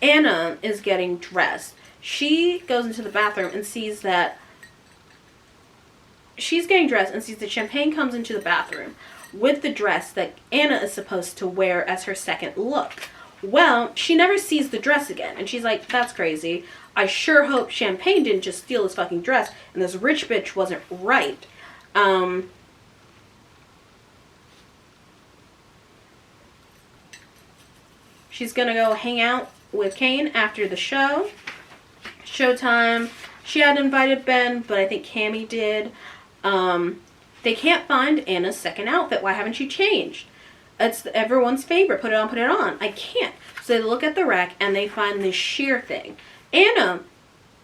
Anna is getting dressed, she goes into the bathroom and sees that she's getting dressed and sees that Champagne comes into the bathroom with the dress that Anna is supposed to wear as her second look. Well, she never sees the dress again, and she's like, that's crazy. I sure hope Champagne didn't just steal this fucking dress and this rich bitch wasn't right. She's gonna go hang out with Kane after the show. Showtime. She had invited Ben, but I think Cammy did. They can't find Anna's second outfit. Why haven't you changed? It's everyone's favorite. Put it on, put it on. I can't. So they look at the rack and they find this sheer thing. Anna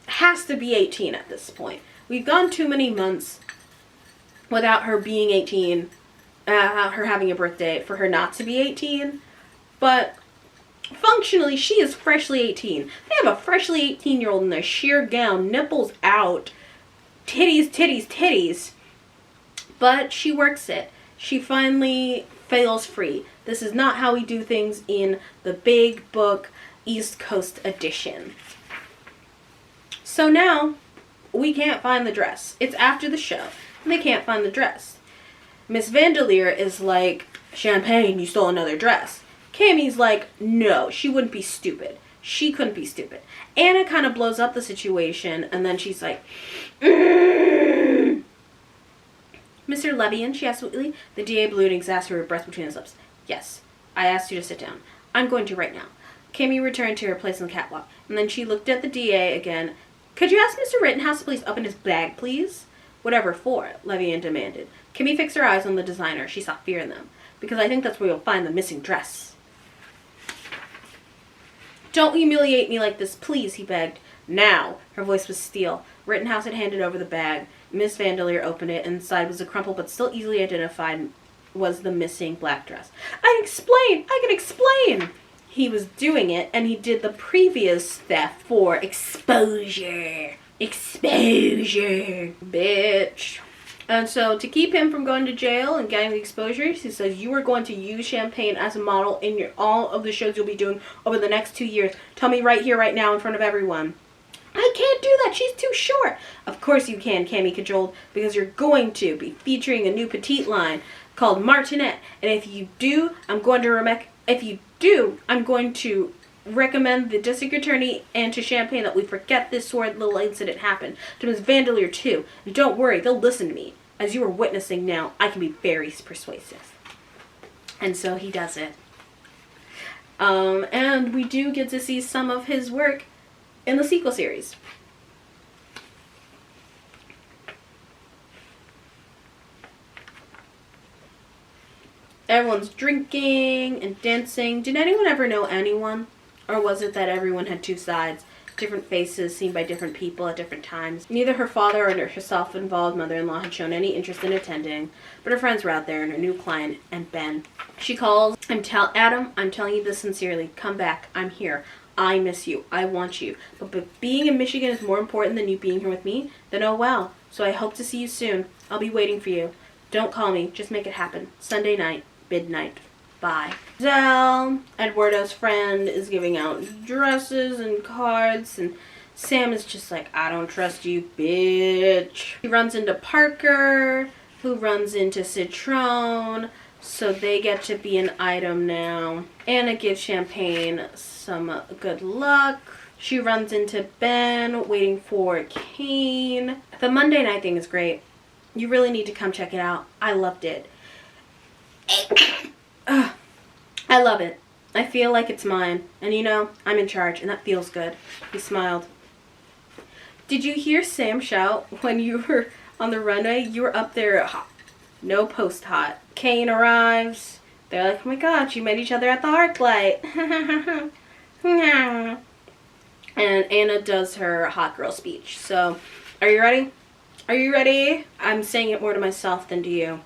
has to be 18 at this point. We've gone too many months without her being 18, her having a birthday, for her not to be 18. But functionally, she is freshly 18. They have a freshly 18-year-old in their sheer gown, nipples out, titties, titties, titties. But she works it. She finally fails free. This is not how we do things in the big book East Coast edition. So now, we can't find the dress. It's after the show, and they can't find the dress. Miss Vanderleer is like, Champagne, you stole another dress. Cammy's like, no, she wouldn't be stupid. She couldn't be stupid. Anna kind of blows up the situation, and then she's like, Mr. Levian, she asked sweetly. The DA blew an exasperated breath between his lips. Yes, I asked you to sit down. I'm going to right now. Cammy returned to her place on the catwalk, and then she looked at the DA again. Could you ask Mr. Rittenhouse to please open his bag, please? Whatever for, Levian demanded. Cammy fixed her eyes on the designer. She saw fear in them. Because I think that's where you'll find the missing dress. Don't humiliate me like this, please, he begged. Now. Her voice was steel. Rittenhouse had handed over the bag. Miss Vandeleur opened it. Inside was a crumpled but still easily identified was the missing black dress. I can explain! He was doing it, and he did the previous theft for exposure. Exposure. Bitch. And so, to keep him from going to jail and getting the exposure, he says, you are going to use Champagne as a model in all of the shows you'll be doing over the next 2 years. Tell me right here, right now, in front of everyone. I can't do that. She's too short. Of course you can, Cammy cajoled, because you're going to be featuring a new petite line called Martinet. And if you do, I'm going to recommend the district attorney and to Champagne that we forget this sordid little incident happened. To Ms. Vandeleur, too. And don't worry, they'll listen to me. As you are witnessing now, I can be very persuasive. And so he does it. And we do get to see some of his work in the sequel series. Everyone's drinking and dancing. Did anyone ever know anyone? Or was it that everyone had two sides, different faces seen by different people at different times? Neither her father or her self-involved mother-in-law had shown any interest in attending, but her friends were out there and her new client and Ben. She calls, Adam, I'm telling you this sincerely. Come back. I'm here. I miss you. I want you. But being in Michigan is more important than you being here with me, then oh well. So I hope to see you soon. I'll be waiting for you. Don't call me. Just make it happen. Sunday night. Midnight. Bye. Zell, Eduardo's friend, is giving out dresses and cards, and Sam is just like, I don't trust you, bitch. He runs into Parker, who runs into Citron, so they get to be an item now. Anna gives Champagne some good luck. She runs into Ben, waiting for Kane. The Monday night thing is great. You really need to come check it out. I loved it. I love it. I feel like it's mine. And you know, I'm in charge, and that feels good. He smiled. Did you hear Sam shout when you were on the runway? You were up there hot. No post hot. Kane arrives. They're like, oh my god, you met each other at the ArcLight. And Anna does her hot girl speech. So, are you ready? Are you ready? I'm saying it more to myself than to you.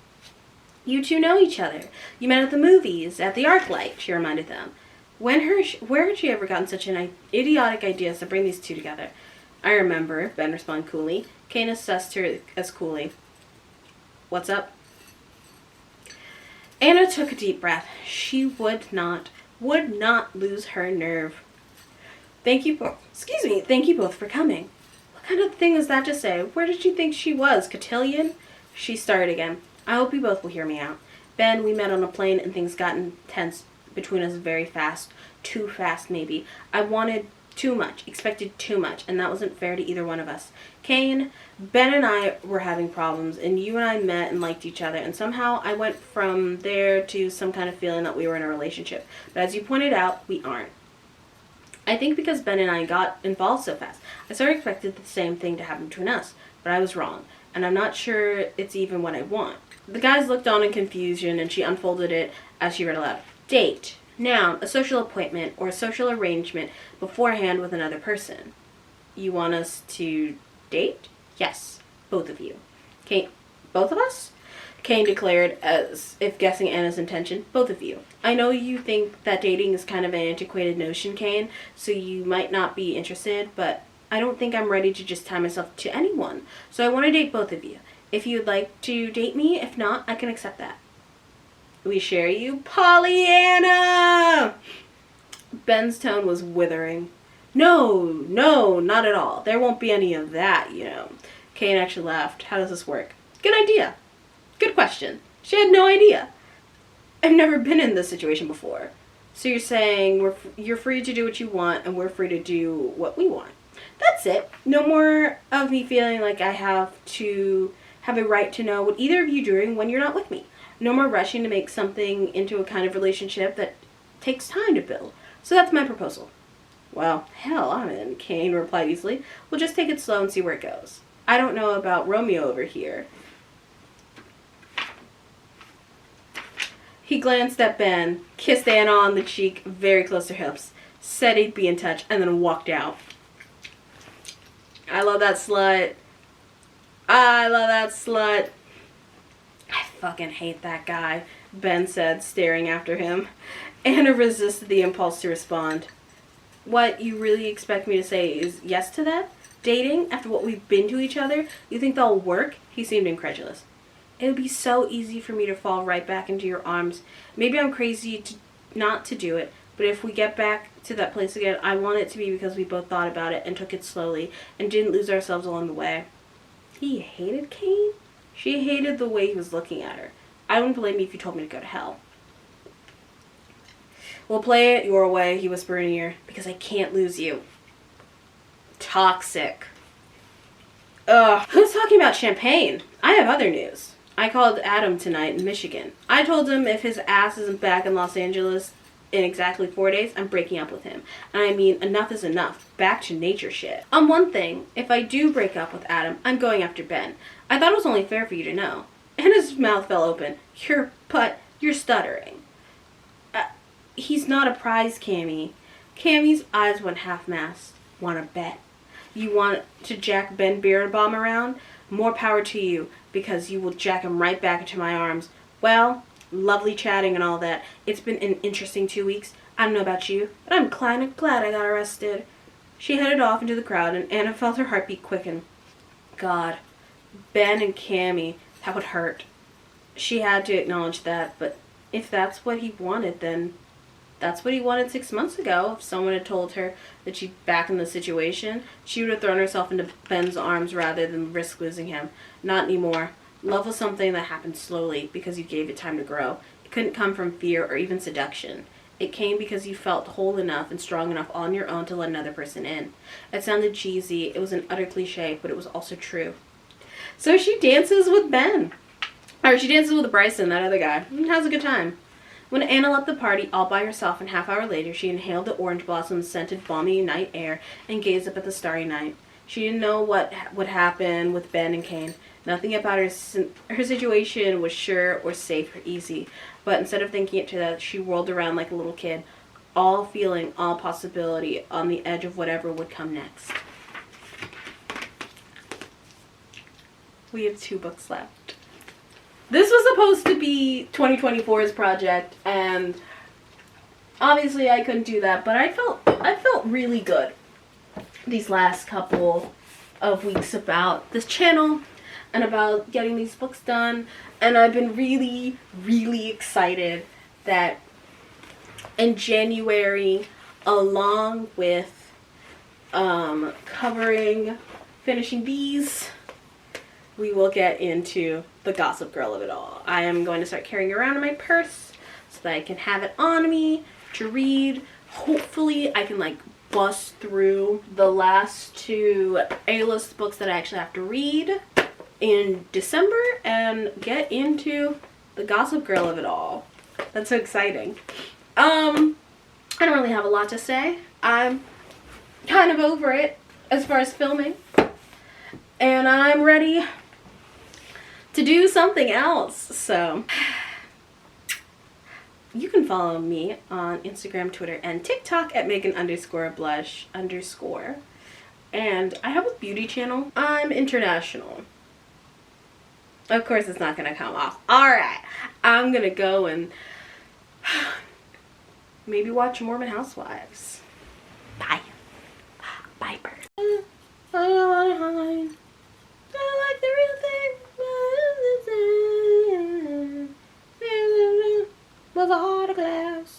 You two know each other. You met at the movies, at the ArcLight, she reminded them. Where had she ever gotten such an idiotic idea to bring these two together? I remember, Ben responded coolly. Kane assessed her as coolly. What's up? Anna took a deep breath. She would not lose her nerve. Thank you both for coming. What kind of thing is that to say? Where did you think she was, cotillion? She started again. I hope you both will hear me out. Ben, we met on a plane and things got intense between us very fast. Too fast, maybe. I wanted too much, expected too much, and that wasn't fair to either one of us. Kane, Ben and I were having problems, and you and I met and liked each other, and somehow I went from there to some kind of feeling that we were in a relationship. But as you pointed out, we aren't. I think because Ben and I got involved so fast, I sort of expected the same thing to happen between us, but I was wrong, and I'm not sure it's even what I want. The guys looked on in confusion, and she unfolded it as she read aloud. Date. Noun, a social appointment or a social arrangement beforehand with another person. You want us to date? Yes, both of you. Kane, both of us? Kane declared as if guessing Anna's intention. Both of you. I know you think that dating is kind of an antiquated notion, Kane, so you might not be interested, but I don't think I'm ready to just tie myself to anyone. So I want to date both of you. If you'd like to date me, if not, I can accept that. We share you, Pollyanna! Ben's tone was withering. No, not at all. There won't be any of that, you know. Kane actually laughed. How does this work? Good idea. Good question. She had no idea. I've never been in this situation before. So you're saying you're free to do what you want, and we're free to do what we want. That's it. No more of me feeling like I have to have a right to know what either of you doing when you're not with me. No more rushing to make something into a kind of relationship that takes time to build. So that's my proposal. Well, hell, I'm in, Kane replied easily. We'll just take it slow and see where it goes. I don't know about Romeo over here. He glanced at Ben, kissed Anna on the cheek, very close to her hips, said he'd be in touch, and then walked out. I love that slut. I love that slut. I fucking hate that guy, Ben said, staring after him. Anna resisted the impulse to respond. What, you really expect me to say is yes to that? Dating, after what we've been to each other? You think that'll work? He seemed incredulous. It would be so easy for me to fall right back into your arms. Maybe I'm crazy not to do it, but if we get back to that place again, I want it to be because we both thought about it and took it slowly and didn't lose ourselves along the way. He hated Kane? She hated the way he was looking at her. I wouldn't blame you if you told me to go to hell. We'll play it your way, he whispered in her ear, because I can't lose you. Toxic. Ugh. Who's talking about champagne? I have other news. I called Adam tonight in Michigan. I told him if his ass isn't back in Los Angeles in exactly 4 days, I'm breaking up with him. And I mean, enough is enough. Back to nature shit. One thing, if I do break up with Adam, I'm going after Ben. I thought it was only fair for you to know. And his mouth fell open. You're stuttering. He's not a prize, Cammy. Cammy's eyes went half-mast. Wanna bet? You want to jack Ben Beerbaum around? More power to you, because you will jack him right back into my arms. Well, lovely chatting and all that. It's been an interesting 2 weeks. I don't know about you, but I'm kind of glad I got arrested. She headed off into the crowd, and Anna felt her heartbeat quicken. God, Ben and Cammy, that would hurt. She had to acknowledge that, but if that's what he wanted, then that's what he wanted 6 months ago. If someone had told her that she'd back in the situation, she would have thrown herself into Ben's arms rather than risk losing him. Not anymore. Love was something that happened slowly because you gave it time to grow. It couldn't come from fear or even seduction. It came because you felt whole enough and strong enough on your own to let another person in. It sounded cheesy. It was an utter cliche, but it was also true. So she dances with Ben. Or she dances with Bryson, that other guy, and has a good time. When Anna left the party all by herself, and half hour later, she inhaled the orange blossom-scented balmy night air and gazed up at the starry night. She didn't know what would happen with Ben and Kane. Nothing about her situation was sure or safe or easy. But instead of thinking it to that, she whirled around like a little kid, all feeling, all possibility, on the edge of whatever would come next. We have 2 books left. This was supposed to be 2024's project, and obviously I couldn't do that, but I felt really good these last couple of weeks about this channel and about getting these books done, and I've been really, really excited that in January, along with finishing these, we will get into the Gossip Girl of it all. I am going to start carrying it around in my purse so that I can have it on me to read. Hopefully I can bust through the last 2 A-list books that I actually have to read in December and get into the Gossip Girl of it all. That's so exciting. I don't really have a lot to say. I'm kind of over it as far as filming, and I'm ready to do something else. So you can follow me on Instagram, Twitter, and TikTok at Megan_Blush_. And I have a beauty channel. I'm international. Of course it's not gonna come off. Alright, I'm gonna go and maybe watch Mormon Housewives. Bye. Bye, bird. I like the real thing. Was a heart of glass.